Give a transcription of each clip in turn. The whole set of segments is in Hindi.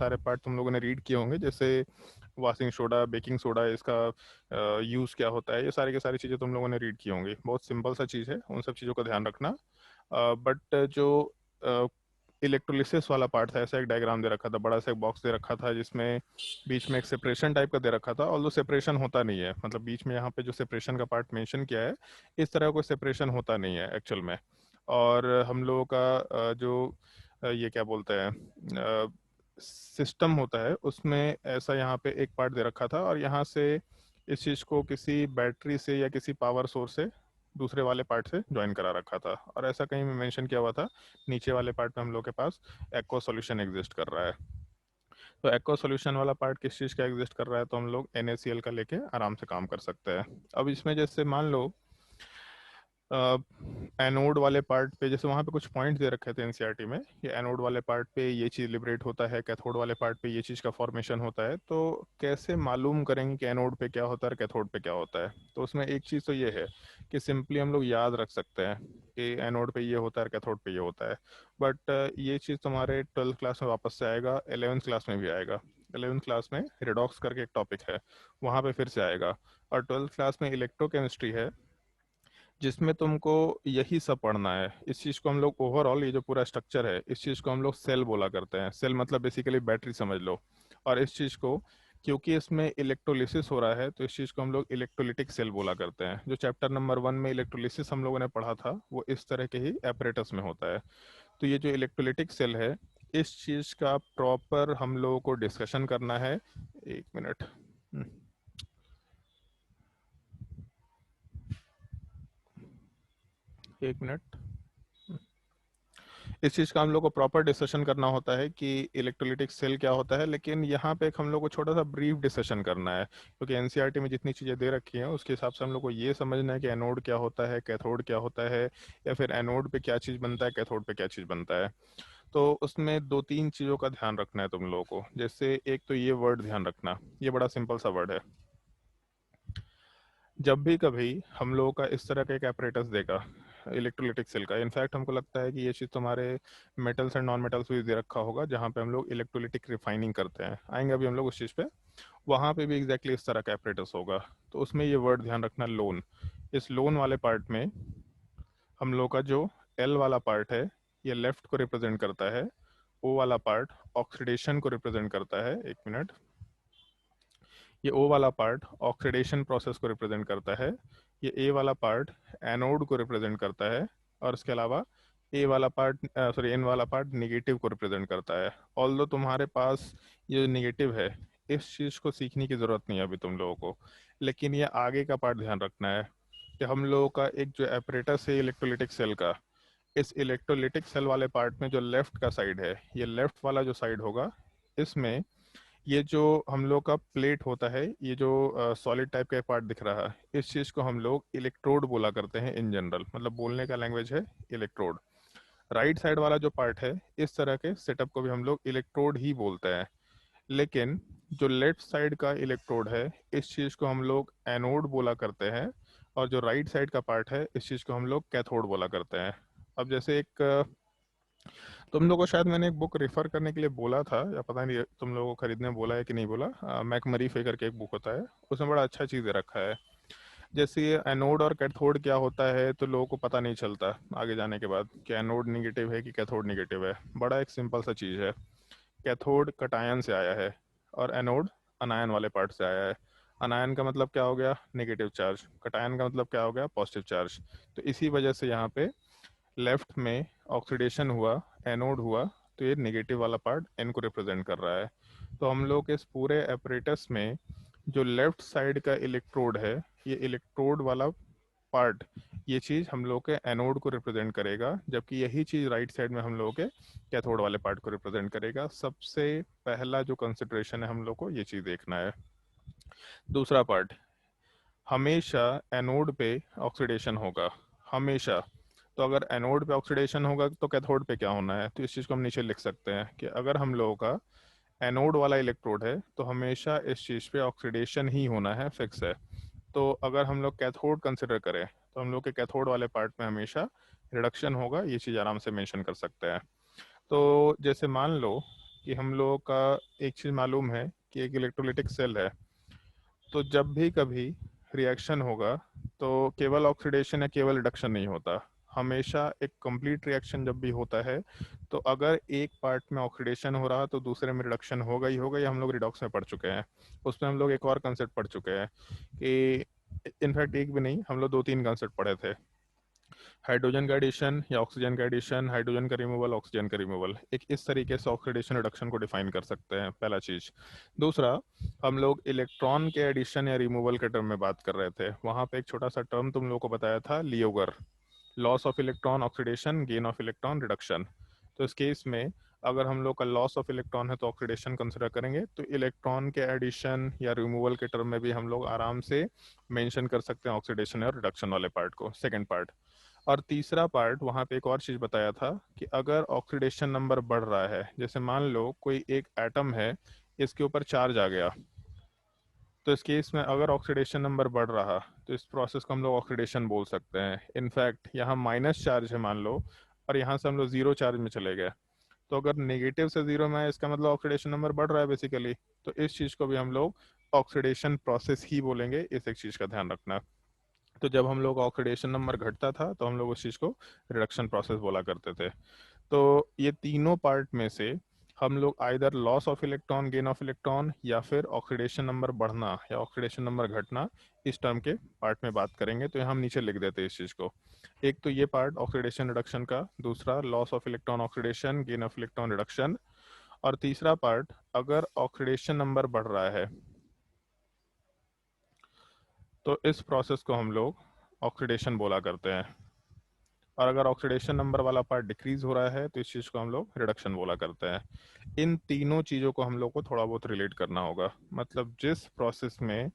सारे पार्ट तुम लोगों ने रीड किए होंगे, जैसे वॉशिंग सोडा, बेकिंग सोडा, इसका यूज़ क्या होता है, ये सारी की सारी चीज़ें तुम लोगों ने रीड की होंगी। बहुत सिंपल सा चीज़ है, उन सब चीज़ों का ध्यान रखना। बट जो इलेक्ट्रोलिसिस वाला पार्ट था, ऐसा एक डायग्राम दे रखा था, बड़ा सा एक बॉक्स दे रखा था जिसमें बीच में एक सेपरेशन टाइप का दे रखा था। ऑल्दो सेपरेशन होता नहीं है, मतलब बीच में यहाँ पे जो सेपरेशन का पार्ट मेंशन किया है, इस तरह कोई सेपरेशन होता नहीं है एक्चुअल में। और हम लोगों का ये क्या बोलते हैं, सिस्टम होता है, उसमें ऐसा यहाँ पे एक पार्ट दे रखा था, और यहाँ से इस चीज़ को किसी बैटरी से या किसी पावर सोर्स से दूसरे वाले पार्ट से ज्वाइन करा रखा था। और ऐसा कहीं में मेंशन किया हुआ था, नीचे वाले पार्ट में हम लोग के पास एक्वा सॉल्यूशन एग्जिस्ट कर रहा है। तो एक्वा सॉल्यूशन वाला पार्ट किस चीज़ का एग्जिस्ट कर रहा है, तो हम लोग NaCl का लेके आराम से काम कर सकते हैं। अब इसमें जैसे मान लो एनोड वाले पार्ट पे, जैसे वहाँ पे कुछ पॉइंट्स दे रखे थे एनसीईआरटी में, ये एनोड वाले पार्ट पे ये चीज़ लिबरेट होता है, कैथोड वाले पार्ट पे ये चीज़ का फॉर्मेशन होता है। तो कैसे मालूम करेंगे कि एनोड पे क्या होता है और कैथोड पे क्या होता है? तो उसमें एक चीज़ तो ये है कि सिंपली हम लोग याद रख सकते हैं कि एनोड पे ये होता है और कैथोड पे ये होता है। बट ये चीज़ तुम्हारे 12th क्लास में वापस से आएगा, 11th क्लास में भी आएगा। 11th क्लास में रिडॉक्स करके एक टॉपिक है, वहाँ पे फिर से आएगा। और 12th क्लास में इलेक्ट्रोकेमिस्ट्री है, जिसमें तुमको यही सब पढ़ना है। इस चीज़ को हम लोग ओवरऑल, ये जो पूरा स्ट्रक्चर है, इस चीज़ को हम लोग सेल बोला करते हैं। सेल मतलब बेसिकली बैटरी समझ लो। और इस चीज़ को, क्योंकि इसमें इलेक्ट्रोलिसिस हो रहा है, तो इस चीज़ को हम लोग इलेक्ट्रोलिटिक सेल बोला करते हैं। जो चैप्टर नंबर 1 में इलेक्ट्रोलिसिस हम लोगों ने पढ़ा था, वो इस तरह के ही एपरेटस में होता है। तो ये जो इलेक्ट्रोलिटिक सेल है, इस चीज़ का प्रॉपर हम लोगों को डिस्कशन करना है। एक मिनट, एक मिनट। इस चीज़ का हम लोग को प्रॉपर डिस्कशन करना होता है कि इलेक्ट्रोलिटिक सेल क्या होता है। लेकिन यहाँ पे एक हम लोग को छोटा सा ब्रीफ डिस्कशन करना है, क्योंकि एनसीईआरटी में जितनी चीज़ें दे रखी हैं उसके हिसाब से हम लोग को ये समझना है कि एनोड क्या होता है, कैथोड क्या होता है, या फिर एनोड पे क्या चीज़ बनता है, कैथोड पे क्या चीज़ बनता है। तो उसमें 2-3 चीज़ों का ध्यान रखना है तुम लोगों को। जैसे एक तो ये वर्ड ध्यान रखना, ये बड़ा सिंपल सा वर्ड है। जब भी कभी हम लोगों का इस तरह का एक apparatus देगा इलेक्ट्रोलिटिक सेल का, इनफैक्ट हमको लगता है कि ये चीज़ तुम्हारे मेटल्स एंड नॉन मेटल्स भी दे रखा होगा, जहाँ पे हम लोग इलेक्ट्रोलिटिक रिफाइनिंग करते हैं, आएंगे अभी हम लोग उस चीज़ पे। वहाँ पे भी एग्जैक्टली इस तरह का apparatus होगा। तो उसमें ये वर्ड ध्यान रखना, लोन। इस लोन वाले पार्ट में हम लोग का जो एल वाला पार्ट है, ये लेफ्ट को रिप्रेजेंट करता है। ओ वाला पार्ट ऑक्सीडेशन को रिप्रेजेंट करता है। एक मिनट, ये ओ वाला पार्ट ऑक्सीडेशन प्रोसेस को रिप्रेजेंट करता है। ये ए वाला पार्ट एनोड को रिप्रेजेंट करता है। और इसके अलावा ए वाला पार्ट, सॉरी, एन वाला पार्ट निगेटिव को रिप्रेजेंट करता है। ऑल्दो तुम्हारे पास ये निगेटिव है, इस चीज़ को सीखने की ज़रूरत नहीं है अभी तुम लोगों को, लेकिन ये आगे का पार्ट ध्यान रखना है कि हम लोगों का एक जो एपरेटस है इलेक्ट्रोलिटिक सेल का, इस इलेक्ट्रोलिटिक सेल वाले पार्ट में जो लेफ्ट का साइड है, ये लेफ्ट वाला जो साइड होगा, इसमें ये जो हम लोग का प्लेट होता है, ये जो सॉलिड टाइप का पार्ट दिख रहा है, इस चीज़ को हम लोग इलेक्ट्रोड बोला करते हैं इन जनरल, मतलब बोलने का लैंग्वेज है इलेक्ट्रोड। राइट साइड वाला जो पार्ट है, इस तरह के सेटअप को भी हम लोग इलेक्ट्रोड ही बोलते हैं। लेकिन जो लेफ्ट साइड का इलेक्ट्रोड है, इस चीज़ को हम लोग एनोड बोला करते हैं। और जो राइट साइड का पार्ट है, इस चीज़ को हम लोग कैथोड बोला करते हैं। अब जैसे एक तुम लोगों को शायद मैंने एक बुक रेफर करने के लिए बोला था, या पता नहीं तुम लोगों को खरीदने बोला है कि नहीं बोला। मैकमरी फेगर के एक बुक होता है, उसमें बड़ा अच्छा चीज़ दे रखा है। जैसे ये एनोड और कैथोड क्या होता है, तो लोगों को पता नहीं चलता आगे जाने के बाद कि एनोड निगेटिव है कि कैथोड निगेटिव है। बड़ा एक सिंपल सा चीज़ है, कैथोड कटायन से आया है और एनोड अनायन वाले पार्ट से आया है। अनायन का मतलब क्या हो गया, नेगेटिव चार्ज। कटायन का मतलब क्या हो गया, पॉजिटिव चार्ज। तो इसी वजह से यहाँ पे लेफ्ट में ऑक्सीडेशन हुआ, एनोड हुआ, तो ये नेगेटिव वाला पार्ट एन को रिप्रेजेंट कर रहा है। तो हम लोग इस पूरे एपरेटस में जो लेफ्ट साइड का इलेक्ट्रोड है, ये इलेक्ट्रोड वाला पार्ट, ये चीज़ हम लोग के एनोड को रिप्रेजेंट करेगा, जबकि यही चीज़ राइट साइड में हम लोग के कैथोड वाले पार्ट को रिप्रेजेंट करेगा। सबसे पहला जो कंसिडरेशन है हम लोग को ये चीज़ देखना है। दूसरा पार्ट, हमेशा एनोड पे ऑक्सीडेशन होगा, हमेशा। तो अगर एनोड पे ऑक्सीडेशन होगा तो कैथोड पे क्या होना है, तो इस चीज़ को हम नीचे लिख सकते हैं कि अगर हम लोगों का एनोड वाला इलेक्ट्रोड है, तो हमेशा इस चीज़ पे ऑक्सीडेशन ही होना है, फिक्स है। तो अगर हम लोग कैथोड कंसिडर करें, तो हम लोग के कैथोड वाले पार्ट में हमेशा रिडक्शन होगा, ये चीज़ आराम से मेंशन कर सकते हैं। तो जैसे मान लो कि हम लोगों का एक चीज़ मालूम है कि एक इलेक्ट्रोलिटिक सेल है, तो जब भी कभी रिएक्शन होगा तो केवल ऑक्सीडेशन या केवल रिडक्शन नहीं होता, हमेशा एक कंप्लीट रिएक्शन जब भी होता है तो अगर एक पार्ट में ऑक्सीडेशन हो रहा तो दूसरे में रिडक्शन होगा ही होगा। ये हम लोग रिडॉक्स में पढ़ चुके हैं। उसमें हम लोग एक और कंसेप्ट पढ़ चुके हैं कि इनफैक्ट एक भी नहीं, हम लोग 2-3 कंसेप्ट पढ़े थे। हाइड्रोजन का एडिशन या ऑक्सीजन का एडिशन, हाइड्रोजन का रिमूवल, ऑक्सीजन का रिमूवल, एक इस तरीके से ऑक्सीडेशन रिडक्शन को डिफाइन कर सकते हैं, पहला चीज़। दूसरा, हम लोग इलेक्ट्रॉन के एडिशन या रिमूवल के टर्म में बात कर रहे थे, वहाँ पे एक छोटा सा टर्म तुम लोगों को बताया था, लियोगर, loss of electron oxidation, gain of electron reduction. तो इस केस में अगर हम लोग का लॉस ऑफ इलेक्ट्रॉन है तो ऑक्सीडेशन कंसिडर करेंगे, तो इलेक्ट्रॉन के एडिशन या रिमूवल के टर्म में भी हम लोग आराम से मेंशन कर सकते हैं ऑक्सीडेशन और रिडक्शन वाले पार्ट को, सेकंड पार्ट। और तीसरा पार्ट वहाँ पे एक और चीज़ बताया था कि अगर ऑक्सीडेशन नंबर बढ़ रहा है, जैसे मान लो कोई एक एटम है, इसके ऊपर चार्ज आ गया, तो इस केस में अगर ऑक्सीडेशन नंबर बढ़ रहा तो इस प्रोसेस को हम लोग ऑक्सीडेशन बोल सकते हैं। इनफैक्ट यहाँ माइनस चार्ज है मान लो, और यहाँ से हम लोग जीरो चार्ज में चले गए, तो अगर नेगेटिव से जीरो में है इसका मतलब ऑक्सीडेशन नंबर बढ़ रहा है बेसिकली। तो इस चीज़ को भी हम लोग ऑक्सीडेशन प्रोसेस ही बोलेंगे, इस एक चीज़ का ध्यान रखना। तो जब हम लोग ऑक्सीडेशन नंबर घटता था तो हम लोग उस चीज़ को रिडक्शन प्रोसेस बोला करते थे। तो ये तीनों पार्ट में से हम लोग either loss of electron, gain of electron, या फिर ऑक्सीडेशन नंबर बढ़ना या ऑक्सीडेशन नंबर घटना, इस टर्म के पार्ट में बात करेंगे। तो यहाँ हम नीचे लिख देते हैं इस चीज़ को। एक तो ये पार्ट ऑक्सीडेशन रिडक्शन का, दूसरा loss of electron oxidation, gain of electron reduction, और तीसरा पार्ट अगर ऑक्सीडेशन नंबर बढ़ रहा है तो इस प्रोसेस को हम लोग ऑक्सीडेशन बोला करते हैं, और अगर ऑक्सीडेशन नंबर वाला पार्ट डिक्रीज हो रहा है तो इस चीज़ को हम लोग रिडक्शन बोला करते हैं। इन तीनों चीज़ों को हम लोग को थोड़ा बहुत रिलेट करना होगा, मतलब जिस प्रोसेस में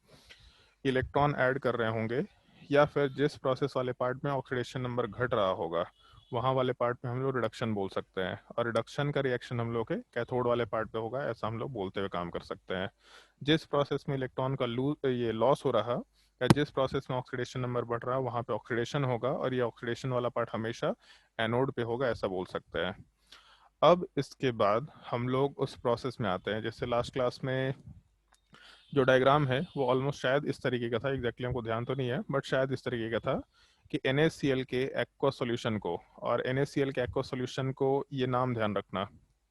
इलेक्ट्रॉन ऐड कर रहे होंगे या फिर जिस प्रोसेस वाले पार्ट में ऑक्सीडेशन नंबर घट रहा होगा वहाँ वाले पार्ट में हम लोग रिडक्शन बोल सकते हैं, और रिडक्शन का रिएक्शन हम लोग के कैथोड वाले पार्ट पे होगा, ऐसा हम लोग बोलते हुए काम कर सकते हैं। जिस प्रोसेस में इलेक्ट्रॉन का ये लॉस हो रहा या जिस प्रोसेस में ऑक्सीडेशन नंबर बढ़ रहा है वहाँ पे ऑक्सीडेशन होगा, और ये ऑक्सीडेशन वाला पार्ट हमेशा एनोड पे होगा, ऐसा बोल सकते हैं। अब इसके बाद हम लोग उस प्रोसेस में आते हैं, जैसे लास्ट क्लास में जो डायग्राम है वो ऑलमोस्ट शायद इस तरीके का था, एग्जैक्टली हमको ध्यान तो नहीं है बट शायद इस तरीके का था कि NaCl के एक्वा सॉल्यूशन को, और NaCl के एक्वा सॉल्यूशन को ये नाम ध्यान रखना,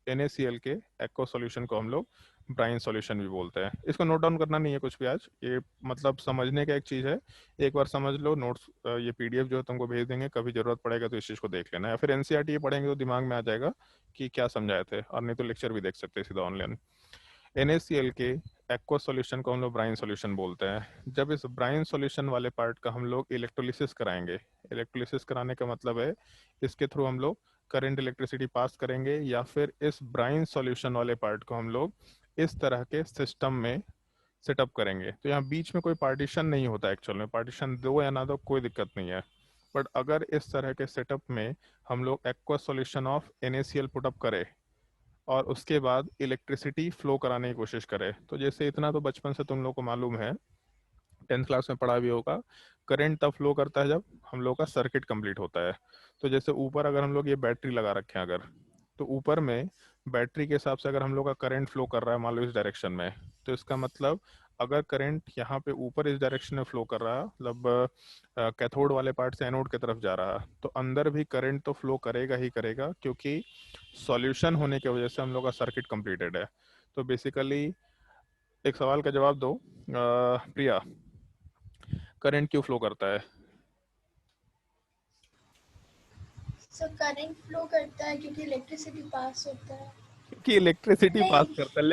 NaCl के एक्वा सॉल्यूशन को हम लोग ब्राइन सॉल्यूशन भी बोलते हैं। इसको नोट डाउन करना नहीं है कुछ भी आज, ये मतलब समझने का एक चीज़ है, एक बार समझ लो। नोट्स ये PDF जो है तुमको भेज देंगे, कभी ज़रूरत पड़ेगा तो इस चीज़ को देख लेना, या फिर NCERT ये पढ़ेंगे तो दिमाग में आ जाएगा कि क्या समझाए थे, और नहीं तो लेक्चर भी देख सकते हैं सीधा ऑनलाइन। NaCl के एक्वा सॉल्यूशन को हम लोग ब्राइन सॉल्यूशन बोलते हैं। जब इस ब्राइन सॉल्यूशन वाले पार्ट का हम लोग इलेक्ट्रोलिसिस कराएंगे, इलेक्ट्रोलिसिस कराने का मतलब है इसके थ्रू हम लोग करंट इलेक्ट्रिसिटी पास करेंगे, या फिर इस ब्राइन सॉल्यूशन वाले पार्ट को हम लोग इस तरह के सिस्टम में सेटअप करेंगे। तो यहाँ बीच में कोई पार्टीशन नहीं होता, एक्चुअल में पार्टीशन दो या ना दो कोई दिक्कत नहीं है, बट अगर इस तरह के सेटअप में हम लोग aqua solution of NaCl put up करें और उसके बाद इलेक्ट्रिसिटी फ्लो कराने की कोशिश करें, तो जैसे इतना तो बचपन से तुम लोग को मालूम है, 10th क्लास में पढ़ा भी होगा, करंट तब फ्लो करता है जब हम लोग का सर्किट कंप्लीट होता है। तो जैसे ऊपर अगर हम लोग ये बैटरी लगा रखे हैं अगर, तो ऊपर में बैटरी के हिसाब से अगर हम लोग का करंट फ्लो कर रहा है मान लो इस डायरेक्शन में, तो इसका मतलब अगर करंट यहाँ पे ऊपर इस डायरेक्शन में फ्लो कर रहा है, मतलब कैथोड वाले पार्ट से एनोड की तरफ जा रहा, तो अंदर भी करंट तो फ्लो करेगा ही करेगा, क्योंकि सॉल्यूशन होने की वजह से हम लोग का सर्किट कंप्लीटेड है। तो बेसिकली एक सवाल का जवाब दो प्रिया, करंट क्यों फ्लो करता है? सो करंट फ्लो करता है क्योंकि इलेक्ट्रिसिटी पास होता है। क्योंकि इलेक्ट्रिसिटी पास नहीं, करता है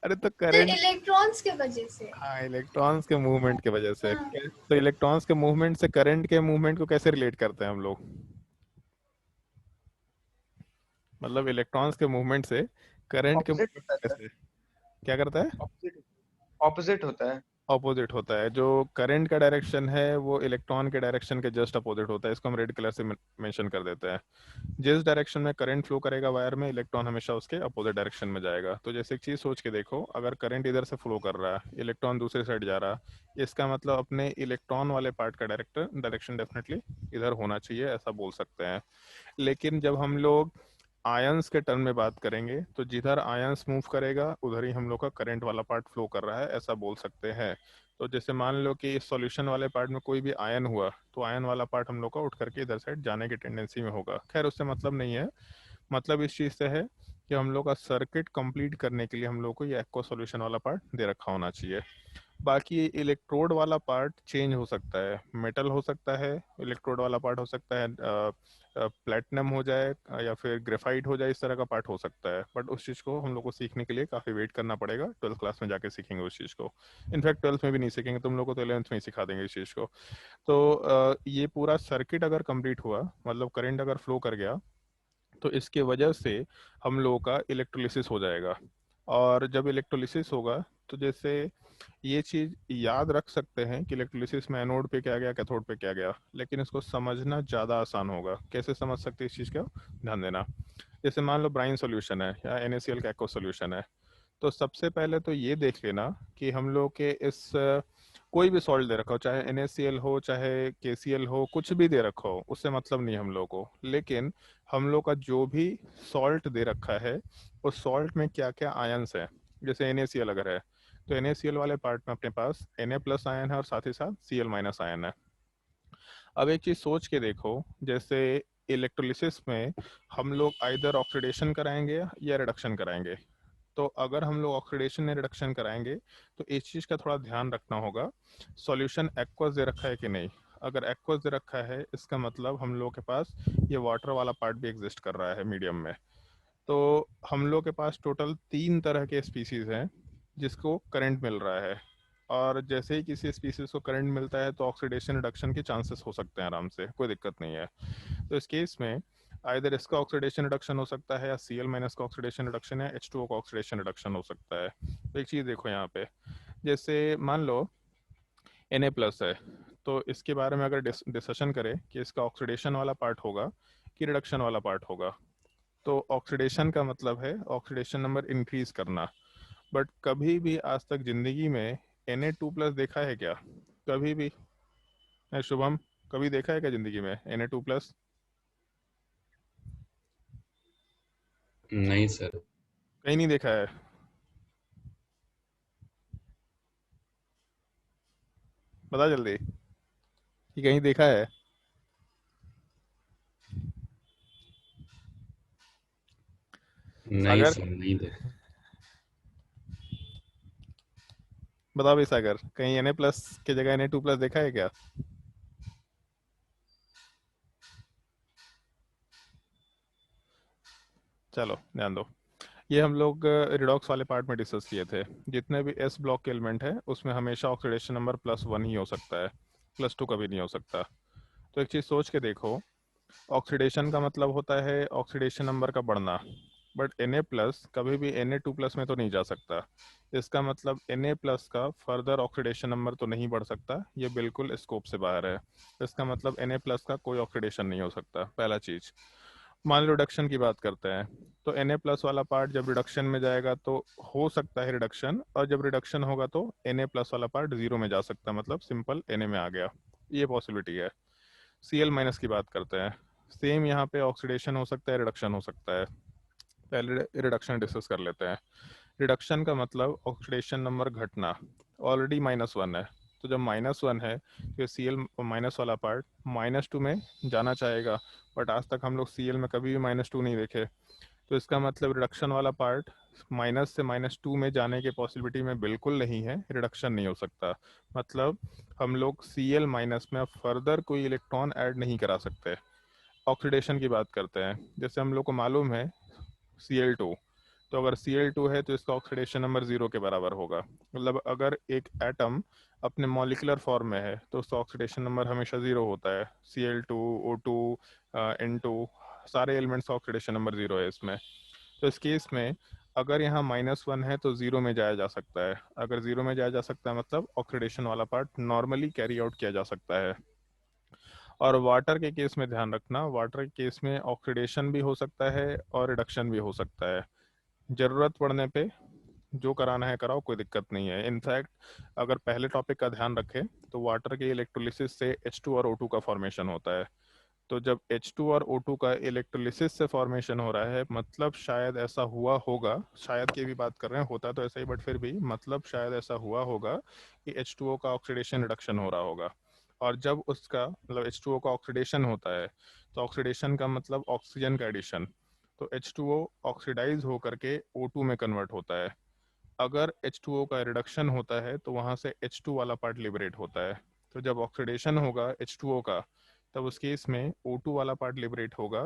अरे तो तो करंट, इलेक्ट्रॉन्स के वजह से। हाँ इलेक्ट्रॉन्स के मूवमेंट की वजह से। हाँ, तो इलेक्ट्रॉन्स के मूवमेंट से करंट के मूवमेंट को कैसे रिलेट करते हैं हम लोग? मतलब इलेक्ट्रॉन्स के मूवमेंट से करंट के ऑपोजिट मूवमेंट होता है सर। कैसे, क्या करता है? ऑपोजिट ऑपोजिट होता है। ऑपोजिट होता है। जो करंट का डायरेक्शन है वो इलेक्ट्रॉन के डायरेक्शन के जस्ट अपोजिट होता है। इसको हम रेड कलर से मेंशन कर देते हैं। जिस डायरेक्शन में करंट फ्लो करेगा वायर में, इलेक्ट्रॉन हमेशा उसके अपोजिट डायरेक्शन में जाएगा। तो जैसे एक चीज़ सोच के देखो, अगर करंट इधर से फ्लो कर रहा है, इलेक्ट्रॉन दूसरी साइड जा रहा है, इसका मतलब अपने इलेक्ट्रॉन वाले पार्ट का डायरेक्शन डेफिनेटली इधर होना चाहिए, ऐसा बोल सकते हैं। लेकिन जब हम लोग आयंस के टर्म में बात करेंगे तो जिधर आयंस मूव करेगा उधर ही हम लोग का करंट वाला पार्ट फ्लो कर रहा है, ऐसा बोल सकते हैं। तो जैसे मान लो कि सॉल्यूशन वाले पार्ट में कोई भी आयन हुआ तो आयन वाला पार्ट हम लोग का उठ करके इधर साइड जाने की टेंडेंसी में होगा। खैर उससे मतलब नहीं है, मतलब इस चीज़ से है कि हम लोग का सर्किट कंप्लीट करने के लिए हम लोग को ये एक्वा सॉल्यूशन वाला पार्ट दे रखा होना चाहिए। बाकी इलेक्ट्रोड वाला पार्ट चेंज हो सकता है, मेटल हो सकता है, इलेक्ट्रोड वाला पार्ट हो सकता है प्लेटिनम हो जाए या फिर ग्रेफाइट हो जाए, इस तरह का पार्ट हो सकता है। बट उस चीज़ को हम लोग को सीखने के लिए काफ़ी वेट करना पड़ेगा, 12th क्लास में जाके सीखेंगे उस चीज़ को। इनफैक्ट 12th में भी नहीं सीखेंगे, तुम लोग को तो 11th में ही सिखा देंगे इस चीज़ को। तो ये पूरा सर्किट अगर कंप्लीट हुआ, मतलब करंट अगर फ्लो कर गया, तो इसके वजह से हम लोगों का इलेक्ट्रोलिसिस हो जाएगा। और जब इलेक्ट्रोलिसिस होगा तो जैसे ये चीज़ याद रख सकते हैं कि इलेक्ट्रोलिसिस में एनोड पे क्या गया, कैथोड पे क्या गया, लेकिन इसको समझना ज़्यादा आसान होगा। कैसे समझ सकते हैं इस चीज़ का ध्यान देना। जैसे मान लो ब्राइन सॉल्यूशन है या NaCl का एक्वा सॉल्यूशन है, तो सबसे पहले तो ये देख लेना कि हम लोग के इस कोई भी सॉल्ट दे रखा हो, चाहे NaCl हो चाहे KCl हो, कुछ भी दे रखा हो, उससे मतलब नहीं हम लोग को। लेकिन हम लोग का जो भी सॉल्ट दे रखा है उस सॉल्ट में क्या क्या आयंस है। जैसे NaCl अगर है तो NaCl वाले पार्ट में अपने पास Na+ आयन है और साथ ही साथ Cl- आयन है। अब एक चीज़ सोच के देखो, जैसे इलेक्ट्रोलिसिस में हम लोग आइदर ऑक्सीडेशन कराएंगे या रिडक्शन कराएंगे। तो अगर हम लोग ऑक्सीडेशन या रिडक्शन कराएंगे तो इस चीज़ का थोड़ा ध्यान रखना होगा, सॉल्यूशन एक्वस दे रखा है कि नहीं। अगर एक्वस दे रखा है इसका मतलब हम लोग के पास ये वाटर वाला पार्ट भी एग्जिस्ट कर रहा है मीडियम में। तो हम लोग के पास टोटल 3 तरह के स्पीसीज हैं जिसको करंट मिल रहा है। और जैसे ही किसी स्पीसीज को करंट मिलता है तो ऑक्सीडेशन रिडक्शन के चांसेस हो सकते हैं आराम से, कोई दिक्कत नहीं है। तो इस केस में आइदर इसका ऑक्सीडेशन रिडक्शन हो सकता है या Cl- का ऑक्सीडेशन रिडक्शन या H2O का ऑक्सीडेशन रिडक्शन हो सकता है। तो एक चीज़ देखो यहाँ पे, जैसे मान लो Na+ है, तो इसके बारे में अगर डिस्कशन करें कि इसका ऑक्सीडेशन वाला पार्ट होगा कि रिडक्शन वाला पार्ट होगा, तो ऑक्सीडेशन का मतलब है ऑक्सीडेशन नंबर इंक्रीज करना। बट कभी भी आज तक जिंदगी में Na2+ देखा है क्या? कभी भी? शुभम, कभी देखा है क्या जिंदगी में Na2+? नहीं सर। कहीं नहीं देखा है? बता जल्दी कि कहीं देखा है। नहीं सागर, सर, नहीं देखा। बता भाई सागर, कहीं Na+ की जगह Na2+ देखा है क्या? चलो ध्यान दो। ये हम लोग रिडॉक्स वाले पार्ट में डिस्कस किए थे। जितने भी S ब्लॉक के एलिमेंट है उसमें हमेशा ऑक्सीडेशन नंबर +1 ही हो सकता है, +2 कभी नहीं हो सकता। तो एक चीज़ सोच के देखो, ऑक्सीडेशन का मतलब होता है ऑक्सीडेशन नंबर का बढ़ना। बट Na+ कभी भी Na2+ में तो नहीं जा सकता। इसका मतलब Na+ का फर्दर ऑक्सीडेशन नंबर तो नहीं बढ़ सकता, ये बिल्कुल स्कोप से बाहर है। इसका मतलब Na+ का कोई ऑक्सीडेशन नहीं हो सकता, पहला चीज़। मान लो रिडक्शन की बात करते हैं, तो Na+ वाला पार्ट जब रिडक्शन में जाएगा तो हो सकता है रिडक्शन, और जब रिडक्शन होगा तो Na+ वाला पार्ट जीरो में जा सकता है, मतलब सिंपल Na में आ गया, ये पॉसिबिलिटी है। Cl- की बात करते हैं, सेम यहाँ पे ऑक्सीडेशन हो सकता है, रिडक्शन हो सकता है। पहले रिडक्शन डिस्कस कर लेते हैं। रिडक्शन का मतलब ऑक्सीडेशन नंबर घटना, ऑलरेडी -1 है, तो जब -1 है तो Cl- वाला पार्ट -2 में जाना चाहेगा। बट आज तक हम लोग Cl में कभी भी -2 नहीं देखे, तो इसका मतलब रिडक्शन वाला पार्ट माइनस से -2 में जाने के पॉसिबिलिटी में बिल्कुल नहीं है, रिडक्शन नहीं हो सकता। मतलब हम लोग Cl- में अब फर्दर कोई इलेक्ट्रॉन ऐड नहीं करा सकते। ऑक्सीडेशन की बात करते हैं, जैसे हम लोग को मालूम है Cl2, तो अगर Cl2 है तो इसका ऑक्सीडेशन नंबर 0 के बराबर होगा। मतलब अगर एक एटम अपने मॉलिक्यूलर फॉर्म में है तो उसका ऑक्सीडेशन नंबर हमेशा 0 होता है। Cl2, O2, N2, सारे एलिमेंट्स का ऑक्सीडेशन नंबर 0 है इसमें। तो इस केस में अगर यहाँ -1 है तो ज़ीरो में जाया जा सकता है। अगर ज़ीरो में जाया जा सकता है मतलब ऑक्सीडेशन वाला पार्ट नॉर्मली कैरी आउट किया जा सकता है। और वाटर के केस में ध्यान रखना, वाटर के केस में ऑक्सीडेशन भी हो सकता है और रिडक्शन भी हो सकता है। ज़रूरत पड़ने पे जो कराना है कराओ, कोई दिक्कत नहीं है। इनफैक्ट अगर पहले टॉपिक का ध्यान रखें तो वाटर के इलेक्ट्रोलिसिस से H2 और O2 का फॉर्मेशन होता है। तो जब H2 और O2 का इलेक्ट्रोलिसिस से फॉर्मेशन हो रहा है मतलब शायद ऐसा हुआ होगा, शायद की भी बात कर रहे हैं, होता तो ऐसा ही बट फिर भी मतलब शायद ऐसा हुआ होगा कि H2O का ऑक्सीडेशन रिडक्शन हो रहा होगा। और जब उसका मतलब H2O का ऑक्सीडेशन होता है तो ऑक्सीडेशन का मतलब ऑक्सीजन का एडिशन, तो H2O ऑक्सीडाइज होकर के O2 में कन्वर्ट होता है। अगर H2O का रिडक्शन होता है तो वहाँ से H2 वाला पार्ट लिबरेट होता है। तो जब ऑक्सीडेशन होगा H2O का तब उस केस में O2 वाला पार्ट लिबरेट होगा,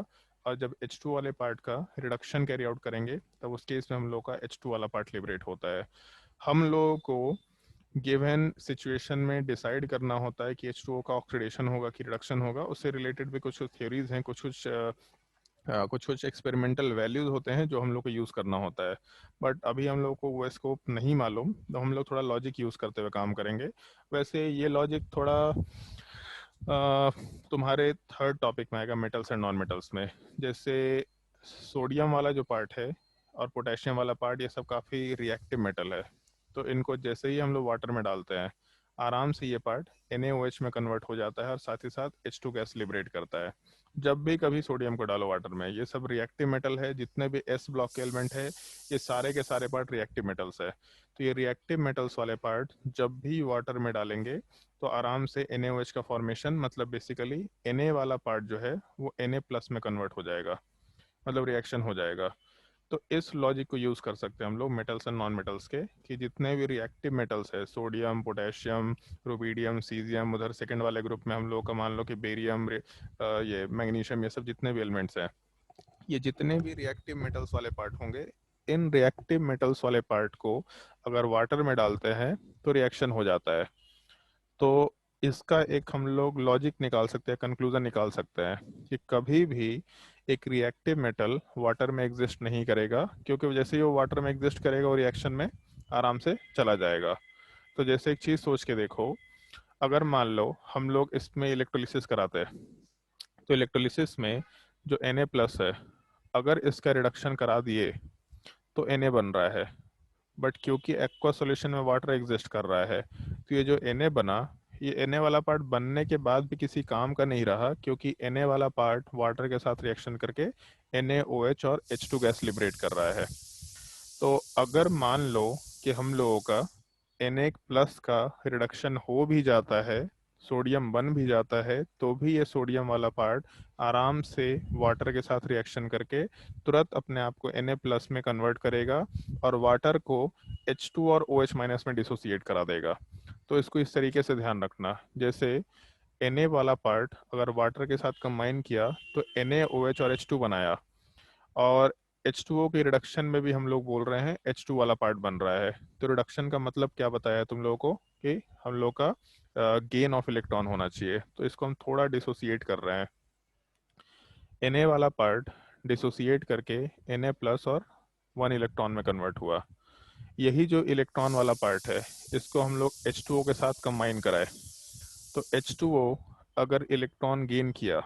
और जब H2 वाले पार्ट का रिडक्शन कैरी आउट करेंगे तब उस केस में हम लोग का H2 वाला पार्ट लिबरेट होता है। हम लोगों को गिवन सिचुएशन में डिसाइड करना होता है कि H2O का ऑक्सीडेशन होगा कि रिडक्शन होगा। उससे रिलेटेड भी कुछ थ्योरीज हैं, कुछ कुछ एक्सपेरिमेंटल वैल्यूज होते हैं जो हम लोग को यूज़ करना होता है। बट अभी हम लोग को वो स्कोप नहीं मालूम, तो हम लोग थोड़ा लॉजिक यूज़ करते हुए काम करेंगे। वैसे ये लॉजिक थोड़ा तुम्हारे थर्ड टॉपिक में आएगा, मेटल्स एंड नॉन मेटल्स में। जैसे सोडियम वाला जो पार्ट है और पोटेशियम वाला पार्ट, ये सब काफ़ी रिएक्टिव मेटल है। तो इनको जैसे ही हम लोग वाटर में डालते हैं आराम से ये पार्ट NaOH में कन्वर्ट हो जाता है और साथ ही साथ H2 गैस लिबरेट करता है। जब भी कभी सोडियम को डालो वाटर में, ये सब रिएक्टिव मेटल है। जितने भी S ब्लॉक के एलिमेंट है ये सारे के सारे पार्ट रिएक्टिव मेटल्स है। तो ये रिएक्टिव मेटल्स वाले पार्ट जब भी वाटर में डालेंगे तो आराम से NaOH का फॉर्मेशन, मतलब बेसिकली Na वाला पार्ट जो है वो Na+ में कन्वर्ट हो जाएगा, मतलब रिएक्शन हो जाएगा। तो इस लॉजिक को यूज़ कर सकते हैं हम लोग मेटल्स एंड नॉन मेटल्स के, कि जितने भी रिएक्टिव मेटल्स है, सोडियम, पोटेशियम, रुबीडियम, सीजियम, उधर सेकंड वाले ग्रुप में हम लोग का मान लो कि बेरियम, ये मैग्नीशियम, ये सब जितने भी एलिमेंट्स हैं, ये जितने भी रिएक्टिव मेटल्स वाले पार्ट होंगे, इन रिएक्टिव मेटल्स वाले पार्ट को अगर वाटर में डालते हैं तो रिएक्शन हो जाता है। तो इसका एक हम लोग लॉजिक निकाल सकते हैं, कंक्लूजन निकाल सकते हैं कि कभी भी एक रिएक्टिव मेटल वाटर में एग्जिस्ट नहीं करेगा, क्योंकि जैसे ही वो वाटर में एग्जिस्ट करेगा वो रिएक्शन में आराम से चला जाएगा। तो जैसे एक चीज़ सोच के देखो, अगर मान लो हम लोग इसमें इलेक्ट्रोलिसिस कराते हैं तो इलेक्ट्रोलिसिस में जो Na+ है, अगर इसका रिडक्शन करा दिए तो Na बन रहा है। बट क्योंकि एक्वा सॉल्यूशन में वाटर एग्जिस्ट कर रहा है तो ये जो Na बना, ये Na वाला पार्ट बनने के बाद भी किसी काम का नहीं रहा, क्योंकि Na वाला पार्ट वाटर के साथ रिएक्शन करके NaOH और H2 गैस लिबरेट कर रहा है। तो अगर मान लो कि हम लोगों का Na+ का रिडक्शन हो भी जाता है, सोडियम बन भी जाता है, तो भी ये सोडियम वाला पार्ट आराम से वाटर के साथ रिएक्शन करके तुरंत अपने आप को Na+ में कन्वर्ट करेगा और वाटर को H2 और OH- में डिसोसिएट करा देगा। तो इसको इस तरीके से ध्यान रखना, जैसे Na वाला पार्ट अगर वाटर के साथ कंबाइन किया तो NaOH और H2 बनाया, और H2O के रिडक्शन में भी हम लोग बोल रहे हैं H2 वाला पार्ट बन रहा है। तो रिडक्शन का मतलब क्या बताया तुम लोगों को कि हम लोग का गेन ऑफ इलेक्ट्रॉन होना चाहिए। तो इसको हम थोड़ा डिसोसिएट कर रहे हैं। Na वाला पार्ट डिसोसिएट करके Na+ और 1 इलेक्ट्रॉन में कन्वर्ट हुआ। यही जो इलेक्ट्रॉन वाला पार्ट है इसको हम लोग H2O के साथ कंबाइन कराए, तो H2O अगर इलेक्ट्रॉन गेन किया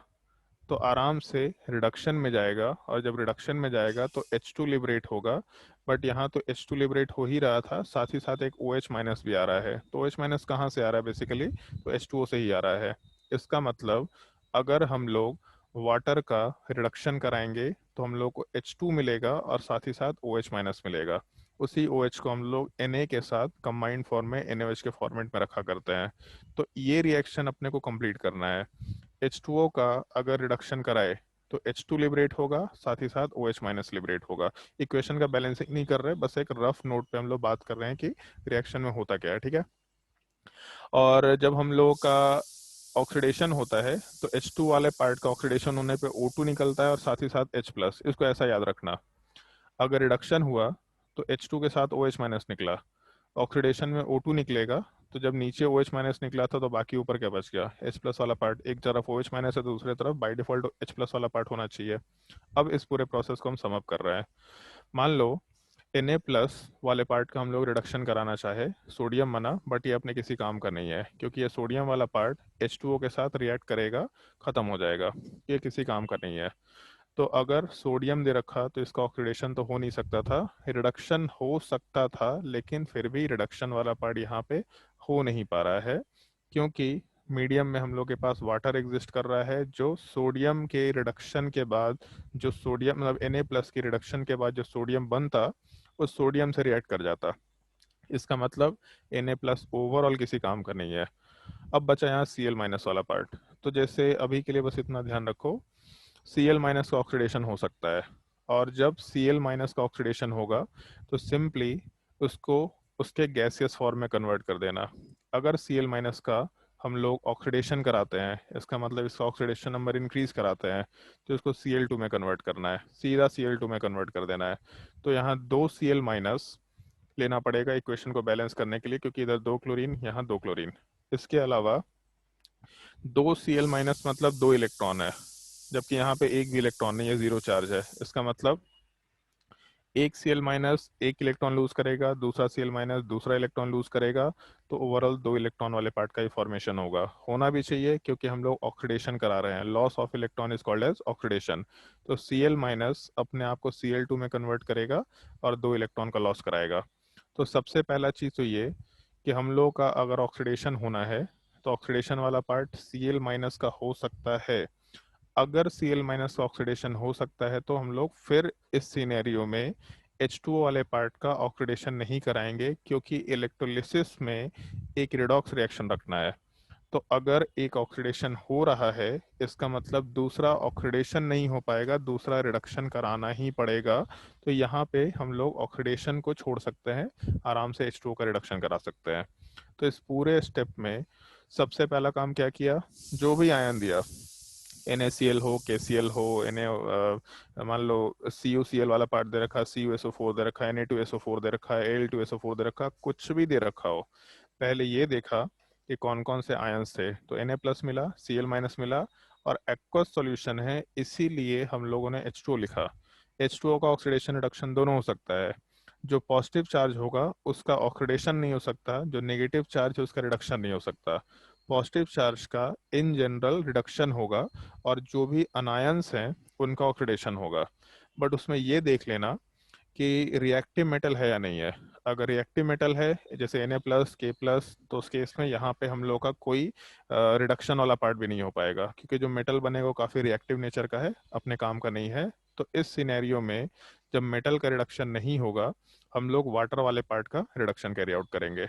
तो आराम से रिडक्शन में जाएगा, और जब रिडक्शन में जाएगा तो H2 लिबरेट होगा। बट यहाँ तो H2 लिबरेट हो ही रहा था, साथ ही साथ एक OH- भी आ रहा है। तो OH- कहाँ से आ रहा है बेसिकली, तो H2O से ही आ रहा है। इसका मतलब अगर हम लोग वाटर का रिडक्शन कराएंगे तो हम लोग को H2 मिलेगा और साथ ही साथ OH- मिलेगा। उसी OH को हम लोग Na के साथ कंबाइंड फॉर्म में NaOH के फॉर्मेट में रखा करते हैं। तो ये रिएक्शन अपने को कंप्लीट करना है। H2O का अगर रिडक्शन कराए तो H2 लिबरेट होगा, साथ ही साथ OH- लिबरेट होगा। इक्वेशन का बैलेंसिंग नहीं कर रहे, बस एक रफ नोट पे हम लोग बात कर रहे हैं कि रिएक्शन में होता क्या है, ठीक है। और जब हम लोगों का ऑक्सीडेशन होता है तो H2 वाले पार्ट का ऑक्सीडेशन होने पे O2 निकलता है और साथ ही साथ H+। इसको ऐसा याद रखना, अगर रिडक्शन हुआ तो H2 के साथ OH- निकला, ऑक्सीडेशन में O2 निकलेगा। तो जब नीचे OH- निकला था तो बाकी ऊपर क्या बच गया, H+ वाला पार्ट। एक तरफ OH- है तो दूसरे तरफ बाय डिफॉल्ट H+ वाला पार्ट होना चाहिए। अब इस पूरे प्रोसेस को हम सम अप कर रहे हैं। मान लो Na प्लस वाले पार्ट का हम लोग रिडक्शन कराना चाहे, सोडियम बना, बट ये अपने किसी काम का नहीं है क्योंकि ये सोडियम वाला पार्ट H2O के साथ रिएक्ट करेगा, ख़त्म हो जाएगा, ये किसी काम का नहीं है। तो अगर सोडियम दे रखा तो इसका ऑक्सीडेशन तो हो नहीं सकता था, रिडक्शन हो सकता था, लेकिन फिर भी रिडक्शन वाला पार्ट यहाँ पे हो नहीं पा रहा है क्योंकि मीडियम में हम लोग के पास वाटर एग्जिस्ट कर रहा है जो सोडियम के रिडक्शन के बाद, जो सोडियम मतलब Na प्लस की रिडक्शन के बाद जो सोडियम बनता उस सोडियम से रिएक्ट कर जाता। इसका मतलब Na प्लस ओवरऑल किसी काम का नहीं है। अब बचा यहाँ Cl माइनस वाला पार्ट। तो जैसे अभी के लिए बस इतना ध्यान रखो, Cl माइनस का ऑक्सीडेशन हो सकता है, और जब Cl माइनस का ऑक्सीडेशन होगा तो सिंपली उसको उसके गैसियस फॉर्म में कन्वर्ट कर देना। अगर Cl माइनस का हम लोग ऑक्सीडेशन कराते हैं, इसका मतलब इसका ऑक्सीडेशन नंबर इंक्रीज कराते हैं, तो इसको Cl2 में कन्वर्ट करना है, सीधा Cl2 में कन्वर्ट कर देना है। तो यहाँ 2 Cl माइनस लेना पड़ेगा इक्वेशन को बैलेंस करने के लिए, क्योंकि इधर 2 क्लोरीन, यहाँ 2 क्लोरीन। इसके अलावा 2 Cl माइनस मतलब 2 इलेक्ट्रॉन है, जबकि यहाँ पे एक भी इलेक्ट्रॉन नहीं है, जीरो चार्ज है। इसका मतलब एक Cl माइनस एक इलेक्ट्रॉन लूज करेगा, दूसरा Cl माइनस दूसरा इलेक्ट्रॉन लूज करेगा, तो ओवरऑल 2 इलेक्ट्रॉन वाले पार्ट का ही फॉर्मेशन होगा। होना भी चाहिए क्योंकि हम लोग ऑक्सीडेशन करा रहे हैं, loss of electron is called as oxidation. तो Cl माइनस अपने आप को Cl2 में कन्वर्ट करेगा और 2 इलेक्ट्रॉन का लॉस कराएगा। तो सबसे पहला चीज़ तो ये कि हम लोग का अगर ऑक्सीडेशन होना है तो ऑक्सीडेशन वाला पार्ट Cl माइनस का हो सकता है। अगर Cl माइनस का ऑक्सीडेशन हो सकता है तो हम लोग फिर इस सिनेरियो में H2O वाले पार्ट का ऑक्सीडेशन नहीं कराएंगे, क्योंकि इलेक्ट्रोलिसिस में एक रिडॉक्स रिएक्शन रखना है। तो अगर एक ऑक्सीडेशन हो रहा है, इसका मतलब दूसरा ऑक्सीडेशन नहीं हो पाएगा, दूसरा रिडक्शन कराना ही पड़ेगा। तो यहाँ पे हम लोग ऑक्सीडेशन को छोड़ सकते हैं, आराम से H2O का रिडक्शन करा सकते हैं। तो इस पूरे स्टेप में सबसे पहला काम क्या किया, जो भी आयन दिया, NaCl हो, KCl हो, मान लो CuCl वाला पार्ट दे रखा है, CuSO4 दे रखा है, Na2SO4 दे रखा है, Al2SO4 दे रखा है, कुछ भी दे रखा हो, पहले ये देखा कि कौन कौन से आयंस थे। तो Na प्लस मिला, Cl माइनस मिला, और एक्वस सॉल्यूशन है इसीलिए हम लोगों ने H2O लिखा। H2O का ऑक्सीडेशन रिडक्शन दोनों हो सकता है, जो पॉजिटिव चार्ज होगा उसका ऑक्सीडेशन नहीं हो सकता, जो नेगेटिव चार्ज है उसका रिडक्शन नहीं हो सकता। पॉजिटिव चार्ज का इन जनरल रिडक्शन होगा और जो भी अनायंस हैं उनका ऑक्सीडेशन होगा। बट उसमें ये देख लेना कि रिएक्टिव मेटल है या नहीं है। अगर रिएक्टिव मेटल है जैसे Na प्लस के प्लस, तो उस केस में यहाँ पे हम लोग का कोई रिडक्शन वाला पार्ट भी नहीं हो पाएगा, क्योंकि जो मेटल बनेगा वो काफ़ी रिएक्टिव नेचर का है, अपने काम का नहीं है। तो इस सिनेरियो में जब मेटल का रिडक्शन नहीं होगा, हम लोग वाटर वाले पार्ट का रिडक्शन कैरी आउट करेंगे।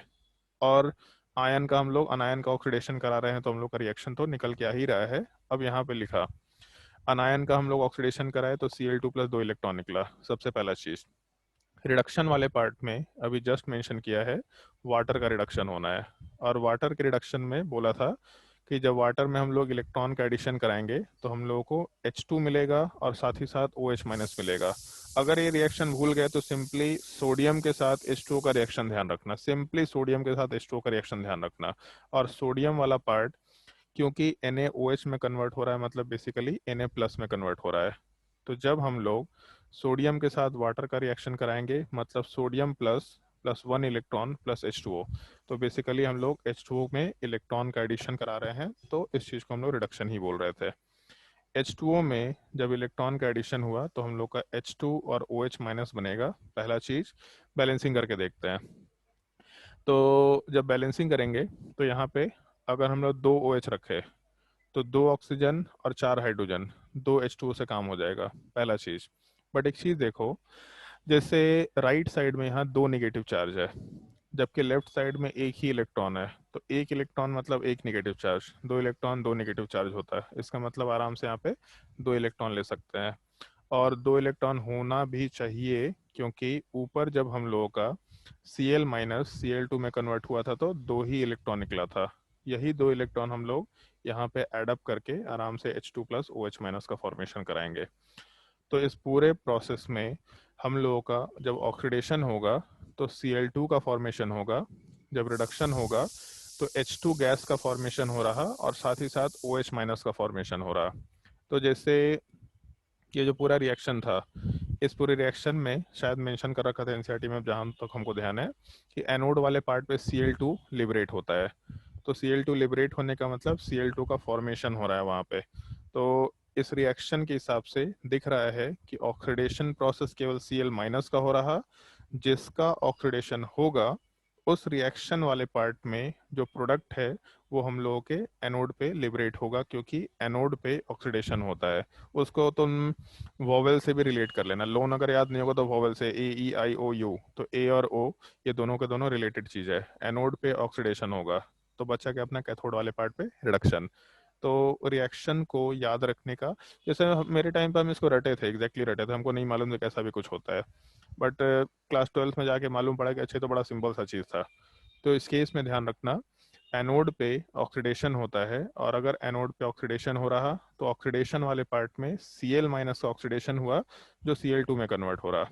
और आयन का हम लोग अनायन का ऑक्सीडेशन करा रहे हैं, तो हम लोग का रिएक्शन तो निकल के आ ही रहा है। अब यहाँ पे लिखा अनायन का हम लोग ऑक्सीडेशन कराए तो Cl2 प्लस 2 इलेक्ट्रॉन निकला, सबसे पहला चीज। रिडक्शन वाले पार्ट में अभी जस्ट मेंशन किया है वाटर का रिडक्शन होना है, और वाटर के रिडक्शन में बोला था कि जब वाटर में हम लोग इलेक्ट्रॉन का एडिशन कराएंगे तो हम लोगों को H2 मिलेगा और साथ ही साथ OH माइनस मिलेगा। अगर ये रिएक्शन भूल गए तो सिंपली सोडियम के साथ H2O का रिएक्शन ध्यान रखना, सिंपली सोडियम के साथ H2O का रिएक्शन ध्यान रखना। और सोडियम वाला पार्ट क्योंकि NaOH में कन्वर्ट हो रहा है, मतलब बेसिकली Na प्लस में कन्वर्ट हो रहा है। तो जब हम लोग सोडियम के साथ वाटर का रिएक्शन कराएंगे, मतलब sodium plus plus 1 electron plus H2O, तो बेसिकली हम लोग H2O में इलेक्ट्रॉन का एडिशन करा रहे हैं, तो इस चीज़ को हम लोग रिडक्शन ही बोल रहे थे। H2O में जब इलेक्ट्रॉन का एडिशन हुआ तो हम लोग का H2 और OH माइनस बनेगा। पहला चीज़ बैलेंसिंग करके देखते हैं। तो जब बैलेंसिंग करेंगे तो यहाँ पे अगर हम लोग 2 OH रखे तो 2 ऑक्सीजन और 4 हाइड्रोजन, 2 H2O से काम हो जाएगा, पहला चीज़। बट एक चीज़ देखो, जैसे राइट साइड में यहाँ 2 नेगेटिव चार्ज है, जबकि लेफ्ट साइड में एक ही इलेक्ट्रॉन है, तो एक इलेक्ट्रॉन मतलब एक negative charge, 2 electron 2 negative charge होता है। इसका मतलब आराम से यहाँ पे 2 इलेक्ट्रॉन ले सकते हैं, और 2 इलेक्ट्रॉन होना भी चाहिए, क्योंकि ऊपर जब हम लोगों का Cl माइनस Cl2 में कन्वर्ट हुआ था तो 2 ही इलेक्ट्रॉन निकला था। यही 2 इलेक्ट्रॉन हम लोग यहाँ पे एडअप करके आराम से H2 प्लस OH माइनस का फॉर्मेशन कराएंगे। तो इस पूरे प्रोसेस में हम लोगों का जब ऑक्सीडेशन होगा तो Cl2 का फॉर्मेशन होगा, जब रिडक्शन होगा तो H2 गैस का फॉर्मेशन हो रहा और साथ ही साथ OH माइनस का फॉर्मेशन हो रहा। तो जैसे ये जो पूरा रिएक्शन था, इस पूरे रिएक्शन में शायद मेंशन कर रखा था एनसीईआरटी में, जहाँ तक हमको ध्यान है, कि एनोड वाले पार्ट पे Cl2 लिबरेट होता है। तो Cl2 लिबरेट होने का मतलब Cl2 का फॉर्मेशन हो रहा है वहाँ पे। तो इस रिएक्शन के हिसाब से दिख रहा है कि ऑक्सीडेशन प्रोसेस केवल Cl माइनस का हो रहा, जिसका ऑक्सीडेशन होगा उस रिएक्शन वाले पार्ट में जो प्रोडक्ट है वो हम लोगों के एनोड पे लिबरेट होगा, क्योंकि एनोड पे ऑक्सीडेशन होता है। उसको तुम वोवेल से भी रिलेट कर लेना, लोन अगर याद नहीं होगा तो वोवेल से A E I O U, तो ए और ओ ये दोनों के दोनों रिलेटेड चीज़ है। एनोड पे ऑक्सीडेशन होगा तो बचा क्या अपना कैथोड वाले पार्ट पे रिडक्शन। तो रिएक्शन को याद रखने का, जैसे मेरे टाइम पे हम इसको रटे थे, एग्जैक्टली रटे थे, हमको नहीं मालूम था कैसा भी कुछ होता है, बट क्लास 12th में जाके मालूम पड़ा कि अच्छे तो बड़ा सिंपल सा चीज़ था। तो इस केस में ध्यान रखना, एनोड पे ऑक्सीडेशन होता है, और अगर एनोड पे ऑक्सीडेशन हो रहा तो ऑक्सीडेशन वाले पार्ट में Cl माइनस का ऑक्सीडेशन हुआ जो Cl2 में कन्वर्ट हो रहा।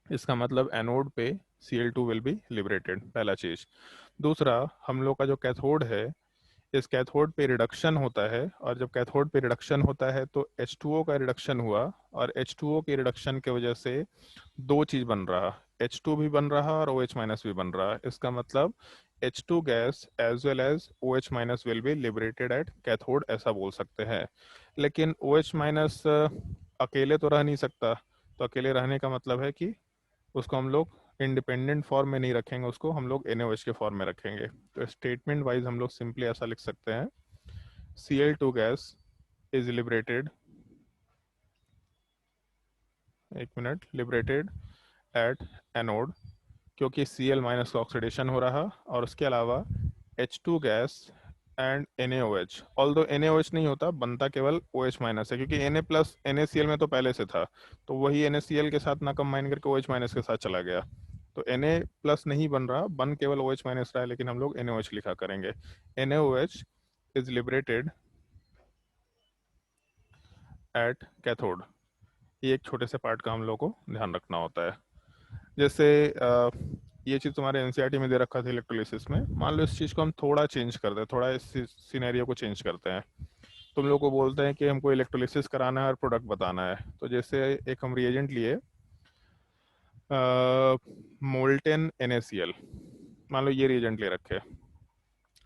इसका मतलब एनोड पे Cl2 विल बी लिबरेटेड, पहला चीज़। दूसरा, हम लोग का जो कैथोड है, इस कैथोड पे रिडक्शन होता है, और जब कैथोड पे रिडक्शन होता है तो H2O का रिडक्शन हुआ, और H2O के रिडक्शन की वजह से दो चीज़ बन रहा, H2 भी बन रहा और OH माइनस भी बन रहा। इसका मतलब H2 gas as well as OH minus will be liberated at cathode, ऐसा बोल सकते हैं। लेकिन OH माइनस अकेले तो रह नहीं सकता, तो अकेले रहने का मतलब है कि उसको हम लोग इंडिपेंडेंट फॉर्म में नहीं रखेंगे, उसको हम लोग NaOH के फॉर्म में रखेंगे। तो स्टेटमेंट वाइज हम लोग सिंपली ऐसा लिख सकते हैं, Cl2 गैस इज लिबरेटेड, एक मिनट, लिबरेटेड एट एनोड, क्योंकि Cl माइनस का ऑक्सीडेशन हो रहा, और उसके अलावा H2 gas and NaOH, although NaOH नहीं होता, बनता केवल OH माइनस है, क्योंकि Na प्लस NaCl में तो पहले से था, तो वही NaCl के साथ ना कंबाइन करके OH माइनस के साथ चला गया। तो Na प्लस नहीं बन रहा, बन केवल OH माइनस रहा है, लेकिन हम लोग NaOH लिखा करेंगे। NaOH is liberated at cathode. ये एक छोटे से पार्ट का हम लोग को ध्यान रखना होता है। जैसे ये चीज़ तुम्हारे एनसीईआरटी में दे रखा था इलेक्ट्रोलिसिस में, मान लो इस चीज़ को हम थोड़ा चेंज कर दें, थोड़ा इस सिनेरियो को चेंज करते हैं। तुम लोग को बोलते हैं कि हमको इलेक्ट्रोलिसिस कराना है और प्रोडक्ट बताना है, तो जैसे एक हम रिएजेंट लिए मोल्टेन NaCl, मान लो ये रिएजेंट ले रखे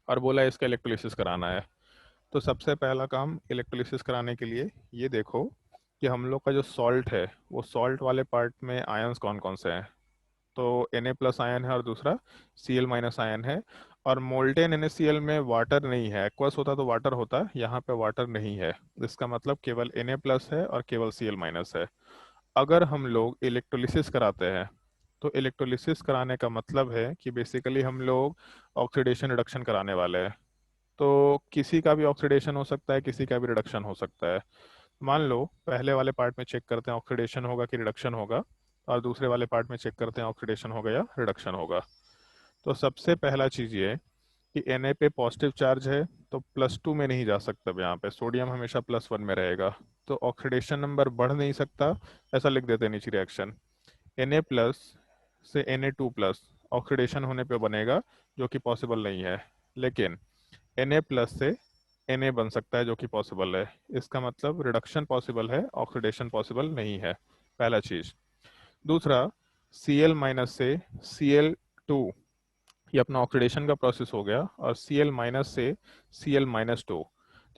और बोला इसका इलेक्ट्रोलिसिस कराना है। तो सबसे पहला काम इलेक्ट्रोलिसिस कराने के लिए ये देखो कि हम लोग का जो सॉल्ट है वो सॉल्ट वाले पार्ट में आयंस कौन कौन से हैं। तो Na प्लस आयन है और दूसरा Cl माइनस आयन है, और मोल्टेन NaCl में वाटर नहीं है, एक्वस होता तो वाटर होता, यहाँ पे वाटर नहीं है। इसका मतलब केवल Na प्लस है और केवल Cl माइनस है। अगर हम लोग इलेक्ट्रोलिसिस कराते हैं तो इलेक्ट्रोलिसिस कराने का मतलब है कि बेसिकली हम लोग ऑक्सीडेशन रिडक्शन कराने वाले हैं। तो किसी का भी ऑक्सीडेशन हो सकता है, किसी का भी रिडक्शन हो सकता है। मान लो पहले वाले पार्ट में चेक करते हैं ऑक्सीडेशन होगा कि रिडक्शन होगा, और दूसरे वाले पार्ट में चेक करते हैं ऑक्सीडेशन होगा या रिडक्शन होगा। तो सबसे पहला चीज़ ये कि Na पे पॉजिटिव चार्ज है, तो +2 में नहीं जा सकता, अब यहाँ पे सोडियम हमेशा +1 में रहेगा, तो ऑक्सीडेशन नंबर बढ़ नहीं सकता। ऐसा लिख देते हैं नीचे रिएक्शन, Na प्लस से Na2 प्लस ऑक्सीडेशन होने पे बनेगा, जो कि पॉसिबल नहीं है। लेकिन Na प्लस से Na बन सकता है, जो कि पॉसिबल है। इसका मतलब रिडक्शन पॉसिबल है, ऑक्सीडेशन पॉसिबल नहीं है, पहला चीज़। दूसरा, Cl माइनस से Cl2, ये अपना ऑक्सीडेशन का प्रोसेस हो गया, और Cl माइनस से Cl माइनस टू,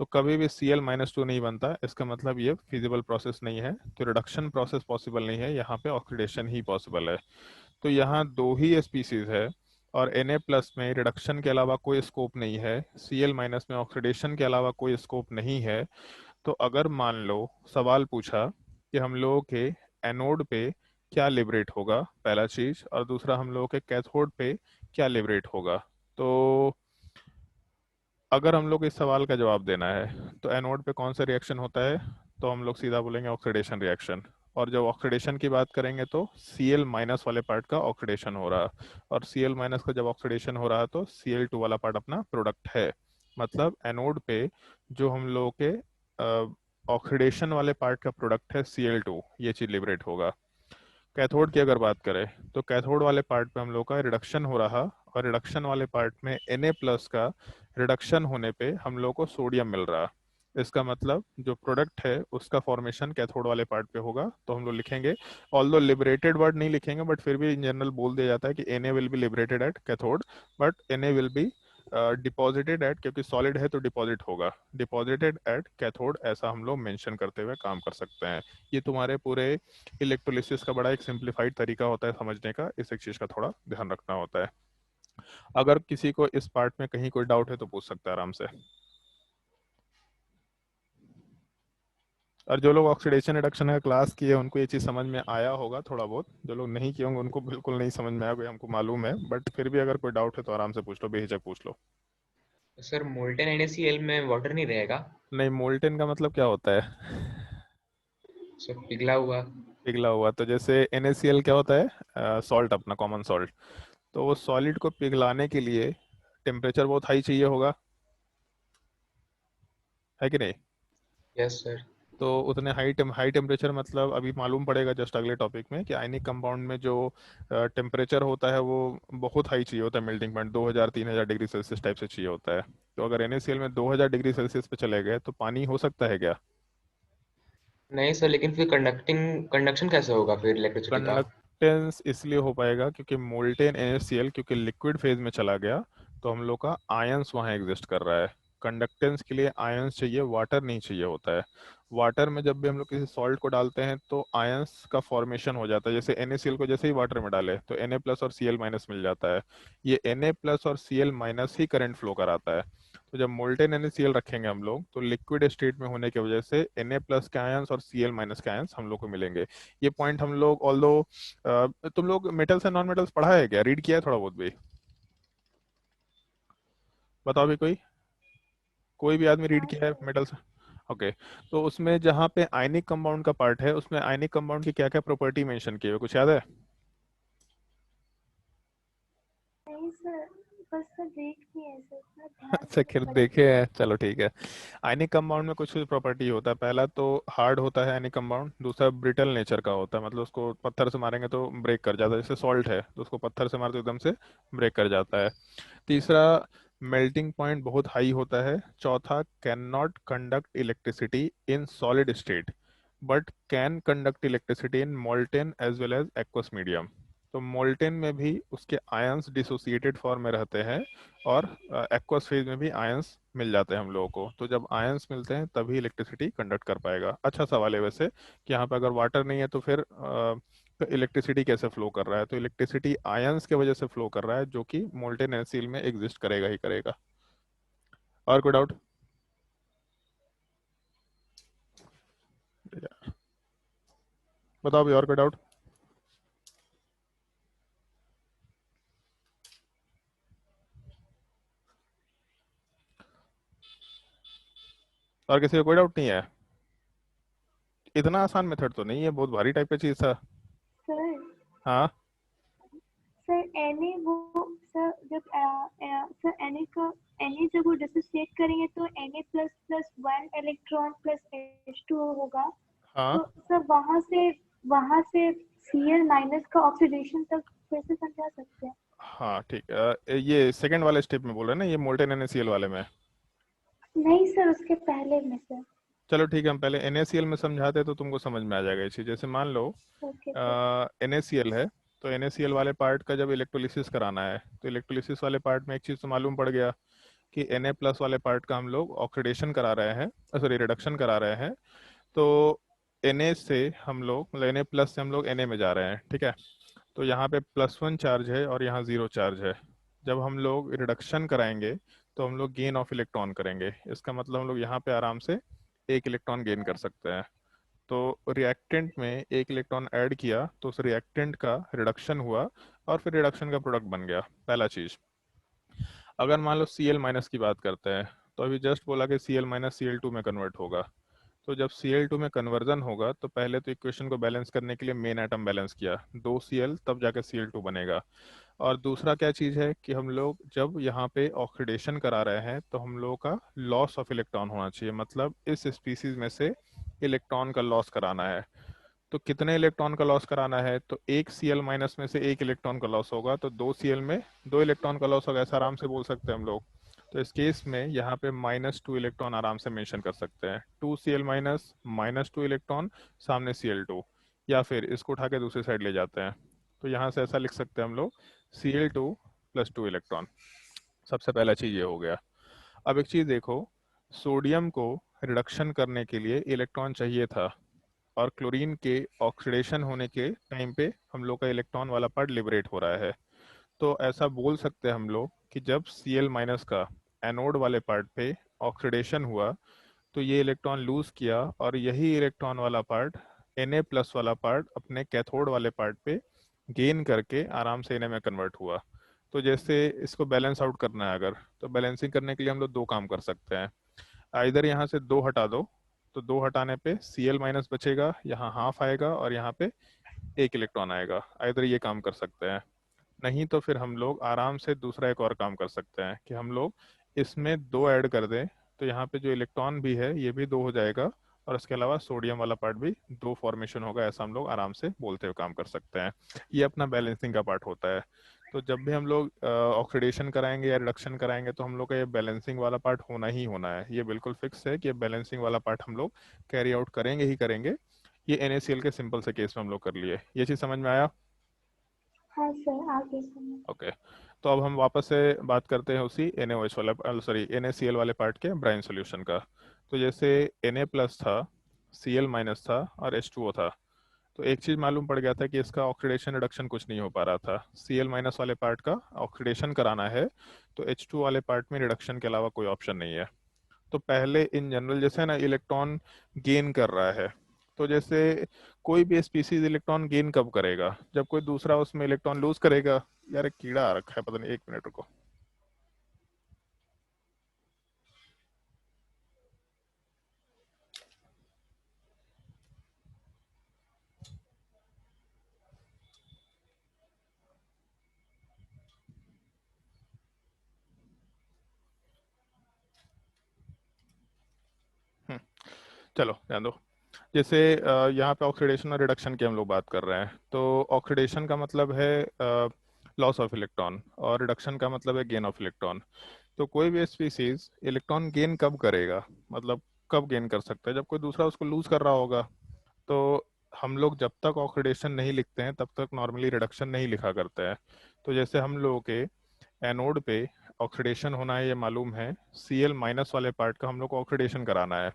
तो कभी भी Cl माइनस टू नहीं बनता, इसका मतलब ये फिजिबल प्रोसेस नहीं है, तो रिडक्शन प्रोसेस पॉसिबल नहीं है, यहाँ पे ऑक्सीडेशन ही पॉसिबल है। तो यहाँ दो ही स्पीसीज है, और Na प्लस में रिडक्शन के अलावा कोई स्कोप नहीं है, Cl माइनस में ऑक्सीडेशन के अलावा कोई स्कोप नहीं है। तो अगर मान लो सवाल पूछा कि हम लोगों के एनोड पे क्या लिबरेट होगा, पहला चीज, और दूसरा हम लोगों के कैथोड पे क्या लिबरेट होगा, तो अगर हम लोग इस सवाल का जवाब देना है तो एनोड पे कौन सा रिएक्शन होता है, तो हम लोग सीधा बोलेंगे ऑक्सीडेशन रिएक्शन। और जब ऑक्सीडेशन की बात करेंगे तो Cl माइनस वाले पार्ट का ऑक्सीडेशन हो रहा, और Cl माइनस का जब ऑक्सीडेशन हो रहा तो Cl2 वाला पार्ट अपना प्रोडक्ट है। मतलब एनोड पे जो हम लोगों के ऑक्सीडेशन वाले पार्ट का प्रोडक्ट है Cl2, ये चीज लिबरेट होगा। कैथोड की अगर बात करें तो कैथोड वाले पार्ट पे हम लोग का रिडक्शन हो रहा, और रिडक्शन वाले पार्ट में Na प्लस का रिडक्शन होने पे हम लोग को सोडियम मिल रहा। इसका मतलब जो प्रोडक्ट है उसका फॉर्मेशन कैथोड वाले पार्ट पे होगा, तो हम लोग लिखेंगे, ऑल्दो लिबरेटेड वर्ड नहीं लिखेंगे बट फिर भी इन जनरल बोल दिया जाता है कि Na will be liberated at cathode, but Na will be deposited at, क्योंकि सॉलिड है तो डिपॉजिट होगा, डिपॉजिटेड एट कैथोड, ऐसा हम लोग मेंशन करते हुए काम कर सकते हैं। ये तुम्हारे पूरे इलेक्ट्रोलिसिस का बड़ा एक सिंप्लीफाइड तरीका होता है समझने का, इस एक चीज़ का थोड़ा ध्यान रखना होता है। अगर किसी को इस पार्ट में कहीं कोई डाउट है तो पूछ सकता है आराम से। और जो लोग ऑक्सीडेशन रिडक्शन का क्लास किए उनको ये चीज़ समझ में आया होगा थोड़ा बहुत, जो लोग नहीं किए होंगे उनको बिल्कुल नहीं समझ में आया, कोई हमको मालूम है, बट फिर भी अगर कोई डाउट है तो आराम से पूछ लो, बेहिचक पूछ लो। सर मोल्टेन NaCl में वाटर नहीं रहेगा? नहीं, मोल्टेन का मतलब क्या होता है? सर पिघला हुआ। पिघला हुआ, तो जैसे NaCl क्या होता है? सॉल्ट, अपना कॉमन सॉल्ट। तो वो सॉलिड को पिघलाने के लिए टेम्परेचर बहुत हाई चाहिए होगा, है कि नहीं? Yes sir. तो उतने हाई टेम्परेचर मतलब अभी मालूम पड़ेगा जस्ट अगले टॉपिक में कि आयनिक कंपाउंड में जो टेम्परेचर होता है वो बहुत हाई चाहिए होता है, melting point 2000 3000 degree Celsius type से चाहिए होता है। तो अगर NaCl में 2000 डिग्री सेल्सियस पे चले गए तो पानी हो सकता है क्या? नहीं सर, लेकिन फिर कंडक्शन कैसे होगा फिर इलेक्ट्रिसिटी का? कंडक्टेंस इसलिए हो पाएगा क्योंकि मोल्टेन NaCl क्योंकि लिक्विड फेज में चला गया, तो हम लोग का आयंस वहाँ एग्जिस्ट कर रहा है। कंडक्टेंस के लिए आयंस चाहिए, वाटर नहीं चाहिए होता है। वाटर में जब भी हम लोग किसी सॉल्ट को डालते हैं तो आयंस का फॉर्मेशन हो जाता है, जैसे NaCl को जैसे ही वाटर में डाले तो Na प्लस और Cl माइनस मिल जाता है, ये Na प्लस और Cl माइनस ही करंट फ्लो कराता है। तो जब मोल्टेन NaCl रखेंगे हम लोग तो लिक्विड स्टेट में होने की वजह से Na प्लस के आयंस और Cl माइनस के आयंस हम लोग को मिलेंगे। ये पॉइंट हम लोग ऑल्दो, तुम लोग मेटल्स एंड नॉन मेटल्स पढ़ा है क्या, रीड किया है थोड़ा बहुत भी? बताओ भी, कोई कोई भी आदमी रीड हाँ किया है सर। मेटल्स? ओके। तो उसमें जहाँ पे आयनिक कंपाउंड का पार्ट है उसमें आयनिक कंपाउंड की क्या क्या प्रॉपर्टी मेंशन की हुई है, कुछ याद है? नहीं सर, बस सर देख लिए हैं सर, इतना ध्यान अच्छा, से नहीं खैर पढ़ा देखे सर। हैं, चलो ठीक है। आयनिक कंपाउंड में कुछ कुछ प्रॉपर्टी होता है, पहला तो हार्ड होता है आयनिक कंपाउंड, दूसरा ब्रिटल नेचर का होता है, मतलब उसको पत्थर से मारेंगे तो ब्रेक कर जाता है, जैसे सॉल्ट है तो उसको पत्थर से मारे तो एकदम से ब्रेक कर जाता है। तीसरा, मेल्टिंग पॉइंट बहुत हाई होता है। चौथा, can not conduct electricity in solid state but can conduct electricity in molten as well as aqueous medium. तो मोल्टेन में भी उसके आयंस डिसोसिएटेड फॉर्म में रहते हैं और एक्वस फेज में भी आयंस मिल जाते हैं हम लोगों को, तो जब आयंस मिलते हैं तभी इलेक्ट्रिसिटी कंडक्ट कर पाएगा। अच्छा सवाल है वैसे कि यहाँ पे अगर वाटर नहीं है तो फिर तो इलेक्ट्रिसिटी कैसे फ्लो कर रहा है, तो इलेक्ट्रिसिटी आयंस के वजह से फ्लो कर रहा है जो कि मोल्टेन एनसीएल में एग्जिस्ट करेगा ही करेगा। और कोई डाउट? बताओ भी, और कोई डाउट? और किसी को कोई डाउट नहीं है? इतना आसान मेथड तो नहीं है, बहुत भारी टाइप का चीज था। सर हाँ। सर एनए वो सर जब सर एनए का एनए जब वो डिसोसिएट करेंगे तो Na++1 इलेक्ट्रॉन प्लस H2O होगा। हाँ। तो सर वहाँ से Cl माइनस का ऑक्सीडेशन तक फिर से समझा सकते हैं? हाँ ठीक है, ये सेकंड वाले स्टेप में बोल रहे हैं ना, ये मोल्टेन एनएसीएल वाले में? नहीं सर, उसके पहले में सर। चलो ठीक है, हम पहले NaCl में समझाते तो तुमको समझ में आ जाएगा ये चीज़। जैसे मान लो ओके सर। NaCl है, तो NaCl वाले पार्ट का जब इलेक्ट्रोलिसिस कराना है तो इलेक्ट्रोलिसिस वाले पार्ट में एक चीज़ तो मालूम पड़ गया कि Na प्लस वाले पार्ट का हम लोग ऑक्सीडेशन करा रहे हैं, सॉरी रिडक्शन करा रहे हैं। तो Na से हम लोग मतलब Na प्लस से हम लोग Na में जा रहे हैं, ठीक है? तो यहाँ पे +1 चार्ज है और यहाँ 0 चार्ज है। जब हम लोग रिडक्शन कराएंगे तो हम लोग गेन ऑफ इलेक्ट्रॉन करेंगे, इसका मतलब हम लोग यहाँ पे आराम से एक इलेक्ट्रॉन गेन कर सकते हैं। तो रिएक्टेंट में एक इलेक्ट्रॉन ऐड किया तो उस रिएक्टेंट का रिडक्शन हुआ और फिर रिडक्शन का प्रोडक्ट बन गया, पहला चीज़। अगर मान लो Cl- की बात करते हैं, तो अभी जस्ट बोला कि Cl- Cl2 में कन्वर्ट होगा। तो जब Cl2 में कन्वर्जन होगा तो पहले तो इक्वेशन को बैलेंस करने के लिए मेन एटम बैलेंस किया, 2Cl तब जाके Cl2 बनेगा। और दूसरा क्या चीज़ है कि हम लोग जब यहाँ पे ऑक्सीडेशन करा रहे हैं तो हम लोगों का लॉस ऑफ इलेक्ट्रॉन होना चाहिए, मतलब इस स्पीसीज में से इलेक्ट्रॉन का लॉस कराना है। तो कितने इलेक्ट्रॉन का लॉस कराना है, तो एक Cl माइनस में से एक इलेक्ट्रॉन का लॉस होगा, तो 2Cl में 2 इलेक्ट्रॉन का लॉस होगा, ऐसा आराम से बोल सकते हैं हम लोग। तो इस केस में यहाँ पे -2 इलेक्ट्रॉन आराम से मेंशन कर सकते हैं, 2Cl माइनस -2 इलेक्ट्रॉन सामने Cl2, या फिर इसको उठा के दूसरी साइड ले जाते हैं तो यहाँ से ऐसा लिख सकते हैं हम लोग Cl2 + 2 इलेक्ट्रॉन। सबसे पहला चीज़ ये हो गया। अब एक चीज़ देखो, सोडियम को रिडक्शन करने के लिए इलेक्ट्रॉन चाहिए था, और क्लोरीन के ऑक्सीडेशन होने के टाइम पे हम लोग का इलेक्ट्रॉन वाला पार्ट लिबरेट हो रहा है। तो ऐसा बोल सकते हैं हम लोग कि जब Cl- का एनोड वाले पार्ट पे ऑक्सीडेशन हुआ तो ये इलेक्ट्रॉन लूज किया, और यही इलेक्ट्रॉन वाला पार्ट Na+ वाला पार्ट अपने कैथोड वाले पार्ट पे गेन करके आराम से Na में कन्वर्ट हुआ। तो जैसे इसको बैलेंस आउट करना है अगर, तो बैलेंसिंग करने के लिए हम लोग दो काम कर सकते हैं। इधर यहाँ से दो हटा दो, तो दो हटाने पे Cl- बचेगा, यहाँ हाफ आएगा और यहाँ पे एक इलेक्ट्रॉन आएगा। इधर ये काम कर सकते हैं। नहीं तो फिर हम लोग आराम से दूसरा एक और काम कर सकते हैं कि हम लोग इसमें दो ऐड कर दें, तो यहाँ पे जो इलेक्ट्रॉन भी है ये भी दो हो जाएगा, और इसके अलावा सोडियम वाला पार्ट भी दो फॉर्मेशन होगा। ऐसा हम लोग आराम से बोलते हुए काम कर सकते हैं। ये अपना बैलेंसिंग का पार्ट होता है। तो जब भी हम लोग ऑक्सीडेशन कराएंगे या रिडक्शन कराएंगे तो हम लोग का ये बैलेंसिंग वाला पार्ट होना ही होना है। ये बिल्कुल फिक्स है कि ये बैलेंसिंग वाला पार्ट हम लोग कैरी आउट करेंगे ही करेंगे। ये NaCl के सिंपल से केस में हम लोग कर लिए। ये चीज़ समझ में आया? हाँ सर, आगे समझ। ओके। तो अब हम वापस से बात करते हैं उसी NaOH वाला, सॉरी NaCl वाले पार्ट के ब्राइन सॉल्यूशन का। तो जैसे Na+ था, Cl- था और H2O था, तो एक चीज़ मालूम पड़ गया था कि इसका ऑक्सीडेशन रिडक्शन कुछ नहीं हो पा रहा था। Cl- वाले पार्ट का ऑक्सीडेशन कराना है तो H2 वाले पार्ट में रिडक्शन के अलावा कोई ऑप्शन नहीं है। तो पहले इन जनरल जैसे ना इलेक्ट्रॉन गेन कर रहा है, तो जैसे कोई भी स्पीसीज इलेक्ट्रॉन गेन कब करेगा? जब कोई दूसरा उसमें इलेक्ट्रॉन लूज करेगा। यार एक कीड़ा आ रखा है, पता नहीं, 1 मिनट रुको। हम्म, चलो ध्यान दो। जैसे यहाँ पे ऑक्सीडेशन और रिडक्शन की हम लोग बात कर रहे हैं, तो ऑक्सीडेशन का मतलब है लॉस ऑफ इलेक्ट्रॉन, और रिडक्शन का मतलब है गेन ऑफ इलेक्ट्रॉन। तो कोई भी स्पीसीज इलेक्ट्रॉन गेन कब करेगा, मतलब कब गेन कर सकता है? जब कोई दूसरा उसको लूज कर रहा होगा। तो हम लोग जब तक ऑक्सीडेशन नहीं लिखते हैं तब तक नॉर्मली रिडक्शन नहीं लिखा करते हैं। तो जैसे हम लोगों के एनोड पे ऑक्सीडेशन होना है ये मालूम है, Cl- वाले पार्ट का हम लोग को ऑक्सीडेशन कराना है,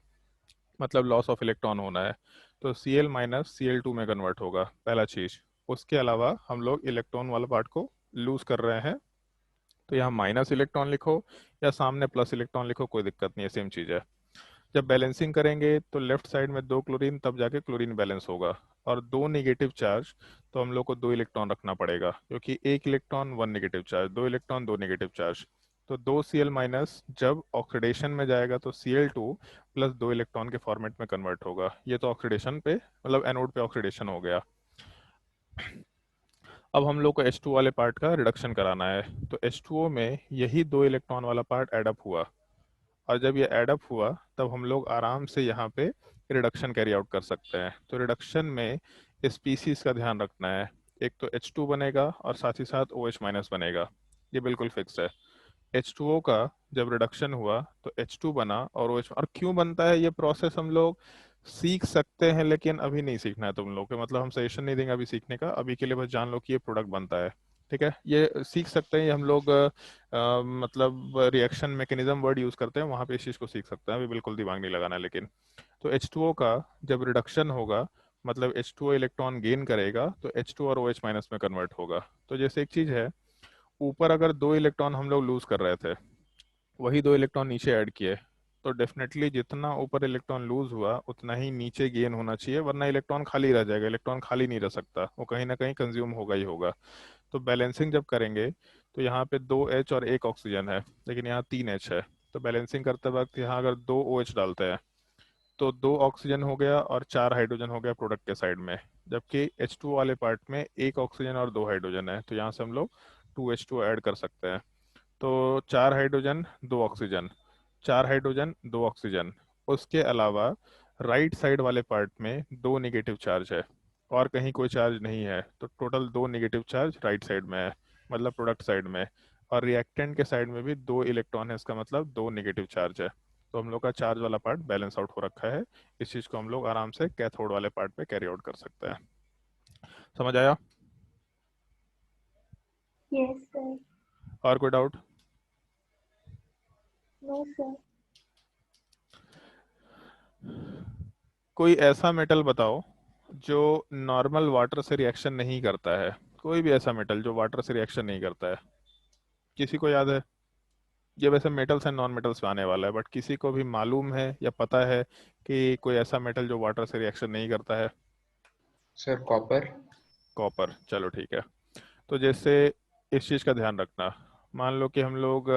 मतलब लॉस ऑफ इलेक्ट्रॉन होना है। तो Cl- Cl2 में कन्वर्ट होगा, पहला चीज। उसके अलावा हम लोग इलेक्ट्रॉन वाला पार्ट को लूज कर रहे हैं, तो यहाँ माइनस इलेक्ट्रॉन लिखो या सामने प्लस इलेक्ट्रॉन लिखो, कोई दिक्कत नहीं है, सेम चीज़ है। जब बैलेंसिंग करेंगे तो लेफ्ट साइड में दो क्लोरीन, तब जाके क्लोरीन बैलेंस होगा। और दो नेगेटिव चार्ज, तो हम लोग को दो इलेक्ट्रॉन रखना पड़ेगा, क्योंकि एक इलेक्ट्रॉन वन नेगेटिव चार्ज, दो इलेक्ट्रॉन दो नेगेटिव चार्ज। तो दो Cl- जब ऑक्सीडेशन में जाएगा तो Cl2 + दो इलेक्ट्रॉन के फॉर्मेट में कन्वर्ट होगा। ये तो ऑक्सीडेशन पे, मतलब एनोड पे ऑक्सीडेशन हो गया। अब हम लोग को H2 वाले पार्ट का रिडक्शन कराना है, तो H2O में यही दो इलेक्ट्रॉन वाला पार्ट एडअप हुआ, और जब ये एडअप हुआ तब हम लोग आराम से यहाँ पे रिडक्शन कैरी आउट कर सकते हैं। तो रिडक्शन में स्पीसीज का ध्यान रखना है, एक तो H2 बनेगा और साथ ही साथ OH- बनेगा। ये बिल्कुल फिक्स है। H2O का जब रिडक्शन हुआ तो H2 बना और OH, और क्यों बनता है ये प्रोसेस हम लोग सीख सकते हैं, लेकिन अभी नहीं सीखना है तुम लोग के, मतलब हम सजेशन नहीं देंगे अभी सीखने का। अभी के लिए बस जान लो कि ये प्रोडक्ट बनता है, ठीक है? ये सीख सकते हैं, ये हम लोग मतलब रिएक्शन मैकेनिज्म वर्ड यूज करते हैं, वहां पे इस चीज को सीख सकते हैं, अभी बिल्कुल दिमाग नहीं लगाना है। लेकिन तो H2O का जब रिडक्शन होगा, मतलब H2O इलेक्ट्रॉन गेन करेगा तो H2 और OH- में कन्वर्ट होगा। तो जैसे एक चीज है, ऊपर अगर दो इलेक्ट्रॉन हम लोग लूज कर रहे थे, वही दो इलेक्ट्रॉन नीचे ऐड किए, तो डेफिनेटली जितना ऊपर इलेक्ट्रॉन लूज हुआ उतना ही नीचे गेन होना चाहिए, वरना इलेक्ट्रॉन खाली रह जाएगा। इलेक्ट्रॉन खाली नहीं रह सकता, वो कहीं ना कहीं कंज्यूम होगा ही होगा। तो बैलेंसिंग जब करेंगे तो यहाँ पे दो H और एक ऑक्सीजन है, लेकिन यहाँ तीन H है। तो बैलेंसिंग करते वक्त यहाँ अगर दो OH डालते हैं तो दो ऑक्सीजन हो गया और चार हाइड्रोजन हो गया प्रोडक्ट के साइड में। जबकि H2 वाले पार्ट में एक ऑक्सीजन और दो हाइड्रोजन है, तो यहाँ से हम लोग 2H2 ऐड कर सकते हैं। तो चार हाइड्रोजन दो ऑक्सीजन, चार हाइड्रोजन दो ऑक्सीजन। उसके अलावा राइट साइड वाले पार्ट में दो नेगेटिव चार्ज है, और कहीं कोई चार्ज नहीं है, तो टोटल दो नेगेटिव चार्ज राइट साइड में है, मतलब प्रोडक्ट साइड में। और रिएक्टेंट के साइड में भी 2 इलेक्ट्रॉन है, इसका मतलब 2 नेगेटिव चार्ज है। तो हम लोग का चार्ज वाला पार्ट बैलेंस आउट हो रखा है। इस चीज़ को हम लोग आराम से कैथोड वाले पार्ट पे कैरी आउट कर सकते हैं। समझ आया? Yes sir. और कोई डाउट? No sir. कोई ऐसा मेटल बताओ जो नॉर्मल वाटर से रिएक्शन नहीं करता है। कोई भी ऐसा मेटल जो वाटर से रिएक्शन नहीं करता है, किसी को याद है? ये वैसे मेटल्स एंड नॉन मेटल्स में आने वाला है, बट किसी को भी मालूम है या पता है कि कोई ऐसा मेटल जो वाटर से रिएक्शन नहीं करता है? Sir copper. कॉपर, चलो ठीक है। तो जैसे इस चीज़ का ध्यान रखना, मान लो कि हम लोग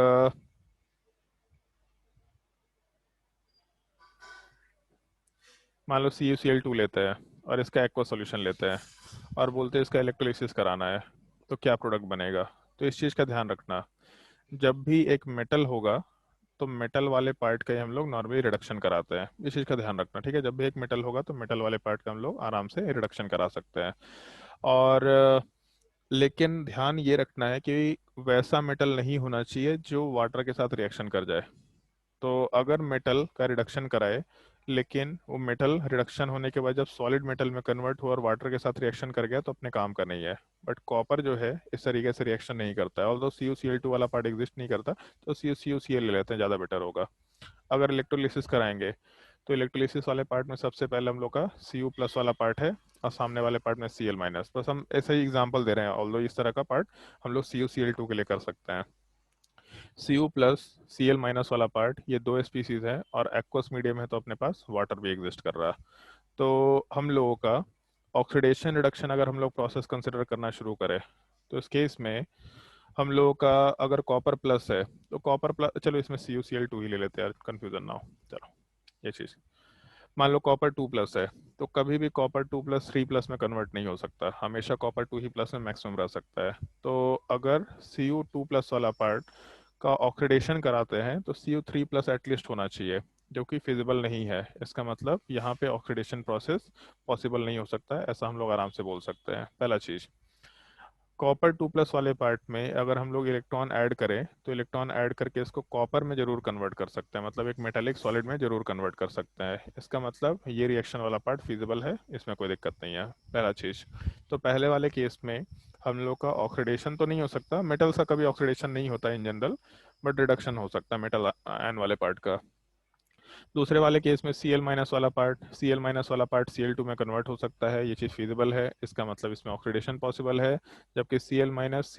मान लो CuCl2 लेते हैं और इसका एक्वा सॉल्यूशन लेते हैं और बोलते हैं इसका इलेक्ट्रोलिसिस कराना है, तो क्या प्रोडक्ट बनेगा? तो इस चीज़ का ध्यान रखना, जब भी एक मेटल होगा तो मेटल वाले पार्ट का ही हम लोग नॉर्मली रिडक्शन कराते हैं। इस चीज़ का ध्यान रखना, ठीक है? जब भी एक मेटल होगा तो मेटल वाले पार्ट का हम लोग आराम से रिडक्शन करा सकते हैं। और लेकिन ध्यान ये रखना है कि वैसा मेटल नहीं होना चाहिए जो वाटर के साथ रिएक्शन कर जाए। तो अगर मेटल का रिडक्शन कराए लेकिन वो मेटल रिडक्शन होने के बाद जब सॉलिड मेटल में कन्वर्ट हुआ और वाटर के साथ रिएक्शन कर गया तो अपने काम का नहीं है। बट कॉपर जो है इस तरीके से रिएक्शन नहीं करता है, ऑल्दो CuCl2 वाला पार्ट एग्जिस्ट नहीं करता, तो CuCl ले लेते हैं, ज़्यादा बेटर होगा। अगर इलेक्ट्रोलिसिस कराएंगे तो इलेक्ट्रोलिसिस वाले पार्ट में सबसे पहले हम लोग का Cu प्लस वाला पार्ट है और सामने वाले पार्ट में Cl माइनस। बस हम ऐसे ही एग्जांपल दे रहे हैं, ऑल्दो इस तरह का पार्ट हम लोग CuCl2 के लिए कर सकते हैं। Cu प्लस Cl माइनस वाला पार्ट, ये 2 स्पीसीज है और एक्वस मीडियम है तो अपने पास वाटर भी एग्जिस्ट कर रहा है। तो हम लोगों का ऑक्सीडेशन रिडक्शन अगर हम लोग प्रोसेस कंसिडर करना शुरू करें तो इस केस में हम लोगों का अगर कॉपर प्लस है तो कॉपर प्लस, चलो इसमें CuCl2 ही ले लेते हैं, कंफ्यूजन ना हो। चलो ये चीज़, मान लो कॉपर 2 प्लस है तो कभी भी कॉपर 2 प्लस 3 प्लस में कन्वर्ट नहीं हो सकता, हमेशा कॉपर 2 ही प्लस में मैक्सिमम रह सकता है। तो अगर Cu2 प्लस वाला पार्ट का ऑक्सीडेशन कराते हैं तो Cu3 प्लस एटलीस्ट होना चाहिए, जो कि फिजिबल नहीं है। इसका मतलब यहाँ पे ऑक्सीडेशन प्रोसेस पॉसिबल नहीं हो सकता है, ऐसा हम लोग आराम से बोल सकते हैं। पहला चीज़, कॉपर 2 प्लस वाले पार्ट में अगर हम लोग इलेक्ट्रॉन ऐड करें तो इलेक्ट्रॉन ऐड करके इसको कॉपर में जरूर कन्वर्ट कर सकते हैं, मतलब एक मेटालिक सॉलिड में जरूर कन्वर्ट कर सकते हैं। इसका मतलब ये रिएक्शन वाला पार्ट फिजिबल है, इसमें कोई दिक्कत नहीं है। पहला चीज़, तो पहले वाले केस में हम लोग का ऑक्सीडेशन तो नहीं हो सकता, मेटल का कभी ऑक्सीडेशन नहीं होता इन जनरल, बट रिडक्शन हो सकता है मेटल आयन वाले पार्ट का। दूसरे वाले केस में Cl माइनस वाला पार्ट Cl2 में कन्वर्ट हो सकता है, ये चीज़ फिजिबल है, इसका मतलब इसमें ऑक्सीडेशन पॉसिबल है। जबकि Cl माइनस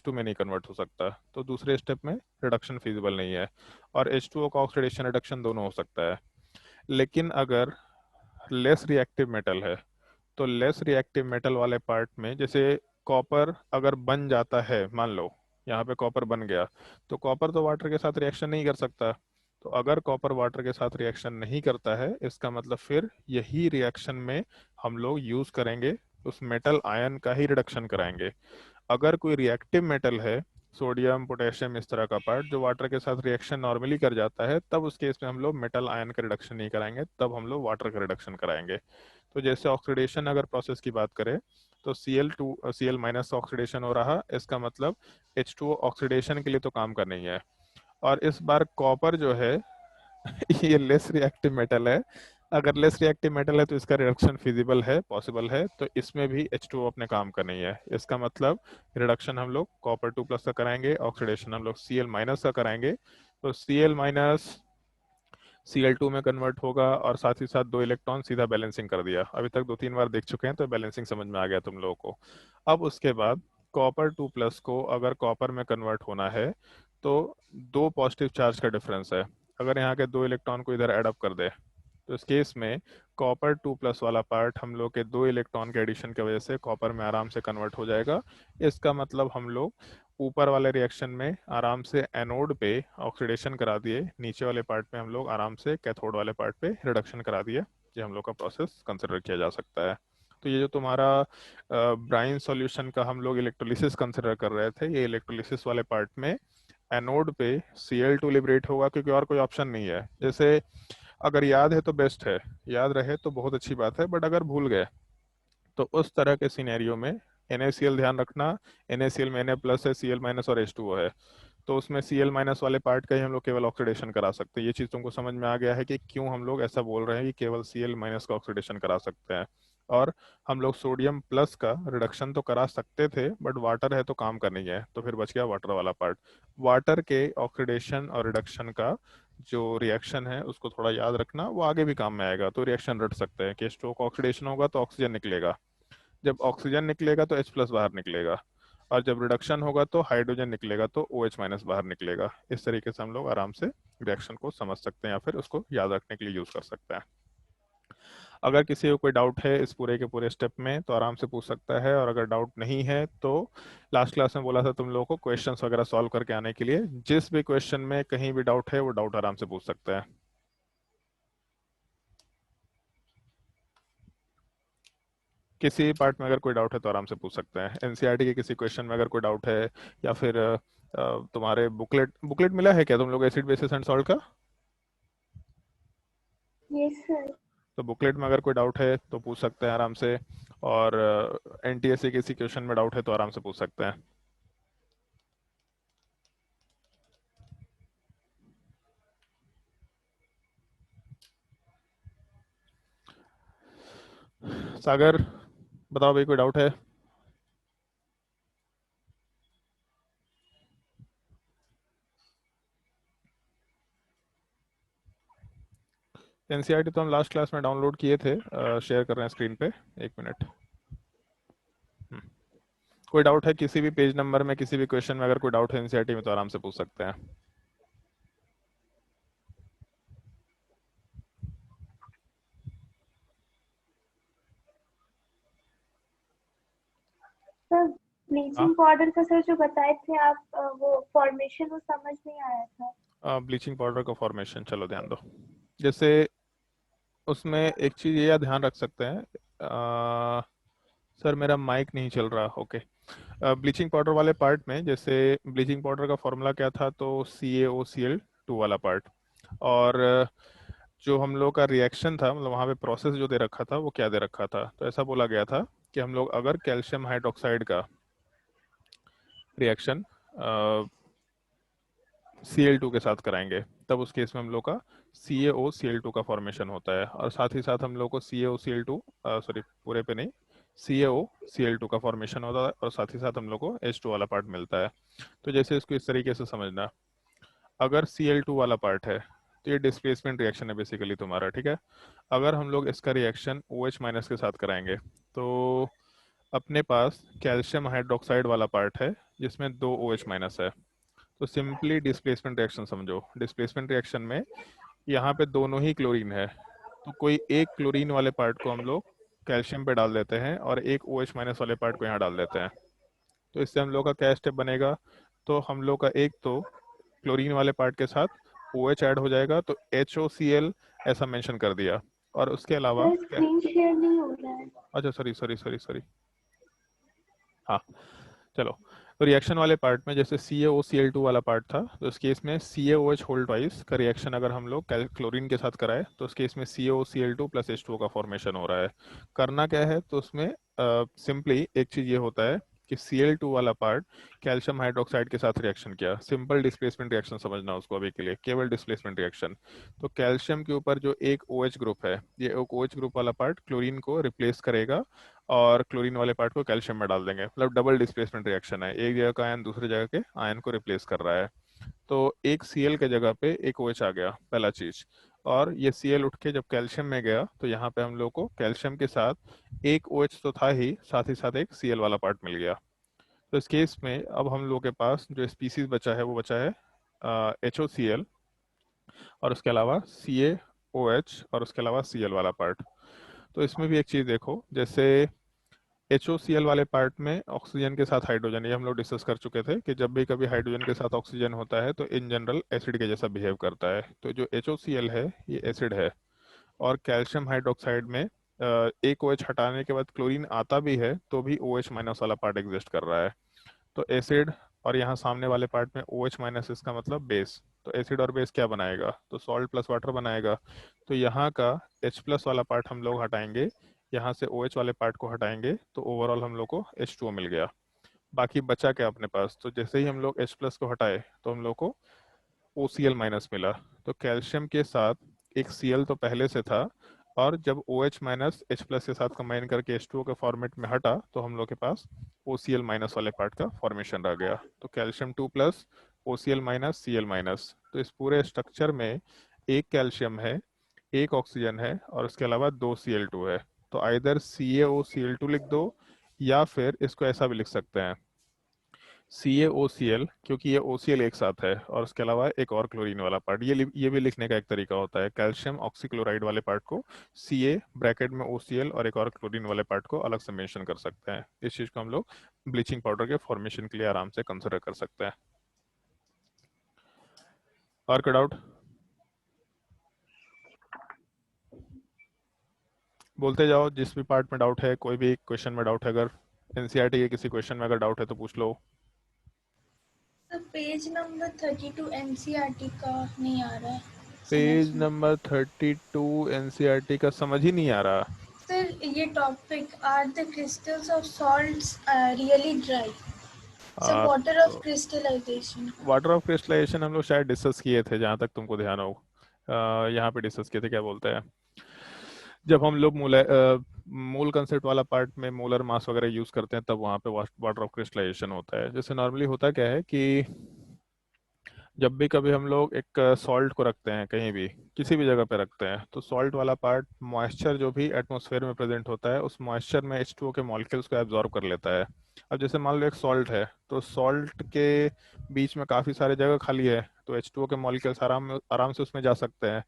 2 में नहीं कन्वर्ट हो सकता, तो दूसरे स्टेप में रिडक्शन फिजिबल नहीं है। और H2O का ऑक्सीडेशन रिडक्शन दोनों हो सकता है। लेकिन अगर लेस रिएक्टिव मेटल है तो लेस रिएक्टिव मेटल वाले पार्ट में, जैसे कॉपर अगर बन जाता है, मान लो यहाँ पे कॉपर बन गया, तो कॉपर तो वाटर के साथ रिएक्शन नहीं कर सकता। तो अगर कॉपर वाटर के साथ रिएक्शन नहीं करता है इसका मतलब फिर यही रिएक्शन में हम लोग यूज करेंगे, उस मेटल आयन का ही रिडक्शन कराएंगे। अगर कोई रिएक्टिव मेटल है, सोडियम पोटेशियम इस तरह का पार्ट जो वाटर के साथ रिएक्शन नॉर्मली कर जाता है, तब उस केस में हम लोग मेटल आयन का रिडक्शन नहीं कराएंगे, तब हम लोग वाटर का रिडक्शन कराएंगे। तो जैसे ऑक्सीडेशन अगर प्रोसेस की बात करें तो Cl माइनस ऑक्सीडेशन हो रहा, इसका मतलब H2O ऑक्सीडेशन के लिए तो काम का नहीं है। और इस बार कॉपर जो है ये लेस रिएक्टिव मेटल है, अगर लेस रिएक्टिव मेटल है तो इसका रिडक्शन फिजिबल है, पॉसिबल है, तो इसमें भी H2O अपने काम का नहीं है। इसका मतलब रिडक्शन हम लोग कॉपर 2 प्लस का कराएंगे, ऑक्सीडेशन हम लोग Cl माइनस का कराएंगे। तो Cl माइनस Cl2 में कन्वर्ट होगा और साथ ही साथ 2 इलेक्ट्रॉन सीधा बैलेंसिंग कर दिया। अभी तक 2-3 बार देख चुके हैं तो बैलेंसिंग समझ में आ गया तुम लोगों को। अब उसके बाद कॉपर 2 प्लस को अगर कॉपर में कन्वर्ट होना है तो 2 पॉजिटिव चार्ज का डिफरेंस है, अगर यहाँ के 2 इलेक्ट्रॉन को इधर एड अप कर दे तो इस केस में कॉपर 2 प्लस वाला पार्ट हम लोग के 2 इलेक्ट्रॉन के एडिशन की वजह से कॉपर में आराम से कन्वर्ट हो जाएगा। इसका मतलब हम लोग ऊपर वाले रिएक्शन में आराम से एनोड पे ऑक्सीडेशन करा दिए, नीचे वाले पार्ट में हम लोग आराम से कैथोड वाले पार्ट पे रिडक्शन करा दिए। ये हम लोग का प्रोसेस कंसिडर किया जा सकता है। तो ये जो तुम्हारा ब्राइन सॉल्यूशन का हम लोग इलेक्ट्रोलिसिस कंसिडर कर रहे थे, ये इलेक्ट्रोलिसिस वाले पार्ट में एनोड पे Cl2 लिबरेट होगा, क्योंकि और कोई ऑप्शन नहीं है। जैसे अगर याद है तो बेस्ट है, याद रहे तो बहुत अच्छी बात है, बट अगर भूल गए तो उस तरह के सिनेरियो में NaCl ध्यान रखना, NaCl में Na प्लस है, Cl माइनस और H2O है, तो उसमें Cl माइनस वाले पार्ट का ही हम लोग केवल ऑक्सीडेशन करा सकते हैं। ये चीज़ तुमको समझ में आ गया है कि क्यों हम लोग ऐसा बोल रहे हैं कि केवल Cl माइनस का ऑक्सीडेशन करा सकते हैं। और हम लोग सोडियम प्लस का रिडक्शन तो करा सकते थे, बट वाटर है तो काम का नहीं है, तो फिर बच गया वाटर वाला पार्ट। वाटर के ऑक्सीडेशन और रिडक्शन का जो रिएक्शन है उसको थोड़ा याद रखना, वो आगे भी काम में आएगा। तो रिएक्शन रट सकते हैं कि H2O का ऑक्सीडेशन होगा तो ऑक्सीजन निकलेगा, जब ऑक्सीजन निकलेगा तो H प्लस बाहर निकलेगा, और जब रिडक्शन होगा तो हाइड्रोजन निकलेगा तो OH माइनस बाहर निकलेगा। इस तरीके से हम लोग आराम से रिएक्शन को समझ सकते हैं या फिर उसको याद रखने के लिए यूज़ कर सकते हैं। अगर किसी को कोई डाउट है इस पूरे के पूरे स्टेप में तो आराम से पूछ सकता है, और अगर डाउट नहीं है तो लास्ट क्लास में बोला था तुम लोगों को क्वेश्चंस वगैरह सॉल्व करके आने के लिए, जिस भी क्वेश्चन में कहीं भी डाउट है वो डाउट आराम से पूछ सकते हैं। किसी भी पार्ट में अगर कोई डाउट है तो आराम से पूछ सकते हैं। एनसीईआरटी के किसी क्वेश्चन में अगर कोई डाउट है, या फिर तुम्हारे बुकलेट बुकलेट मिला है क्या तुम लोग एसिड बेसिस एंड सॉल्ट का? Yes sir. तो बुकलेट में अगर कोई डाउट है तो पूछ सकते हैं आराम से, और एनटीएससी किसी क्वेश्चन में डाउट है तो आराम से पूछ सकते हैं। सागर बताओ भाई, कोई डाउट है? एनसीईआरटी तो हम लास्ट क्लास में डाउनलोड किए थे, शेयर कर रहे हैं स्क्रीन पे, एक मिनट। कोई डाउट है किसी भी पेज नंबर में, किसी भी क्वेश्चन में अगर कोई डाउट है एनसीईआरटी में तो आराम से पूछ सकते हैं। सर हाँ, ब्लीचिंग पाउडर का सर जो बताए थे आप, वो फॉर्मेशन वो समझ नहीं आया था। ब्लीचिंग पाउडर का फॉर्मेशन चलो ध्यान दो। जैसे उसमें एक चीज़ ये ध्यान रख सकते हैं, सर मेरा माइक नहीं चल रहा, ओके। ब्लीचिंग पाउडर वाले पार्ट में जैसे ब्लीचिंग पाउडर का फॉर्मूला क्या था, तो CaOCl2 वाला पार्ट, और जो हम लोग का रिएक्शन था, मतलब वहाँ पे प्रोसेस जो दे रखा था वो क्या दे रखा था, तो ऐसा बोला गया था कि हम लोग अगर कैल्शियम हाइड्रोक्साइड का रिएक्शन Cl2 के साथ कराएंगे तब उस केस में हम लोग का CaOCl2 का फॉर्मेशन होता है, और साथ ही साथ हम लोग को CaOCl2 सॉरी पूरे पे नहीं, CaOCl2 का फॉर्मेशन होता है, और साथ ही साथ हम लोग को H2 वाला पार्ट मिलता है। तो जैसे इसको इस तरीके से समझना, अगर Cl2 वाला पार्ट है तो ये डिस्प्लेसमेंट रिएक्शन है बेसिकली तुम्हारा, ठीक है। अगर हम लोग इसका रिएक्शन OH माइनस के साथ कराएंगे तो अपने पास कैल्शियम हाइड्रोक्साइड वाला पार्ट है जिसमें 2 OH माइनस है, तो सिंपली डिस्प्लेसमेंट रिएक्शन समझो। डिस्प्लेसमेंट रिएक्शन में यहाँ पे दोनों ही क्लोरीन है, तो कोई एक क्लोरीन वाले पार्ट को हम लोग कैल्शियम पे डाल देते हैं और एक OH माइनस वाले पार्ट को यहाँ डाल देते हैं। तो इससे हम लोग का क्या स्टेप बनेगा, तो हम लोग का एक तो क्लोरीन वाले पार्ट के साथ OH ऐड हो जाएगा, तो HOCl ऐसा मेंशन कर दिया, और उसके अलावा सर क्या, स्क्रीन शेयर नहीं हो रहा है। अच्छा सॉरी सॉरी सॉरी सॉरी, हाँ चलो। तो रिएक्शन वाले पार्ट में जैसे CaOCl2 वाला पार्ट था, तो इस केस में CaOH होल ट्वाइस का रिएक्शन अगर हम लोग क्लोरीन के साथ कराए तो इस केस में CaOCl2 प्लस H2O का फॉर्मेशन हो रहा है। करना क्या है, तो उसमें सिंपली एक चीज़ ये होता है कि Cl2 वाला पार्ट कैल्शियम हाइड्रोक्साइड के साथ रिएक्शन किया, सिंपल डिस्प्लेसमेंट रिएक्शन समझना उसको अभी के लिए, केवल डिस्प्लेसमेंट रिएक्शन। तो कैल्शियम के ऊपर जो एक OH ग्रुप है, ये एक OH ग्रुप वाला पार्ट क्लोरीन को रिप्लेस करेगा, और क्लोरीन वाले पार्ट को कैल्शियम में डाल देंगे, मतलब डबल डिस्प्लेसमेंट रिएक्शन है, एक जगह का आयन दूसरी जगह के आयन को रिप्लेस कर रहा है। तो एक Cl के जगह पे एक OH आ गया, पहला चीज। और ये Cl उठ के जब कैल्शियम में गया तो यहाँ पे हम लोग को कैल्शियम के साथ एक OH तो था ही साथ एक Cl वाला पार्ट मिल गया। तो इस केस में अब हम लोग के पास जो स्पीसीज बचा है वो बचा है HOCl, और उसके अलावा CaOH, और उसके अलावा Cl वाला पार्ट। तो इसमें भी एक चीज़ देखो, जैसे HOCl वाले पार्ट में ऑक्सीजन के साथ हाइड्रोजन, ये हम लोग डिस्कस कर चुके थे कि जब भी कभी हाइड्रोजन के साथ ऑक्सीजन होता है तो इन जनरल एसिड के जैसा बिहेव करता है। तो जो HOCl है ये एसिड है, और कैल्शियम हाइड्रोक्साइड में एक OH हटाने के बाद क्लोरीन आता भी है तो भी OH माइनस वाला पार्ट एग्जिस्ट कर रहा है, तो एसिड। और यहाँ सामने वाले पार्ट में OH माइनस, इसका मतलब बेस। तो एसिड और बेस क्या बनाएगा, तो सॉल्ट प्लस वाटर बनाएगा। तो यहाँ का H प्लस वाला पार्ट हम लोग हटाएंगे यहाँ से OH वाले पार्ट को हटाएंगे तो ओवरऑल हम लोग को H2O मिल गया। बाकी बचा क्या अपने पास, तो जैसे ही हम लोग H प्लस को हटाए तो हम लोग को OCl माइनस मिला। तो कैल्शियम के साथ एक Cl तो पहले से था, और जब OH माइनस H प्लस के साथ कंबाइन करके H2O के फॉर्मेट में हटा तो हम लोग के पास OCl माइनस वाले पार्ट का फॉर्मेशन रह गया। तो calcium 2 plus OCl minus Cl minus. तो इस पूरे स्ट्रक्चर में एक कैल्शियम है, एक ऑक्सीजन है, और उसके अलावा 2 Cl2 है। तो आइदर CaOCl2 लिख दो, या फिर इसको ऐसा भी लिख सकते हैं CaOCl, क्योंकि ये OCl एक साथ है और उसके अलावा एक और क्लोरीन वाला पार्ट। ये भी लिखने का एक तरीका होता है। कैल्शियम ऑक्सीक्लोराइड वाले पार्ट को Ca ब्रैकेट में OCl और एक और क्लोरीन वाले पार्ट को अलग से मेंशन कर सकते हैं। इस चीज को हम लोग ब्लीचिंग पाउडर के फॉर्मेशन के लिए आराम से कंसिडर कर सकते हैं। और कोई डाउट? बोलते जाओ, जिस भी पार्ट में डाउट है, कोई भी क्वेश्चन में डाउट है, अगर एनसीईआरटी के किसी क्वेश्चन में अगर डाउट है तो पूछ लो। सर पेज नंबर 32 एनसीईआरटी का नहीं आ रहा है पेज समझ में। नंबर 32 एनसीईआरटी का समझ ही नहीं आ रहा। सर ये topic are the crystals of salts really dry. Sir water of तो क्रिस्टलाइजेशन। वाटर ऑफ क्रिस्टलाइजेशन हम लोग शायद डिस्कस किए थे, जहाँ तक तुमको ध्यान हो। यहाँ पे डिस्कस किए थे, क्या बोलते हैं, जब हम लोग मूल कंसेप्ट वाला पार्ट में मोलर मास वगैरह यूज करते हैं, तब वहाँ पे वाटर ऑफ क्रिस्टलाइजेशन होता है। जैसे नॉर्मली होता क्या है कि जब भी कभी हम लोग एक सॉल्ट को रखते हैं, कहीं भी किसी भी जगह पे रखते हैं, तो सॉल्ट वाला पार्ट मॉइस्चर जो भी एटमॉस्फेयर में प्रेजेंट होता है, उस मॉइस्चर में H2O के मॉलिक्यूल्स को एब्जॉर्ब कर लेता है। अब जैसे मान लो एक सॉल्ट है, तो सॉल्ट के बीच में काफ़ी सारे जगह खाली है, तो H2O के मॉलिक्यूल्स आराम से उसमें जा सकते हैं।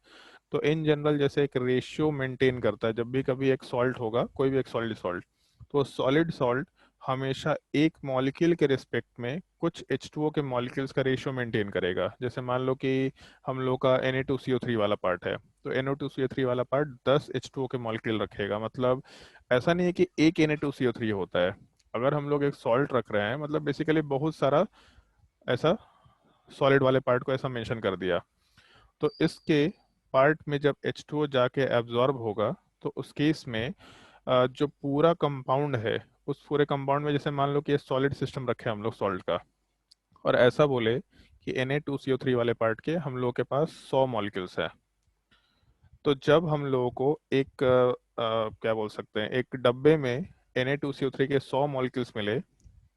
तो इन जनरल जैसे एक रेशियो मेंटेन करता है, जब भी कभी एक सॉल्ट होगा, कोई भी एक सॉलिड सॉल्ट, तो सॉलिड सॉल्ट हमेशा एक मॉलिक्यूल के रिस्पेक्ट में कुछ H2O के मॉलिक्यूल्स का रेशियो मेंटेन करेगा। जैसे मान लो कि हम लोग का Na2CO3 वाला पार्ट है, तो Na2CO3 वाला पार्ट 10 H2O के मॉलिक्यूल रखेगा। मतलब ऐसा नहीं है कि एक Na2CO3 होता है। अगर हम लोग एक सॉल्ट रख रहे हैं, मतलब बेसिकली बहुत सारा ऐसा सॉलिड वाले पार्ट को ऐसा मेंशन कर दिया, तो इसके पार्ट में जब H2O जाके एब्जॉर्ब होगा, तो उस केस में जो पूरा कंपाउंड है, उस पूरे कंपाउंड में जैसे मान लो कि सॉलिड सिस्टम रखे हम लोग सॉल्ट का, और ऐसा बोले कि Na2CO3 वाले पार्ट के हम लोग के पास 100 मॉलिक्यूल्स है। तो जब हम लोगों को एक क्या बोल सकते हैं, एक डब्बे में Na2CO3 के 100 मॉलिक्यूल्स मिले,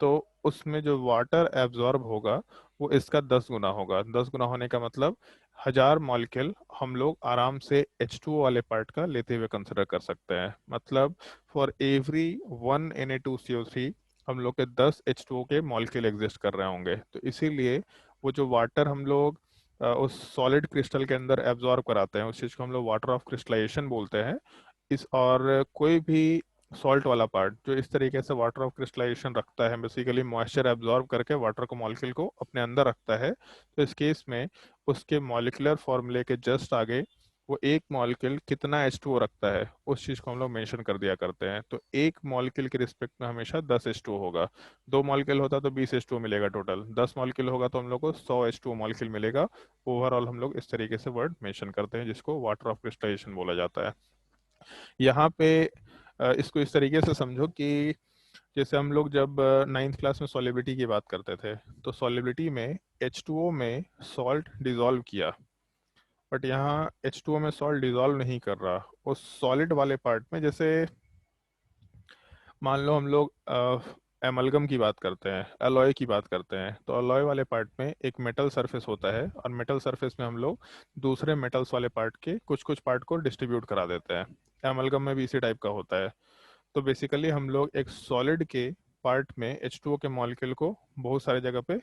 तो उसमें जो वाटर एब्जॉर्ब होगा वो इसका 10 गुना होगा। 10 गुना होने का मतलब 1000 मॉलिक्यूल हम लोग आराम से H2O वाले पार्ट का लेते हुए कंसिडर कर सकते हैं। मतलब फॉर एवरी 1 Na2CO3 हम लोग के 10 H2O के मॉलिक्यूल एग्जिस्ट कर रहे होंगे। तो इसीलिए वो जो वाटर हम लोग उस सॉलिड क्रिस्टल के अंदर एब्जॉर्ब कराते हैं, उस चीज़ को हम लोग वाटर ऑफ क्रिस्टलाइजेशन बोलते हैं। इस और कोई भी सॉल्ट वाला पार्ट जो इस तरीके से वाटर ऑफ क्रिस्टलाइजेशन रखता है, बेसिकली मॉइस्चर एब्जॉर्ब करके वाटर को मॉलिक्यूल को अपने अंदर रखता है, तो इस केस में उसके मॉलिक्यूलर फॉर्मूले के जस्ट आगे वो एक मॉलिक्यूल कितना H2O रखता है, उस चीज़ को हम लोग मेंशन कर दिया करते हैं। तो एक मॉलिक्यूल के रिस्पेक्ट में हमेशा 10 H2O होगा। 2 मॉलिक्यूल होता तो 20 H2O मिलेगा टोटल। 10 मॉलिक्यूल होगा तो हम लोग को 100 H2O मॉलिक्यूल मिलेगा। ओवरऑल हम लोग इस तरीके से वर्ड मेंशन करते हैं, जिसको वाटर ऑफ क्रिस्टलाइजेशन बोला जाता है। यहाँ पे इसको इस तरीके से समझो कि जैसे हम लोग जब नाइन्थ क्लास में सॉलिबिलिटी की बात करते थे, तो सॉलिबिलिटी में H2O में सॉल्ट डिजॉल्व किया, बट यहाँ H2O में सॉल्ट डिजॉल्व नहीं कर रहा उस सॉलिड वाले पार्ट में। जैसे मान लो हम लोग एमलगम की बात करते हैं, अलॉय की बात करते हैं, तो अलॉय वाले पार्ट में एक मेटल सरफेस होता है, और मेटल सरफेस में हम लोग दूसरे मेटल्स वाले पार्ट के कुछ कुछ पार्ट को डिस्ट्रीब्यूट करा देते हैं। एमलगम में भी इसी टाइप का होता है। तो बेसिकली हम लोग एक सॉलिड के पार्ट में H2O के मॉलिक्यूल को बहुत सारे जगह पे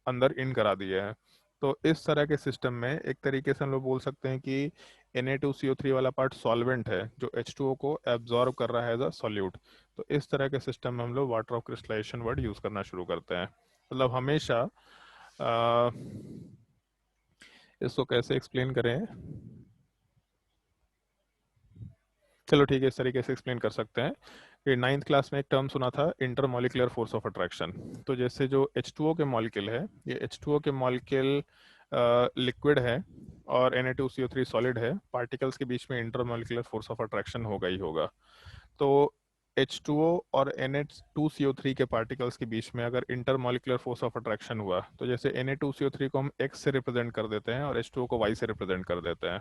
अंदर इन करा दिए हैं। तो इस तरह के सिस्टम में एक तरीके से हम लोग बोल सकते हैं कि Na2CO3 वाला पार्ट सॉल्वेंट है जो H2O को एब्जॉर्ब कर रहा है एज अ सॉल्यूट। तो इस तरह के सिस्टम में हम लोग water of crystallization word use करना शुरू करते हैं। मतलब हमेशा अ, इसको कैसे एक्सप्लेन करें, चलो ठीक है, इस तरीके से एक्सप्लेन कर सकते हैं कि नाइन्थ क्लास में एक टर्म सुना था, इंटरमॉलिक्यूलर फोर्स ऑफ अट्रैक्शन। तो जैसे जो H2O के मॉलिक्यूल है, ये H2O के मॉलिक्यूल लिक्विड है और Na2CO3 सॉलिड है, पार्टिकल्स के बीच में इंटरमॉलिक्यूलर फोर्स ऑफ अट्रैक्शन होगा ही होगा। तो H2O और Na2CO3 के पार्टिकल्स के बीच में अगर इंटरमॉलिक्यूलर फोर्स ऑफ अट्रैक्शन हुआ, तो जैसे Na2CO3 को हम X से रिप्रेजेंट कर देते हैं और H2O को Y से रिप्रेजेंट कर देते हैं।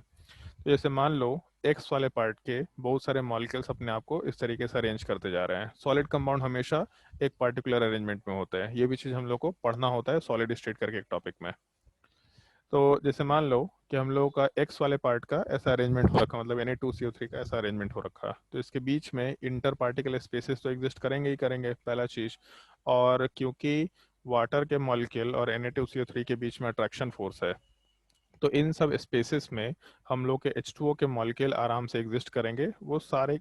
तो जैसे मान लो X वाले पार्ट के बहुत सारे मॉलिक्यूल्स अपने आप को इस तरीके से अरेंज करते जा रहे हैं। सॉलिड कंपाउंड हमेशा एक पार्टिकुलर अरेंजमेंट में होते हैं, ये भी चीज़ हम लोग को पढ़ना होता है सॉलिड स्टेट करके एक टॉपिक में। तो जैसे मान लो कि हम लोगों का एक्स वाले पार्ट का ऐसा अरेंजमेंट हो रखा, मतलब Na2CO3 का ऐसा अरेंजमेंट हो रखा, तो इसके बीच में इंटर पार्टिकल स्पेसेस तो एग्जिस्ट करेंगे ही करेंगे, पहला चीज़। और क्योंकि वाटर के मॉलिक्यूल और Na2CO3 के बीच में अट्रैक्शन फोर्स है, तो इन सब स्पेसेस में हम लोग के H2O के मॉलिक्यूल आराम से एग्जिस्ट करेंगे, वो सारे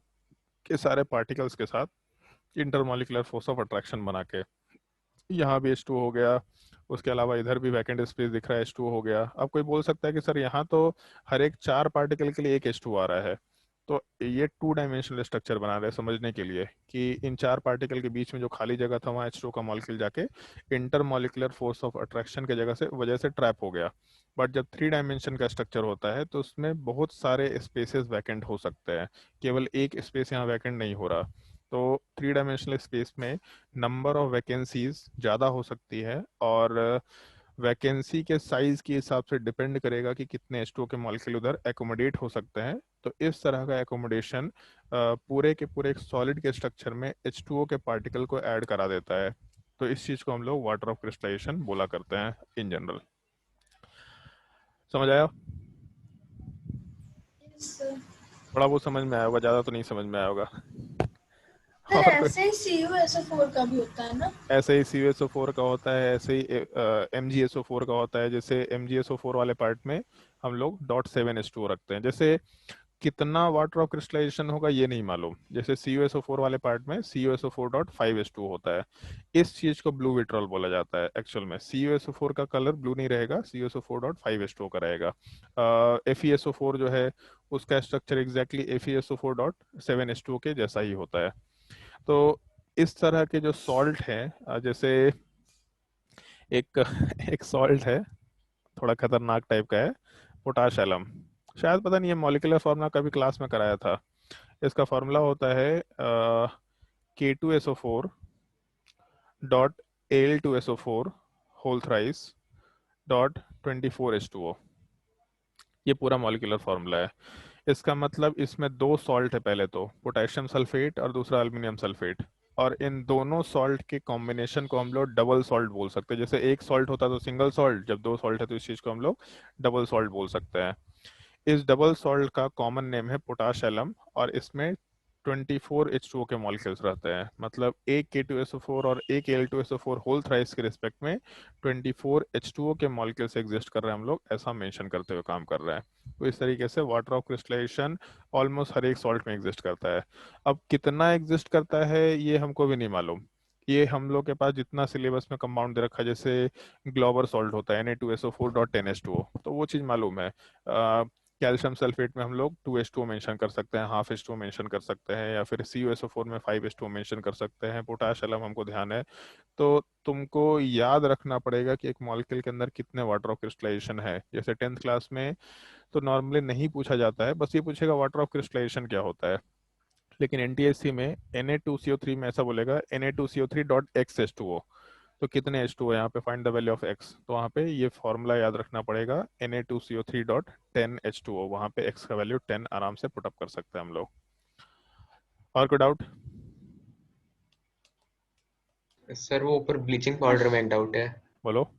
के सारे पार्टिकल्स के साथ इंटरमॉलिक्यूलर फोर्स ऑफ अट्रैक्शन बना के। यहाँ भी H2O हो गया, उसके अलावा इधर भी वैकेंट स्पेस दिख रहा है, H2O हो गया। अब कोई बोल सकता है कि सर यहाँ तो हर एक 4 पार्टिकल के लिए एक H2O आ रहा है, तो ये 2 डायमेंशनल स्ट्रक्चर बना रहे हैं समझने के लिए कि इन 4 पार्टिकल के बीच में जो खाली जगह था वहाँ H2O का मॉलिक्यूल जाके इंटरमॉलिक्यूलर फोर्स ऑफ अट्रैक्शन के वजह से ट्रैप हो गया। बट जब 3 डायमेंशन का स्ट्रक्चर होता है तो उसमें बहुत सारे स्पेसेस वैकेंट हो सकते हैं, केवल एक स्पेस यहाँ वैकेंट नहीं हो रहा। तो 3 डायमेंशनल स्पेस में नंबर ऑफ वैकेंसीज ज़्यादा हो सकती है, और वैकेंसी के साइज के हिसाब से डिपेंड करेगा कि कितने H2O के मॉलिक्यूल उधर एकोमोडेट हो सकते हैं। तो इस तरह का एकोमोडेशन पूरे के पूरे एक सॉलिड के स्ट्रक्चर में H2O के पार्टिकल को ऐड करा देता है। तो इस चीज़ को हम लोग वाटर ऑफ क्रिस्टलाइजेशन बोला करते हैं इन जनरल। समझ आया? Yes, sir. थोड़ा बहुत समझ में आया होगा, ज़्यादा तो नहीं समझ में आया होगा। सर और कोई ऐसे ही CuSO4 का भी होता है ना? ऐसे ही CuSO4 का होता है, ऐसे ही MgSO4 का होता है। जैसे MgSO4 वाले पार्ट में हम लोग .7H2O रखते हैं। जैसे कितना वाटर ऑफ क्रिस्टलाइजेशन होगा ये नहीं मालूम, जैसे CuSO4 वाले पार्ट में CuSO4.5H2O होता है। इस चीज को ब्लू विट्रॉल बोला जाता है। एक्चुअल में CuSO4 का कलर ब्लू नहीं रहेगा, CuSO4.5H2O का रहेगा। FeSO4 जो है उसका स्ट्रक्चर एग्जैक्टली FeSO4.7H2O के जैसा ही होता है। तो इस तरह के जो सॉल्ट हैं, जैसे एक एक सॉल्ट है थोड़ा खतरनाक टाइप का है, पोटाश एलम। शायद पता नहीं, ये मॉलिक्यूलर फार्मूला कभी क्लास में कराया था। इसका फार्मूला होता है K2SO4 dot Al2SO4 whole thrice dot 24H2O। ये पूरा मॉलिक्यूलर फार्मूला है। इसका मतलब इसमें 2 सॉल्ट है, पहले तो पोटेशियम सल्फेट और दूसरा एल्युमिनियम सल्फेट, और इन दोनों सॉल्ट के कॉम्बिनेशन को हम लोग डबल सॉल्ट बोल सकते हैं। जैसे एक सॉल्ट होता तो सिंगल सॉल्ट, जब 2 सॉल्ट है तो इस चीज को हम लोग डबल सॉल्ट बोल सकते हैं। इस डबल सॉल्ट का कॉमन नेम है पोटाश एलम, और इसमें 24H2O के मॉलिक्यूल्स रहते हैं। मतलब एक K2SO4 और एक Al2SO4 होल थ्राइस के रिस्पेक्ट में 24H2O के मॉलिक्यूल्स एग्जिस्ट कर रहे हैं, हम लोग ऐसा मेंशन करते हुए काम कर रहे हैं। तो इस तरीके से वाटर ऑफ क्रिस्टलाइजेशन ऑलमोस्ट हर एक सॉल्ट में एग्जिस्ट करता है। अब कितना एग्जिस्ट करता है ये हमको भी नहीं मालूम। ये हम लोग के पास जितना सिलेबस में कंपाउंड दे रखा है, जैसे ग्लोबर सॉल्ट होता है Na2SO4.10H2O, तो वो चीज़ मालूम है। कैल्शियम सल्फेट में हम लोग 2H2O मेंशन कर सकते हैं, हाफ H2O मेंशन कर सकते हैं, या फिर CuSO4 में 5H2O मेंशन कर सकते हैं। पोटाश एलम हमको ध्यान है। तो तुमको याद रखना पड़ेगा कि एक मॉलिक्यूल के अंदर कितने वाटर ऑफ क्रिस्टलाइजेशन है। जैसे 10th क्लास में तो नॉर्मली नहीं पूछा जाता है, बस ये पूछेगा वाटर ऑफ क्रिस्टलाइजेशन क्या होता है। लेकिन NTSC में Na2CO3 में ऐसा बोलेगा Na2CO3.xH2O। तो कितने H2O यहाँ पे, find the value of x, तो वहाँ पे ये फॉर्मूला याद रखना पड़ेगा Na2CO3.10H2O। वहाँ पे x का वैल्यू 10 आराम से पुटअप कर सकते हैं हम लोग। और कोई डाउट? सर वो ऊपर ब्लीचिंग पाउडर में एक डाउट है। बोलो।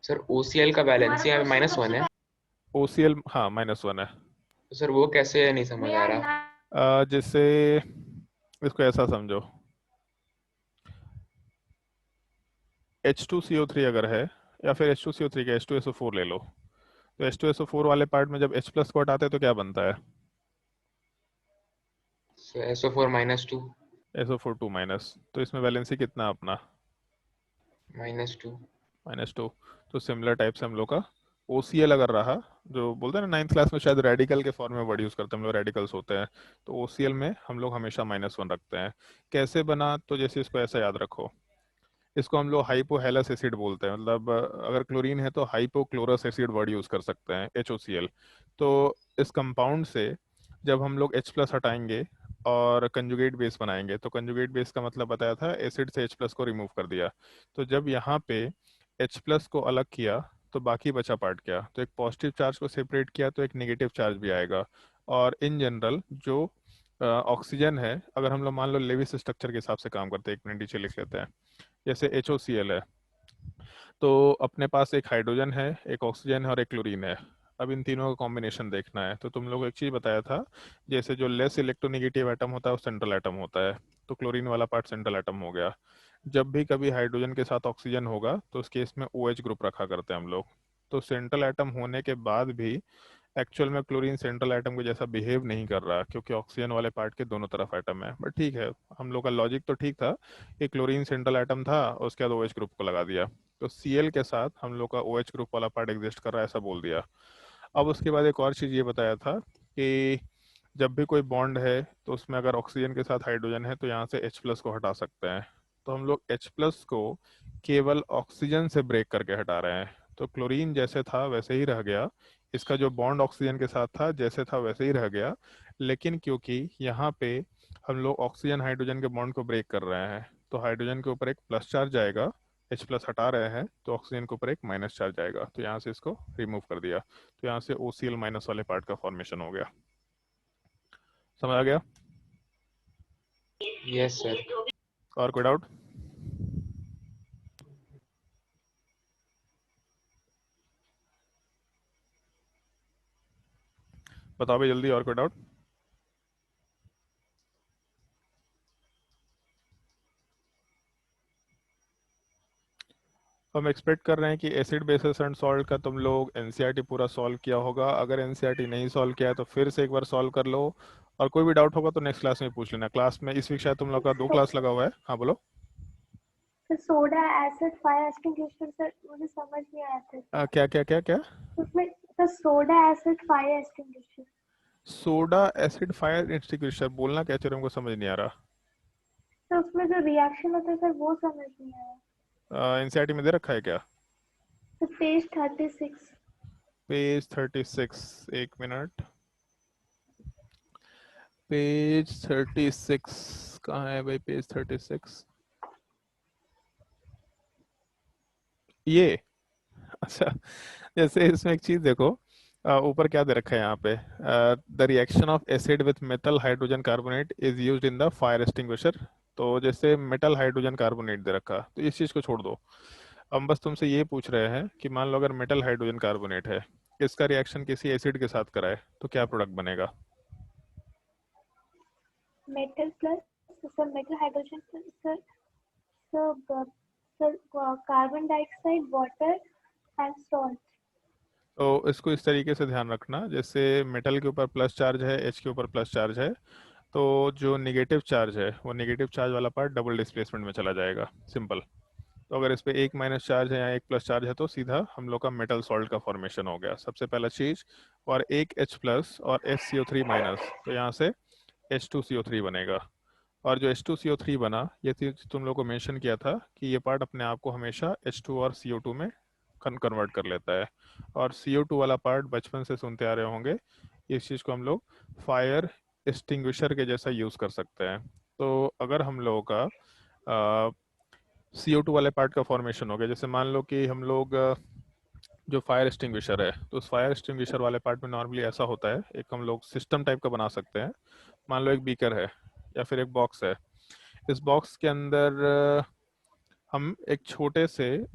सर OCl का बैलेंस यहाँ पे -1 है। OCl हाँ -1 है। तो सर वो कैसे, नहीं समझ आ रहा। जैसे इसको ऐसा समझो, H2CO3 अगर है, या फिर H2CO3 का H2SO4 ले लो, तो H2SO4 वाले पार्ट में जब H प्लस को हटाते हैं तो क्या बनता है? SO4 -2। SO4 2 माइनस, तो इसमें वैलेंसी कितना अपना? -2। -2। तो सिमिलर टाइप से हम लोग का OCl अगर रहा, जो बोलते हैं ना 9th क्लास में शायद रेडिकल के फॉर्म में वर्ड यूज करते हैं हम लोग, रेडिकल्स होते हैं, तो OCl में हम लोग हमेशा -1 रखते हैं। कैसे बना? तो जैसे इसको ऐसा याद रखो, इसको हम लोग हाइपोहेलस एसिड बोलते हैं। मतलब अगर क्लोरीन है तो हाइपोक्लोरस एसिड वर्ड यूज कर सकते हैं, HOCl। तो इस कंपाउंड से जब हम लोग H प्लस हटाएंगे और कंजुगेट बेस बनाएंगे। तो कंजुगेट बेस का मतलब बताया था एसिड से H+ को रिमूव कर दिया। तो जब यहाँ पे H+ को अलग किया तो बाकी बचा पार्ट क्या, तो एक पॉजिटिव चार्ज को सेपरेट किया तो एक नेगेटिव चार्ज भी आएगा। और इन जनरल जो ऑक्सीजन है, अगर हम लोग मान लो लेविस स्ट्रक्चर के हिसाब से काम करते हैं, एक मिनट नीचे लिख लेते हैं। जैसे HOCl है, तो अपने पास एक हाइड्रोजन है, एक ऑक्सीजन है और एक क्लोरीन है। अब इन तीनों का कॉम्बिनेशन देखना है। तो तुम लोग को एक चीज़ बताया था, जैसे जो लेस इलेक्ट्रोनेगेटिव एटम होता है वो सेंट्रल एटम होता है, तो क्लोरीन वाला पार्ट सेंट्रल एटम हो गया। जब भी कभी हाइड्रोजन के साथ ऑक्सीजन होगा तो उस केस में OH ग्रुप रखा करते हैं हम लोग। तो सेंट्रल एटम होने के बाद भी एक्चुअल में क्लोरीन सेंट्रल एटम के जैसा बिहेव नहीं कर रहा, क्योंकि ऑक्सीजन वाले पार्ट के दोनों तरफ एटम है। बट ठीक है, हम लोग का लॉजिक तो ठीक था कि क्लोरीन सेंट्रल एटम था, उसके बाद OH ग्रुप को लगा दिया, तो Cl के साथ हम लोग का OH ग्रुप वाला पार्ट एग्जिस्ट कर रहा है, ऐसा बोल दिया। अब उसके बाद एक और चीज़ ये बताया था कि जब भी कोई बॉन्ड है तो उसमें अगर ऑक्सीजन के साथ हाइड्रोजन है तो यहाँ से H+ को हटा सकते हैं। तो हम लोग H+ को केवल ऑक्सीजन से ब्रेक करके हटा रहे हैं। तो क्लोरीन जैसे था वैसे ही रह गया, इसका जो बॉन्ड ऑक्सीजन के साथ था जैसे था वैसे ही रह गया। लेकिन क्योंकि यहाँ पे हम लोग ऑक्सीजन हाइड्रोजन के बॉन्ड को ब्रेक कर रहे हैं, तो हाइड्रोजन के ऊपर एक प्लस चार्ज आएगा, H+ हटा रहे हैं तो ऑक्सीजन के ऊपर एक माइनस चार्ज आएगा, तो यहाँ से इसको रिमूव कर दिया। तो यहाँ से OCl- वाले पार्ट का फॉर्मेशन हो गया। समझ आ गया? Yes sir. और कोई डाउट? बताओ भाई जल्दी, और कोई डाउट? हम एक्सपेक्ट कर रहे हैं कि एसिड बेसिस एंड सॉल्ट का तुम लोग एनसीईआरटी पूरा सॉल्व किया होगा। अगर एनसीईआरटी नहीं सॉल्व किया है तो फिर से एक बार सॉल्व कर लो, और कोई भी डाउट होगा तो नेक्स्ट क्लास में पूछ लेना। क्लास में इस वीक शायद तुम लोग का 2 क्लास लगा हुआ है। हाँ बोलो। Sir soda acid fire extinguisher, sir मुझे समझ नहीं आया था क्या क्या क्या क्या? उसमें। Sir soda acid fire extinguisher, soda acid fire extinguisher बोलना क्या चाह रहे हो, हमको समझ नहीं आ रहा। तो उसमें जो रिएक्शन होता है सर वो समझ नहीं आया। एनसीईआरटी में दे रखा है क्या? तो पेज 36। पेज 36, एक मिनट। पेज 36 कहाँ है भाई? पेज 36 ये। अच्छा, जैसे इसमें एक चीज देखो, ऊपर क्या दे रखा है यहाँ पे, the reaction of acid with metal hydrogen carbonate is used in the fire extinguisher. तो जैसे मेटल हाइड्रोजन कार्बोनेट दे रखा, तो इस चीज को छोड़ दो। हम बस तुमसे ये पूछ रहे हैं कि मान लो अगर मेटल हाइड्रोजन कार्बोनेट है, इसका रिएक्शन किसी एसिड के साथ कराए तो क्या प्रोडक्ट बनेगा? Metal plus, sir metal hydrogen, sir sir sir carbon dioxide, water and salt. तो इसको इस तरीके से ध्यान रखना, जैसे मेटल के ऊपर प्लस चार्ज है, H के ऊपर प्लस चार्ज है, तो जो नेगेटिव चार्ज है वो नेगेटिव चार्ज वाला पार्ट डबल डिस्प्लेसमेंट में चला जाएगा। सिंपल। तो अगर इस पे एक माइनस चार्ज है या एक प्लस चार्ज है तो सीधा हम लोग का मेटल सॉल्ट का फॉर्मेशन हो गया, सबसे पहला चीज। और एक H+ और HCO3-, तो यहाँ से H2CO3 बनेगा। और जो H2CO3 बना, ये चीज तुम लोग को मेंशन किया था कि ये पार्ट अपने आप को हमेशा H2 और CO2 में कन्वर्ट कर लेता है। और CO2 वाला पार्ट बचपन से सुनते आ रहे होंगे, इस चीज़ को हम लोग फायर एक्सटिंग्विशर के जैसा यूज़ कर सकते हैं। तो अगर हम लोगों का CO2 वाले पार्ट का फॉर्मेशन हो गया, जैसे मान लो कि हम लोग जो फायर एक्सटिंग्विशर है, तो उस फायर एक्सटिंग्विशर वाले पार्ट में नॉर्मली ऐसा होता है, एक हम लोग सिस्टम टाइप का बना सकते हैं। मान लो एक बीकर है या फिर एक बॉक्स है, इस बॉक्स के अंदर हम एक छोटे से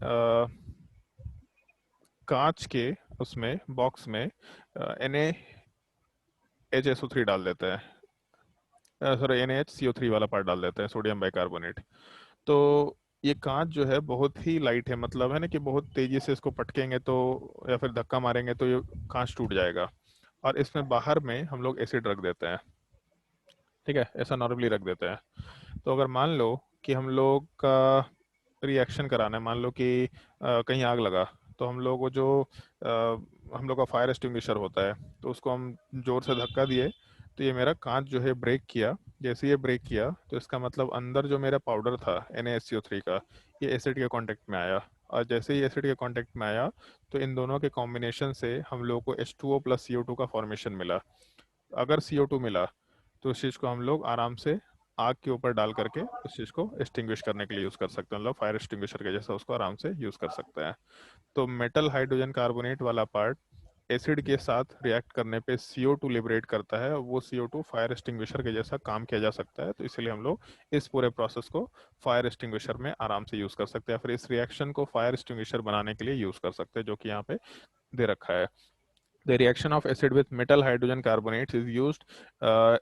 कांच के उसमें बॉक्स में NaHSO3 डाल देते हैं, सॉरी NaHCO3 वाला पार्ट डाल देते हैं, सोडियम बाइकार्बोनेट। तो ये कांच जो है बहुत ही लाइट है, मतलब है ना कि बहुत तेजी से इसको पटकेंगे तो या फिर धक्का मारेंगे तो ये कांच टूट जाएगा। और इसमें बाहर में हम लोग एसिड रख देते हैं, ठीक है, ऐसा नॉर्मली रख देते हैं। तो अगर मान लो कि हम लोग का रिएक्शन कराना है, मान लो कि कहीं आग लगा, तो हम लोग को जो हम लोग का फायर एक्सटिंग्विशर होता है, तो उसको हम जोर से धक्का दिए तो ये मेरा कांच जो है ब्रेक किया। जैसे ये ब्रेक किया तो इसका मतलब अंदर जो मेरा पाउडर था NaHCO3 का, ये एसिड के कांटेक्ट में आया। और जैसे ही एसिड के कांटेक्ट में आया तो इन दोनों के कॉम्बिनेशन से हम लोग को H2O+ CO2 का फॉर्मेशन मिला। अगर CO2 मिला तो उस चीज़ को हम लोग आराम से आग के ऊपर डाल करके उस चीज़ को एक्सटिंग्विश करने के लिए यूज़ कर सकते हैं, मतलब फायर एक्सटिंग्विशर के जैसा उसको आराम से यूज़ कर सकते हैं। तो मेटल हाइड्रोजन कार्बोनेट वाला पार्ट एसिड के साथ रिएक्ट करने पे CO2 लिबरेट करता है, वो CO2 फायर एक्सटिंग्विशर के जैसा काम किया जा सकता है। तो इसलिए हम लोग इस पूरे प्रोसेस को फायर एक्सटिंग्विशर में आराम से यूज़ कर सकते हैं, फिर इस रिएक्शन को फायर एक्सटिंग्विशर बनाने के लिए यूज़ कर सकते हैं, जो कि यहाँ पे दे रखा है। The reaction of acid with metal hydrogen carbonates is used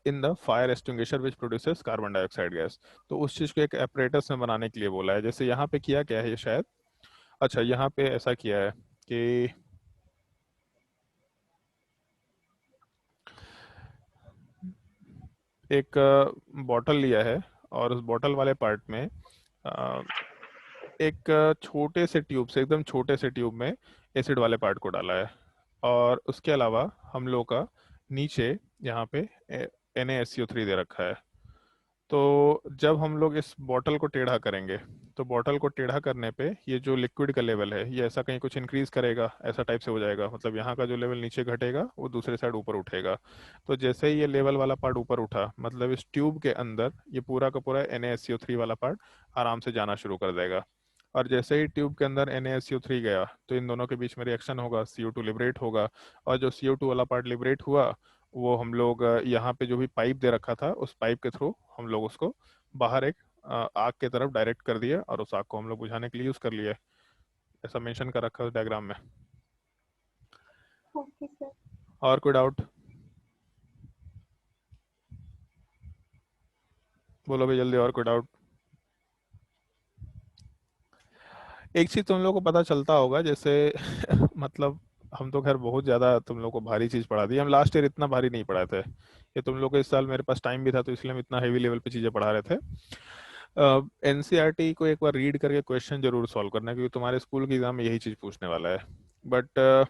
in the fire extinguisher which produces carbon dioxide gas. तो उस चीज़ को एक apparatus में बनाने के लिए बोला है। जैसे यहाँ पे किया क्या है ये शायद, अच्छा यहाँ पे ऐसा किया है कि एक बॉटल लिया है और उस बॉटल वाले पार्ट में अ, एक छोटे से ट्यूब से, एकदम छोटे से ट्यूब में एसिड वाले पार्ट को डाला है, और उसके अलावा हम लोग का नीचे यहाँ पे NaSCO3 दे रखा है। तो जब हम लोग इस बॉटल को टेढ़ा करेंगे, तो बॉटल को टेढ़ा करने पे ये जो लिक्विड का लेवल है ये ऐसा कहीं कुछ इंक्रीज करेगा, ऐसा टाइप से हो जाएगा, मतलब यहाँ का जो लेवल नीचे घटेगा वो दूसरे साइड ऊपर उठेगा। तो जैसे ही ये लेवल वाला पार्ट ऊपर उठा, मतलब इस ट्यूब के अंदर ये पूरा का पूरा NaSCO3 वाला पार्ट आराम से जाना शुरू कर देगा। और जैसे ही ट्यूब के अंदर NaSCO3 गया तो इन दोनों के बीच में रिएक्शन होगा, CO2 लिबरेट होगा, और जो CO2 वाला पार्ट लिबरेट हुआ वो हम लोग यहाँ पे जो भी पाइप दे रखा था उस पाइप के थ्रू हम लोग उसको बाहर एक आग के तरफ डायरेक्ट कर दिया, और उस आग को हम लोग बुझाने के लिए यूज कर लिया। ऐसा मेंशन कर रखा है डायग्राम में। Okay sir. और कोई डाउट? बोलो भाई जल्दी, और कोई डाउट? एक चीज तुम लोग को पता चलता होगा, जैसे मतलब हम तो खैर बहुत ज्यादा तुम लोग को भारी चीज पढ़ा दी, हम लास्ट ईयर इतना भारी नहीं पढ़ाए थे, ये तुम लोग को इस साल मेरे पास टाइम भी था तो इसलिए हम इतना हेवी लेवल पे चीजें पढ़ा रहे थे। NCERT को एक बार रीड करके क्वेश्चन जरूर सॉल्व करना, क्योंकि तुम्हारे स्कूल के एग्जाम में यही चीज पूछने वाला है। बट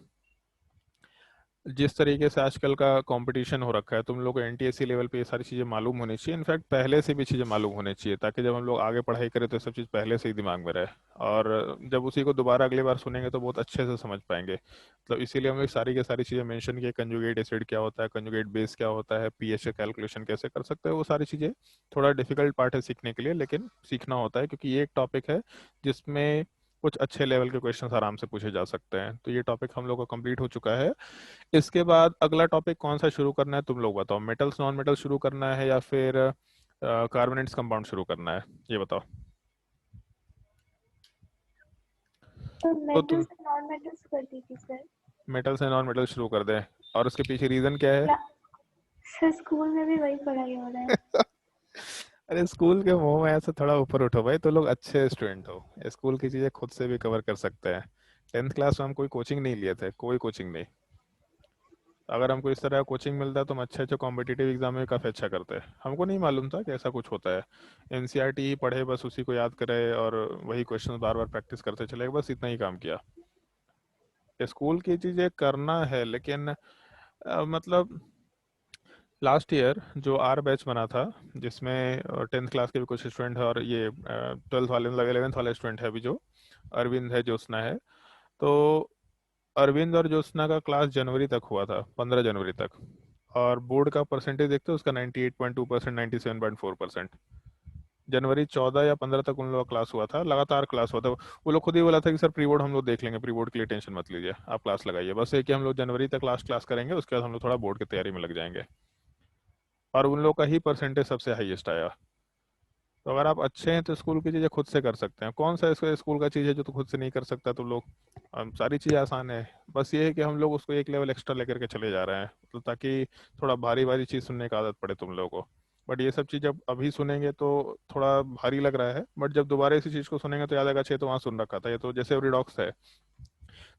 जिस तरीके से आजकल का कंपटीशन हो रखा है, तुम लोग को NTSC लेवल पे ये सारी चीज़ें मालूम होनी चाहिए, इनफैक्ट पहले से भी चीज़ें मालूम होनी चाहिए, ताकि जब हम लोग आगे पढ़ाई करें तो ये सब चीज़ पहले से ही दिमाग में रहे, और जब उसी को दोबारा अगली बार सुनेंगे तो बहुत अच्छे से समझ पाएंगे। मतलब इसीलिए हम लोग सारी की सारी चीज़ें मेंशन किए, कंजुगेट एसिड क्या होता है, कंजुगेट बेस क्या होता है, pH का कैलकुलेशन कैसे कर सकते हैं, वो सारी चीज़ें थोड़ा डिफिकल्ट पार्ट है सीखने के लिए, लेकिन सीखना होता है, क्योंकि ये एक टॉपिक है जिसमें कुछ अच्छे लेवल के क्वेश्चंस आराम से पूछे जा सकते हैं। तो ये टॉपिक हम लोग का कंप्लीट हो चुका है। इसके बाद अगला टॉपिक कौन सा शुरू करना है तुम लोग बताओ, मेटल्स नॉन मेटल शुरू करना है या फिर कार्बोनेट्स कंपाउंड शुरू करना है, ये बताओ। तो तो तुम मेटल्स नॉन मेटल्स कर दीजिए sir. Metals and non metal शुरू कर दें, और उसके पीछे रीजन क्या है? सर स्कूल में भी वही पढ़ाई हो रहा है। अरे स्कूल के मुंह में ऐसे थोड़ा ऊपर उठो भाई, तो लोग अच्छे स्टूडेंट हो, स्कूल की चीजें खुद से भी कवर कर सकते हैं। 10th क्लास में हम कोई कोचिंग नहीं लिए थे, कोई कोचिंग नहीं। अगर हमको इस तरह कोचिंग मिलता तो हम अच्छे अच्छे कॉम्पिटिटिव एग्जाम में काफ़ी अच्छा करते। हमको नहीं मालूम था कि ऐसा कुछ होता है। NCERT ही पढ़े, बस उसी को याद करे और वही क्वेश्चन बार बार प्रैक्टिस करते चले, बस इतना ही काम किया। स्कूल की चीज़ें करना है, लेकिन मतलब लास्ट ईयर जो बैच बना था, जिसमें 10th क्लास के भी कुछ स्टूडेंट है, और ये 12th वाले मतलब 11th वाले स्टूडेंट है अभी, जो अरविंद है, ज्योत्सना है। तो अरविंद और ज्योत्सना का क्लास जनवरी तक हुआ था, 15 जनवरी तक, और बोर्ड का परसेंटेज देखते हो उसका 98.2%, 97.4%। जनवरी 14 या 15 तक उन लोगों का क्लास हुआ था, लगातार क्लास हुआ था। वो लोग खुद ही बोला था कि सर प्री बोर्ड हम लोग देख लेंगे, प्री बोर्ड के लिए टेंशन मत लीजिए, आप क्लास लगाइए, बस ये कि हम लोग जनवरी तक लास्ट क्लास करेंगे, उसके बाद हम लोग थोड़ा बोर्ड की तैयारी में लग जाएंगे। और उन लोग का ही परसेंटेज सबसे हाईएस्ट आया। तो अगर आप अच्छे हैं तो स्कूल की चीज़ें खुद से कर सकते हैं। कौन सा इसको स्कूल का चीज़ है जो तो खुद से नहीं कर सकता तुम लोग? सारी चीज़ें आसान है, बस ये है कि हम लोग उसको एक लेवल एक्स्ट्रा लेकर के चले जा रहे हैं, मतलब ताकि थोड़ा भारी भारी चीज़ सुनने का आदत पड़े तुम लोगों को। बट ये सब चीज़ जब अभी सुनेंगे तो थोड़ा भारी लग रहा है, बट जब दोबारा इसी चीज़ को सुनेंगे तो याद आएगा, अच्छे तो वहाँ सुन रखा था, ये तो जैसे रिडॉक्स है।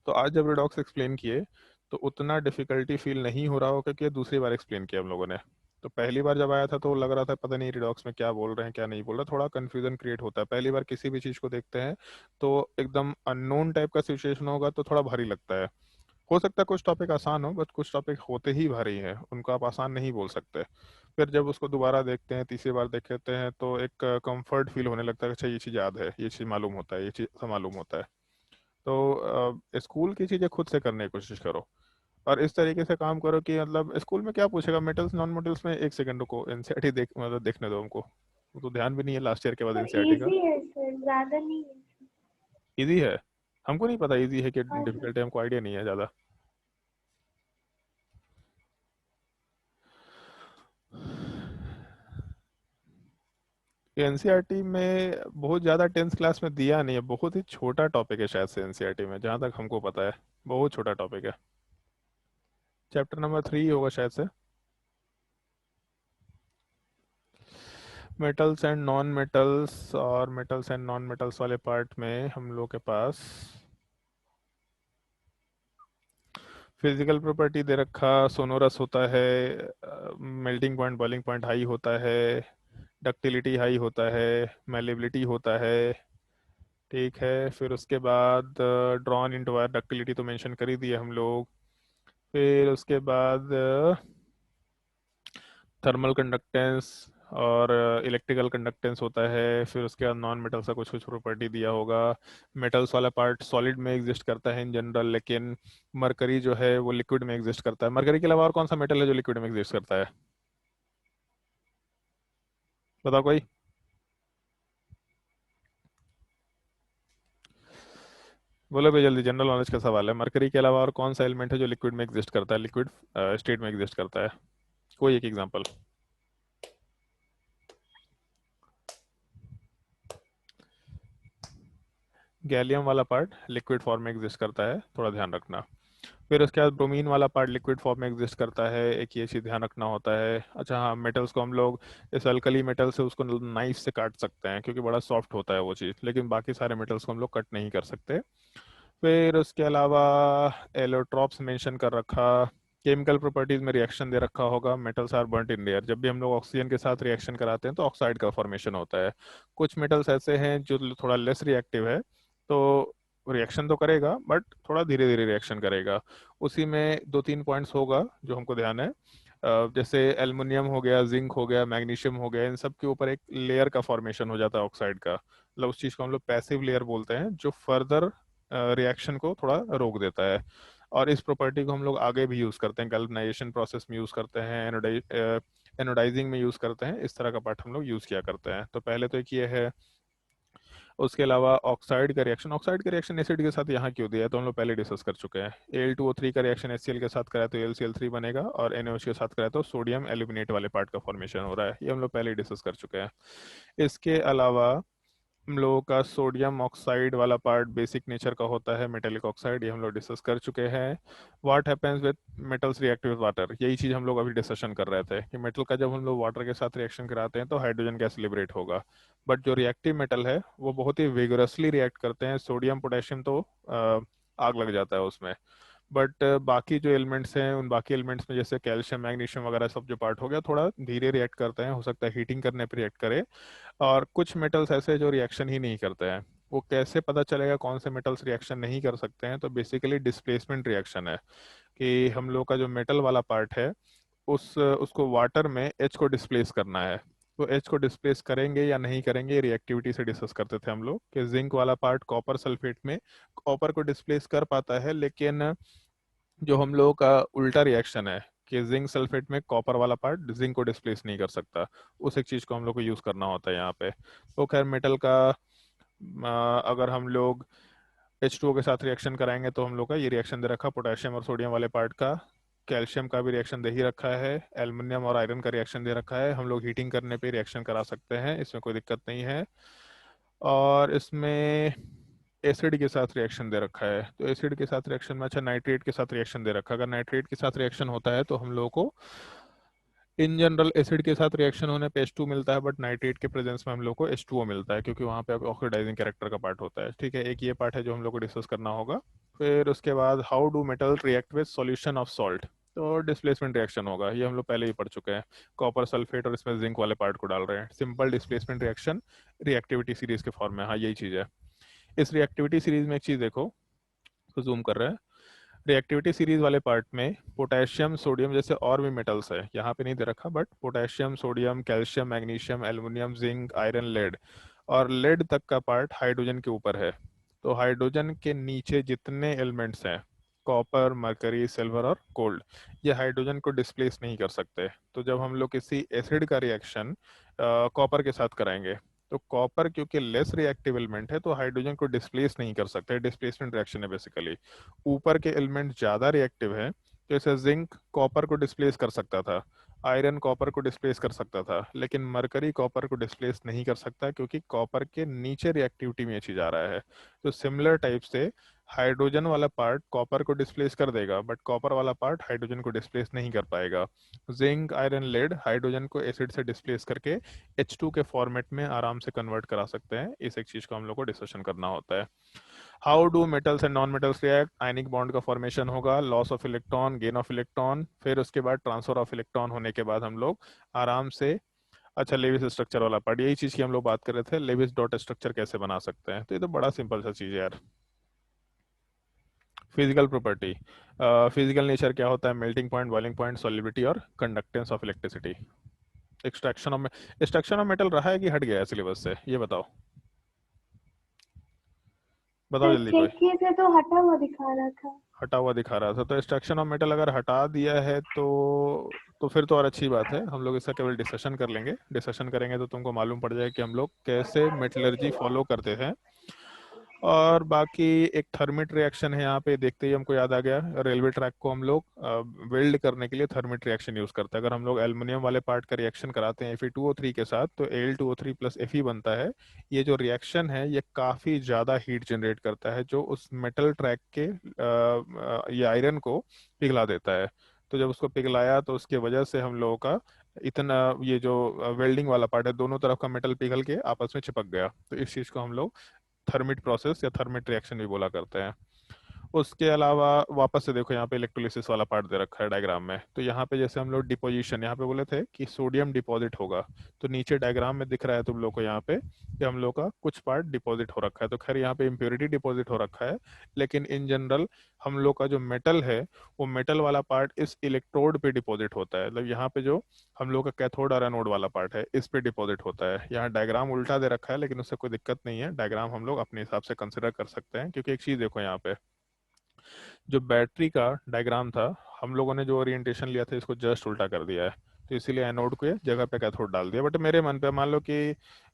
तो आज जब रिडॉक्स एक्सप्लेन किए तो उतना डिफिकल्टी फील नहीं हो रहा होगा, क्योंकि दूसरी बार एक्सप्लेन किया हम लोगों ने। तो पहली बार जब आया था तो लग रहा था पता नहीं रिडॉक्स में क्या बोल रहे हैं क्या नहीं बोल रहे, थोड़ा कन्फ्यूजन क्रिएट होता है पहली बार किसी भी चीज़ को देखते हैं, तो एकदम अननोन टाइप का सिचुएशन होगा तो थोड़ा भारी लगता है। हो सकता है कुछ टॉपिक आसान हो, बट कुछ टॉपिक होते ही भारी हैं, उनको आप आसान नहीं बोल सकते। फिर जब उसको दोबारा देखते हैं, तीसरी बार देखते हैं, तो एक कंफर्ट फील होने लगता है, अच्छा ये चीज़ याद है, ये चीज़ मालूम होता है, ये चीज़ मालूम होता है। तो स्कूल की चीज़ें खुद से करने की कोशिश करो। और इस तरीके से काम करो कि मतलब स्कूल में क्या पूछेगा, मेटल्स नॉन मेटल्स में, एक सेकंड रुको, एनसीईआरटी देख मतलब देखने दो हमको, वो तो ध्यान भी नहीं है लास्ट ईयर के बाद तो एनसीईआरटी का। इजी है सर, ज्यादा नहीं है। इजी है? हमको नहीं पता इजी है कि हाँ सर। डिफिकल्ट है, हमको आइडिया नहीं है ज़्यादा। एनसीईआरटी में बहुत ज़्यादा 10th क्लास में दिया नहीं है, बहुत ही छोटा टॉपिक है शायद से एनसीईआरटी में, जहाँ तक हमको पता है बहुत छोटा टॉपिक है। चैप्टर नंबर 3 होगा शायद से। मेटल्स एंड नॉन मेटल्स, और मेटल्स एंड नॉन मेटल्स वाले पार्ट में हम लोग के पास फिजिकल प्रॉपर्टी दे रखा, सोनोरस होता है, melting point boiling point high होता है, डक्टिलिटी हाई होता है, मेलेबिलिटी होता है। ठीक है, फिर उसके बाद ड्रॉन इनटू वायर, डक्टिलिटी तो मेंशन कर ही दिए हम लोग। फिर उसके बाद थर्मल कंडक्टेंस और इलेक्ट्रिकल कंडक्टेंस होता है। फिर उसके बाद नॉन मेटल्स का कुछ कुछ प्रॉपर्टी दिया होगा। मेटल्स वाला पार्ट सॉलिड में एग्जिस्ट करता है इन जनरल, लेकिन मरकरी जो है वो लिक्विड में एग्जिस्ट करता है। मरकरी के अलावा और कौन सा मेटल है जो लिक्विड में एग्जिस्ट करता है, बताओ कोई। बोलो भाई जल्दी, जनरल नॉलेज का सवाल है। मरकरी के अलावा और कौन सा एलिमेंट है जो लिक्विड में एग्जिस्ट करता है, लिक्विड स्टेट में एग्जिस्ट करता है, कोई एक एग्जांपल। गैलियम वाला पार्ट लिक्विड फॉर्म में एग्जिस्ट करता है, थोड़ा ध्यान रखना। फिर उसके बाद ब्रोमीन वाला पार्ट लिक्विड फॉर्म में एग्जिस्ट करता है, एक ये चीज़ ध्यान रखना होता है। अच्छा हाँ, मेटल्स को हम लोग इस अल्कली मेटल से उसको नाइफ से काट सकते हैं क्योंकि बड़ा सॉफ्ट होता है वो चीज़, लेकिन बाकी सारे मेटल्स को हम लोग कट नहीं कर सकते। फिर उसके अलावा एलोट्रॉप्स मेंशन कर रखा। केमिकल प्रॉपर्टीज में रिएक्शन दे रखा होगा, metals are burnt in air, जब भी हम लोग ऑक्सीजन के साथ रिएक्शन कराते हैं तो ऑक्साइड का फॉर्मेशन होता है। कुछ मेटल्स ऐसे हैं जो थोड़ा लेस रिएक्टिव है, तो रिएक्शन तो करेगा बट थोड़ा धीरे धीरे रिएक्शन करेगा। उसी में दो तीन पॉइंट्स होगा जो हमको ध्यान है। जैसे एल्युमिनियम हो गया, जिंक हो गया, मैग्नीशियम हो गया, इन सब के ऊपर एक लेयर का फॉर्मेशन हो जाता है ऑक्साइड का, मतलब उस चीज़ को हम लोग पैसिव लेयर बोलते हैं, जो फर्दर रिएक्शन को थोड़ा रोक देता है। और इस प्रॉपर्टी को हम लोग आगे भी यूज़ करते हैं, गैल्वनाइजेशन प्रोसेस में यूज़ करते हैं, एनोडाइजिंग में यूज़ करते हैं, इस तरह का पार्ट हम लोग यूज़ किया करते हैं। तो पहले तो एक ये है। उसके अलावा ऑक्साइड का रिएक्शन एसिड के साथ यहाँ क्यों दिया है तो हम लोग पहले डिस्कस कर चुके हैं। Al2O3 का रिएक्शन HCl के साथ कराए तो AlCl3 बनेगा, और NaOH के साथ कराए तो सोडियम एल्यूमिनेट वाले पार्ट का फॉर्मेशन हो रहा है, ये हम लोग पहले डिस्कस कर चुके हैं। इसके अलावा हम लोगों का सोडियम ऑक्साइड वाला पार्ट बेसिक नेचर का होता है, मेटेलिक ऑक्साइड, ये हम लोग डिस्कस कर चुके हैं। What happens with metals react with water, यही चीज़ हम लोग अभी डिस्कशन कर रहे थे कि मेटल का जब हम लोग वाटर के साथ रिएक्शन कराते हैं तो हाइड्रोजन गैस लिबरेट होगा, बट जो रिएक्टिव मेटल है वो बहुत ही विगरसली रिएक्ट करते हैं। सोडियम पोटेशियम तो आग लग जाता है उसमें, बट बाकी जो एलिमेंट्स हैं उन बाकी एलिमेंट्स में जैसे कैल्शियम मैग्नीशियम वगैरह सब जो पार्ट हो गया थोड़ा धीरे रिएक्ट करते हैं, हो सकता है हीटिंग करने पर रिएक्ट करे। और कुछ मेटल्स ऐसे जो रिएक्शन ही नहीं करते हैं, वो कैसे पता चलेगा कौन से मेटल्स रिएक्शन नहीं कर सकते हैं, तो बेसिकली डिस्प्लेसमेंट रिएक्शन है कि हम लोग का जो मेटल वाला पार्ट है उसको वाटर में एच को डिस्प्लेस करना है। तो एच को डिस्प्लेस करेंगे या नहीं करेंगे, रिएक्टिविटी से डिस्कस करते थे हम लोग कि जिंक वाला पार्ट कॉपर सल्फेट में कॉपर को डिस्प्लेस कर पाता है, लेकिन जो हम लोगों का उल्टा रिएक्शन है कि जिंक सल्फेट में कॉपर वाला पार्ट जिंक को डिस्प्लेस नहीं कर सकता, उस एक चीज़ को हम लोग को यूज़ करना होता है यहाँ पे। तो खैर मेटल का अगर हम लोग H2O के साथ रिएक्शन कराएंगे तो हम लोग का ये रिएक्शन दे रखा पोटेशियम और सोडियम वाले पार्ट का। कैल्शियम का भी रिएक्शन दे ही रखा है, एल्युमिनियम और आयरन का रिएक्शन दे रखा है, हम लोग हीटिंग करने पे रिएक्शन करा सकते हैं, इसमें कोई दिक्कत नहीं है। और इसमें एसिड के साथ रिएक्शन दे रखा है, तो एसिड के साथ रिएक्शन में अच्छा नाइट्रेट के साथ रिएक्शन दे रखा है। अगर नाइट्रेट के साथ रिएक्शन होता है तो हम लोगों को इन जनरल एसिड के साथ रिएक्शन होने पे H2 मिलता है, बट नाइट्रेट के प्रेजेंस में हम लोग को H2O मिलता है क्योंकि वहाँ पे ऑक्सीडाइजिंग कैरेक्टर का पार्ट होता है। ठीक है, एक ये पार्ट है जो हम लोग को डिस्कस करना होगा। फिर उसके बाद how do metal react with solution of salt, तो डिस्प्लेसमेंट रिएक्शन होगा, ये हम लोग पहले ही पढ़ चुके हैं। कॉपर सल्फेट और इसमें जिंक वाले पार्ट को डाल रहे हैं, simple displacement reaction reactivity series के फॉर्म में, हाँ यही चीज़ है। इस रिएक्टिविटी सीरीज में एक चीज़ देखो, तो जूम कर रहे हैं, रिएक्टिविटी सीरीज वाले पार्ट में पोटेशियम सोडियम जैसे और भी मेटल्स है, यहाँ पे नहीं दे रखा, but potassium sodium calcium magnesium aluminium zinc iron lead, और लेड तक का पार्ट हाइड्रोजन के ऊपर है। तो हाइड्रोजन के नीचे जितने एलिमेंट्स हैं कॉपर, मरकरी, सिल्वर और गोल्ड, ये हाइड्रोजन को डिस्प्लेस नहीं कर सकते। तो जब हम लोग किसी एसिड का रिएक्शन कॉपर के साथ कराएंगे, तो कॉपर क्योंकि लेस रिएक्टिव एलिमेंट है तो हाइड्रोजन को डिस्प्लेस नहीं कर सकते, डिस्प्लेसमेंट रिएक्शन है बेसिकली। ऊपर के एलिमेंट ज़्यादा रिएक्टिव है, जैसे जिंक कॉपर को डिस्प्लेस कर सकता था, आयरन कॉपर को डिस्प्लेस कर सकता था, लेकिन मरकरी कॉपर को डिस्प्लेस नहीं कर सकता क्योंकि कॉपर के नीचे रिएक्टिविटी में ये चीज आ रहा है। तो सिमिलर टाइप से हाइड्रोजन वाला पार्ट कॉपर को डिस्प्लेस कर देगा, बट कॉपर वाला पार्ट हाइड्रोजन को डिस्प्लेस नहीं कर पाएगा। जिंक, आयरन, लेड हाइड्रोजन को एसिड से डिस्प्लेस करके H2 के फॉर्मेट में आराम से कन्वर्ट करा सकते हैं। इस एक चीज को हम लोग को डिस्कशन करना होता है। How do metals and non metals react? Ionic bond का फॉर्मेशन होगा, loss of electron, gain of electron, फिर उसके बाद ट्रांसफर ऑफ इलेक्ट्रॉन होने के बाद हम लोग आराम से, अच्छा लेविस स्ट्रक्चर वाला पार्ट, यही चीज की हम लोग बात कर रहे थे, लेविस डॉट स्ट्रक्चर कैसे बना सकते हैं। तो ये तो बड़ा सिंपल सा चीज है यार। फिजिकल प्रॉपर्टी, फिजिकल नेचर क्या होता है? Melting point, boiling point, solubility और conductance of electricity. Extraction of metal रहा है कि हट गया है सिलेबस से, ये बताओ, बताओ सर जल्दी कोई। चेक किए थे तो हटा हुआ दिखा रहा था। हटा हुआ दिखा रहा था, तो एक्सट्रैक्शन ऑफ मेटल अगर हटा दिया है तो फिर तो और अच्छी बात है। हम लोग इसका केवल डिस्कशन कर लेंगे, डिस्कशन करेंगे तो तुमको मालूम पड़ जाएगा कि हम लोग कैसे मेटलर्जी फॉलो करते हैं। और बाकी एक थर्मिट रिएक्शन है यहाँ पे, देखते ही हमको याद आ गया, रेलवे ट्रैक को हम लोग वेल्ड करने के लिए थर्मिट रिएक्शन यूज करते हैं। अगर हम लोग एल्युमिनियम वाले पार्ट का रिएक्शन कराते हैं Fe2O3 के साथ, तो Al2O3 प्लस Fe बनता है। ये जो रिएक्शन है ये काफी ज्यादा हीट जनरेट करता है, जो उस मेटल ट्रैक के ये आयरन को पिघला देता है। तो जब उसको पिघलाया तो उसके वजह से हम लोगों का इतना, ये जो वेल्डिंग वाला पार्ट है, दोनों तरफ का मेटल पिघल के आपस में चिपक गया। तो इस चीज को हम लोग थर्मिट प्रोसेस या थर्मिट रिएक्शन भी बोला करते हैं। उसके अलावा वापस से देखो, यहाँ पे इलेक्ट्रोलिसिस वाला पार्ट दे रखा है डायग्राम में। तो यहाँ पे जैसे हम लोग डिपोजिशन, यहाँ पे बोले थे कि सोडियम डिपॉजिट होगा, तो नीचे डायग्राम में दिख रहा है तुम लोग को यहाँ पे कि हम लोग का कुछ पार्ट डिपॉजिट हो रखा है। तो खैर यहाँ पे इम्प्योरिटी डिपॉजिट हो रखा है, लेकिन इन जनरल हम लोग का जो मेटल है वो मेटल वाला पार्ट इस इलेक्ट्रोड पे डिपॉजिट होता है। मतलब यहाँ पे जो हम लोग का कैथोड और एनोड वाला पार्ट है इस पे डिपॉजिट होता है। यहाँ डायग्राम उल्टा दे रखा है, लेकिन उससे कोई दिक्कत नहीं है, डायग्राम हम लोग अपने हिसाब से कंसिडर कर सकते हैं। क्योंकि एक चीज देखो, यहाँ पे जो बैटरी का डायग्राम था, हम लोगों ने जो ओरिएंटेशन लिया था इसको जस्ट उल्टा कर दिया है, तो इसीलिए एनोड को जगह पे कैथोड डाल दिया। बट मेरे मन पे मान लो कि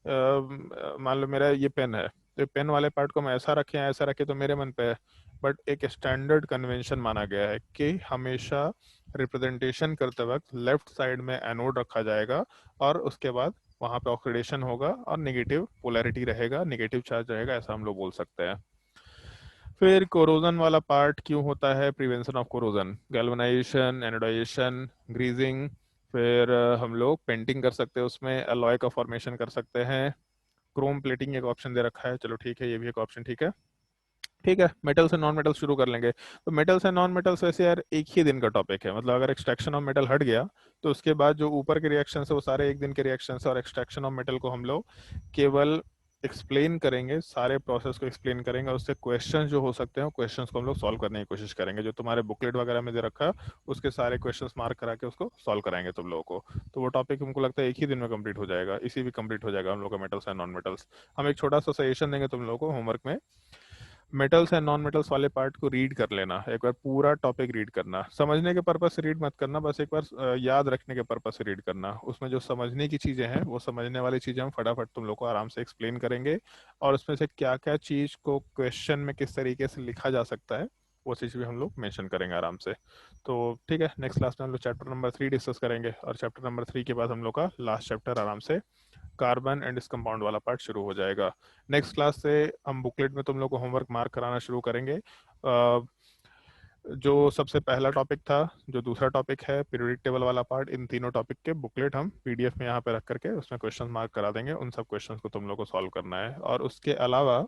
मान लो मेरा ये पेन है, तो पेन वाले पार्ट को मैं ऐसा रखे या ऐसा रखे तो मेरे मन पे है। बट एक स्टैंडर्ड कन्वेंशन माना गया है कि हमेशा रिप्रेजेंटेशन करते वक्त लेफ्ट साइड में एनोड रखा जाएगा, और उसके बाद वहां पे ऑक्सीडेशन होगा और नेगेटिव पोलैरिटी रहेगा, नेगेटिव चार्ज रहेगा, ऐसा हम लोग बोल सकते हैं। फिर कोरोजन वाला पार्ट क्यों होता है? Prevention of corrosion, galvanization, anodization, greasing. फिर हम लोग पेंटिंग कर सकते हैं, उसमें अलॉय का फॉर्मेशन कर सकते हैं। क्रोम प्लेटिंग एक ऑप्शन दे रखा है, चलो ठीक है, ये भी एक ऑप्शन ठीक है। ठीक है, मेटल्स एंड नॉन मेटल्स शुरू कर लेंगे। तो मेटल्स एंड नॉन मेटल्स वैसे यार एक ही दिन का टॉपिक है, मतलब अगर एक्सट्रैक्शन ऑफ मेटल हट गया तो उसके बाद जो ऊपर के रिएक्शन है वो सारे एक दिन के रिएक्शन है, और एक्सट्रैक्शन ऑफ मेटल को हम लोग केवल एक्सप्लेन करेंगे, सारे प्रोसेस को एक्सप्लेन करेंगे, और उससे क्वेश्चंस जो हो सकते हैं क्वेश्चंस को हम लोग सॉल्व करने की कोशिश करेंगे। जो तुम्हारे बुकलेट वगैरह में दे रखा है उसके सारे क्वेश्चंस मार्क करा के उसको सॉल्व कराएंगे तुम लोगों को। तो वो टॉपिक हमको लगता है एक ही दिन में कंप्लीट हो जाएगा, इसी भी कंप्लीट हो जाएगा हम लोग का मेटल्स एंड नॉन मेटल्स। हम एक छोटा सा सजेशन देंगे तुम लोगों को होमवर्क में, मेटल्स एंड नॉन मेटल्स वाले पार्ट को रीड कर लेना, एक बार पूरा टॉपिक रीड करना। समझने के पर्पज से रीड मत करना, बस एक बार याद रखने के पर्पज से रीड करना। उसमें जो समझने की चीजें हैं वो समझने वाली चीजें हम फटाफट तुम लोग को आराम से एक्सप्लेन करेंगे, और उसमें से क्या क्या चीज को क्वेश्चन में किस तरीके से लिखा जा सकता है वो चीज भी हम लोग मेंशन करेंगे आराम से। तो ठीक है, नेक्स्ट क्लास में हम लोग चैप्टर नंबर 3 डिस्कस करेंगे, और चैप्टर नंबर 3 के बाद हम लोग का लास्ट चैप्टर आराम से कार्बन एंड इस कंपाउंड वाला पार्ट शुरू हो जाएगा। नेक्स्ट क्लास से हम बुकलेट में तुम लोग को होमवर्क मार्क कराना शुरू करेंगे। जो सबसे पहला टॉपिक था, जो दूसरा टॉपिक है पीरियोडिक टेबल वाला पार्ट, इन तीनों टॉपिक के बुकलेट हम पीडीएफ में यहाँ पे रख करके उसमें क्वेश्चन मार्क करा देंगे। उन सब क्वेश्चंस को तुम लोग को सॉल्व करना है, और उसके अलावा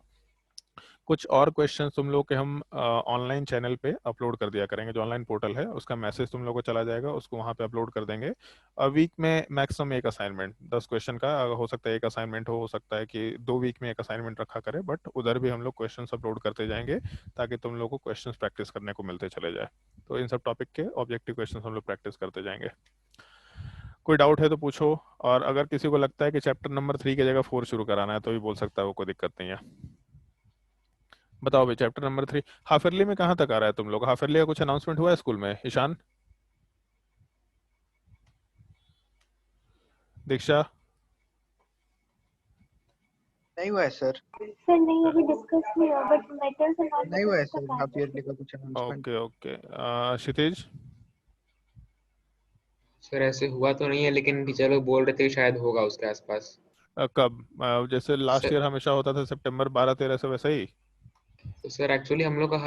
कुछ और क्वेश्चंस तुम लोग के हम ऑनलाइन चैनल पे अपलोड कर दिया करेंगे। जो ऑनलाइन पोर्टल है उसका मैसेज तुम लोग को चला जाएगा, उसको वहाँ पे अपलोड कर देंगे। वीक में मैक्सिमम एक असाइनमेंट, 10 क्वेश्चन का हो सकता है एक असाइनमेंट हो सकता है कि 2 वीक में एक असाइनमेंट रखा करे, बट उधर भी हम लोग क्वेश्चन अपलोड करते जाएंगे ताकि तुम लोग को क्वेश्चन प्रैक्टिस करने को मिलते चले जाए। तो इन सब टॉपिक के ऑब्जेक्टिव क्वेश्चन हम लोग प्रैक्टिस करते जाएंगे। कोई डाउट है तो पूछो, और अगर किसी को लगता है कि चैप्टर नंबर 3 की जगह 4 शुरू कराना है तो भी बोल सकता है, वो कोई दिक्कत नहीं है। बताओ भाई चैप्टर नंबर 3 हाफ ईयरली में कहाँ तक आ रहा है तुम लोग? हाफ ईयरली का कुछ अनाउंसमेंट हुआ है स्कूल में? ईशान, दीक्षा? नहीं हुआ है सर। सर नहीं अभी डिस्कस नहीं हुआ बट मेटल्स एंड नॉन नहीं हुआ है मेटल्स सर, तक आ हाफ ईयरली गया। का कुछ announcement. Okay okay. Kshitij? Sir ऐसे हुआ तो नहीं है, लेकिन टीचर लोग बोल रहे थे कि शायद होगा उसके आसपास। कब? जैसे लास्ट सर ईयर हमेशा होता था सितंबर 12-13 से, वैसा ही? तो सर एक्चुअली हम लोग का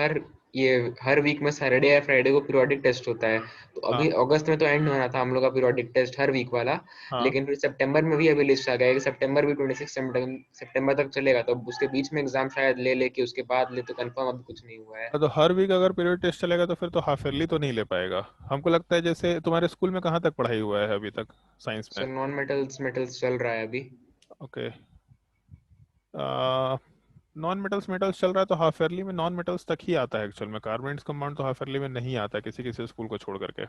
हर वीक में सैटरडे या फ्राइडे को पीरियोडिक टेस्ट होता है। तो हाँ अभी अगस्त में तो एंड होना था हम लोग का पीरियोडिक टेस्ट हर वीक वाला। हाँ। लेकिन फिर सितंबर में भी अभी लिस्ट आ गया है कि सितंबर भी 26 सितंबर तक चलेगा, तो अब उसके बीच में एग्जाम शायद ले ले कि उसके बाद ले, तो कंफर्म अभी कुछ नहीं हुआ है। तो हर वीक अगर पीरियड टेस्ट चलेगा तो फिर तो हाफ ईयरली तो नहीं ले पाएगा। हमको लगता है जैसे तुम्हारे स्कूल में कहाँ तक पढ़ाई हुआ है अभी तक साइंस में? सर नॉन मेटल्स मेटल्स चल रहा है अभी। ओके। नॉन मेटल्स मेटल्स चल रहा है तो हाफ ईयरली में नॉन मेटल्स तक ही आता है एक्चुअल में। कार्बेंट्स कंपाउंड तो हाफ ईयरली में नहीं आता है किसी किसी स्कूल को छोड़ करके।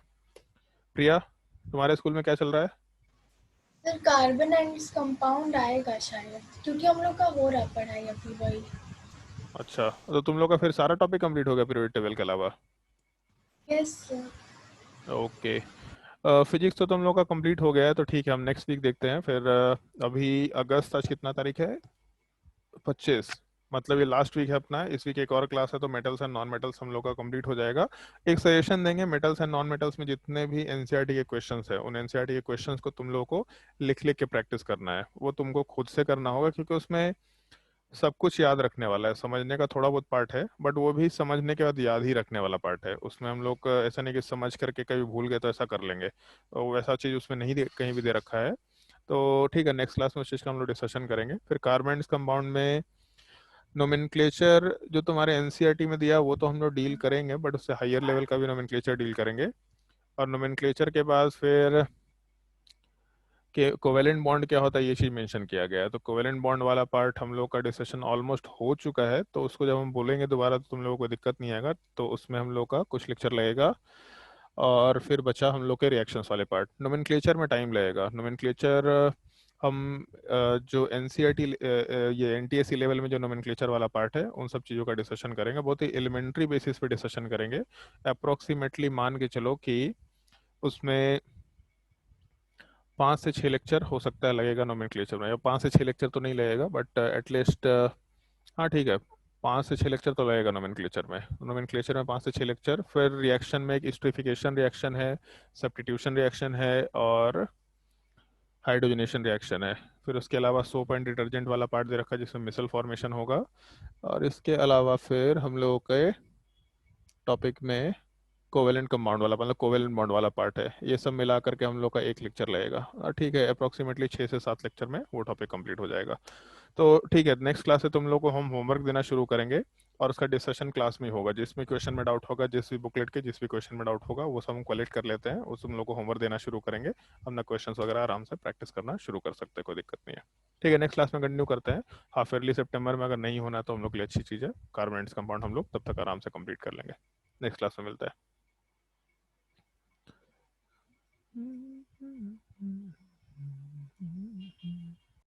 प्रिया, तुम्हारे स्कूल में क्या चल रहा है? सर कार्बन एंड कंपाउंड आएगा शायद, क्योंकि हम लोग का हो रहा है पढ़ाई अभी वही। अच्छा, तो तुम लोग का फिर सारा टॉपिक कंप्लीट हो गया पीरियड टेबल के अलावा? Yes sir. ओके। फिजिक्स तो तुम लोग का कंप्लीट हो गया है तो ठीक है, हम नेक्स्ट वीक देखते हैं फिर। अभी अगस्त, आज कितना तारीख है? 25। मतलब ये लास्ट वीक है अपना। इस वीक एक और क्लास है तो मेटल्स एंड नॉन मेटल्स हम लोग का कंप्लीट हो जाएगा। एक सजेशन देंगे, मेटल्स एंड नॉन मेटल्स में जितने भी एनसीईआरटी के क्वेश्चंस है उन एनसीईआरटी के क्वेश्चंस को तुम लोगों को लिख लिख के प्रैक्टिस करना है। वो तुमको खुद से करना होगा क्योंकि उसमें सब कुछ याद रखने वाला है। समझने का थोड़ा बहुत पार्ट है बट वो भी समझने के बाद याद ही रखने वाला पार्ट है। उसमें हम लोग ऐसा नहीं कि समझ करके कभी भूल गए तो ऐसा कर लेंगे, तो वैसा चीज़ उसमें नहीं कहीं भी दे रखा है। तो ठीक है, नेक्स्ट क्लास में उस चीज़ का हम लोग डिस्कशन करेंगे। फिर कार्बेंड्स कंपाउंड में नोमेनक्लेचर जो तुम्हारे एनसीईआरटी में दिया वो तो हम लोग डील करेंगे बट उससे हायर लेवल का भी नोमेनक्लेचर डील करेंगे। और नोमेनक्लेचर के बाद फिर कि कोवेलेंट बॉन्ड क्या होता है ये चीज़ मेंशन किया गया है। तो कोवेलेंट बॉन्ड वाला पार्ट हम लोग का डिस्कशन ऑलमोस्ट हो चुका है, तो उसको जब हम बोलेंगे दोबारा तो तुम लोगों को दिक्कत नहीं आएगा। तो उसमें हम लोग का कुछ लेक्चर लगेगा। और फिर बचा हम लोग के रिएक्शंस वाले पार्ट। नोमेनक्लेचर में टाइम लगेगा। नोमेनक्लेचर हम जो एनसीईआरटी ये एनटीएससी लेवल में जो नोमेनक्लेचर वाला पार्ट है उन सब चीज़ों का डिस्कशन करेंगे। बहुत ही एलिमेंट्री बेसिस पे डिस्कशन करेंगे। अप्रोक्सीमेटली मान के चलो कि उसमें 5 से 6 लेक्चर हो सकता है लगेगा नोमेनक्लेचर में, या 5 से 6 लेक्चर तो नहीं लगेगा बट एटलीस्ट हाँ ठीक है, 5 से 6 लेक्चर तो लगेगा नोमेनक्लेचर में। नोमेनक्लेचर में 5 से 6 लेक्चर। फिर रिएक्शन में एक स्टरीफिकेशन रिएक्शन है, सब्स्टिट्यूशन रिएक्शन है और हाइड्रोजनेशन रिएक्शन है। फिर उसके अलावा सोप एंड डिटर्जेंट वाला पार्ट दे रखा है जिसमें मिसल फॉर्मेशन होगा। और इसके अलावा फिर हम लोगों के टॉपिक में कोवेलेंट कंपाउंड वाला, मतलब कोवेलेंट बॉन्ड वाला पार्ट है। ये सब मिला करके हम लोग का एक लेक्चर लगेगा। ठीक है, अप्रोक्सीमेटली 6 से 7 लेक्चर में वो टॉपिक कंप्लीट हो जाएगा। तो ठीक है, नेक्स्ट क्लास से तुम लोग को हम होमवर्क देना शुरू करेंगे और उसका डिस्कशन क्लास में होगा। जिसमें क्वेश्चन में डाउट होगा, जिस भी बुकलेट के जिस भी क्वेश्चन में डाउट होगा वो सब हम कलेक्ट कर लेते हैं, उस तुम लोग को होमवर्क देना शुरू करेंगे। अपना क्वेश्चंस वगैरह आराम से प्रैक्टिस करना शुरू कर सकते हैं, कोई दिक्कत नहीं है। ठीक है, नेक्स्ट क्लास में कंटिन्यू करते हैं। हाफ ईयरली सितंबर में अगर नहीं होना तो हम लोग के लिए अच्छी चीज़ है। कार्बोनेट्स कंपाउंड हम लोग तब तक आराम से कंप्लीट कर लेंगे। नेक्स्ट क्लास में मिलता है।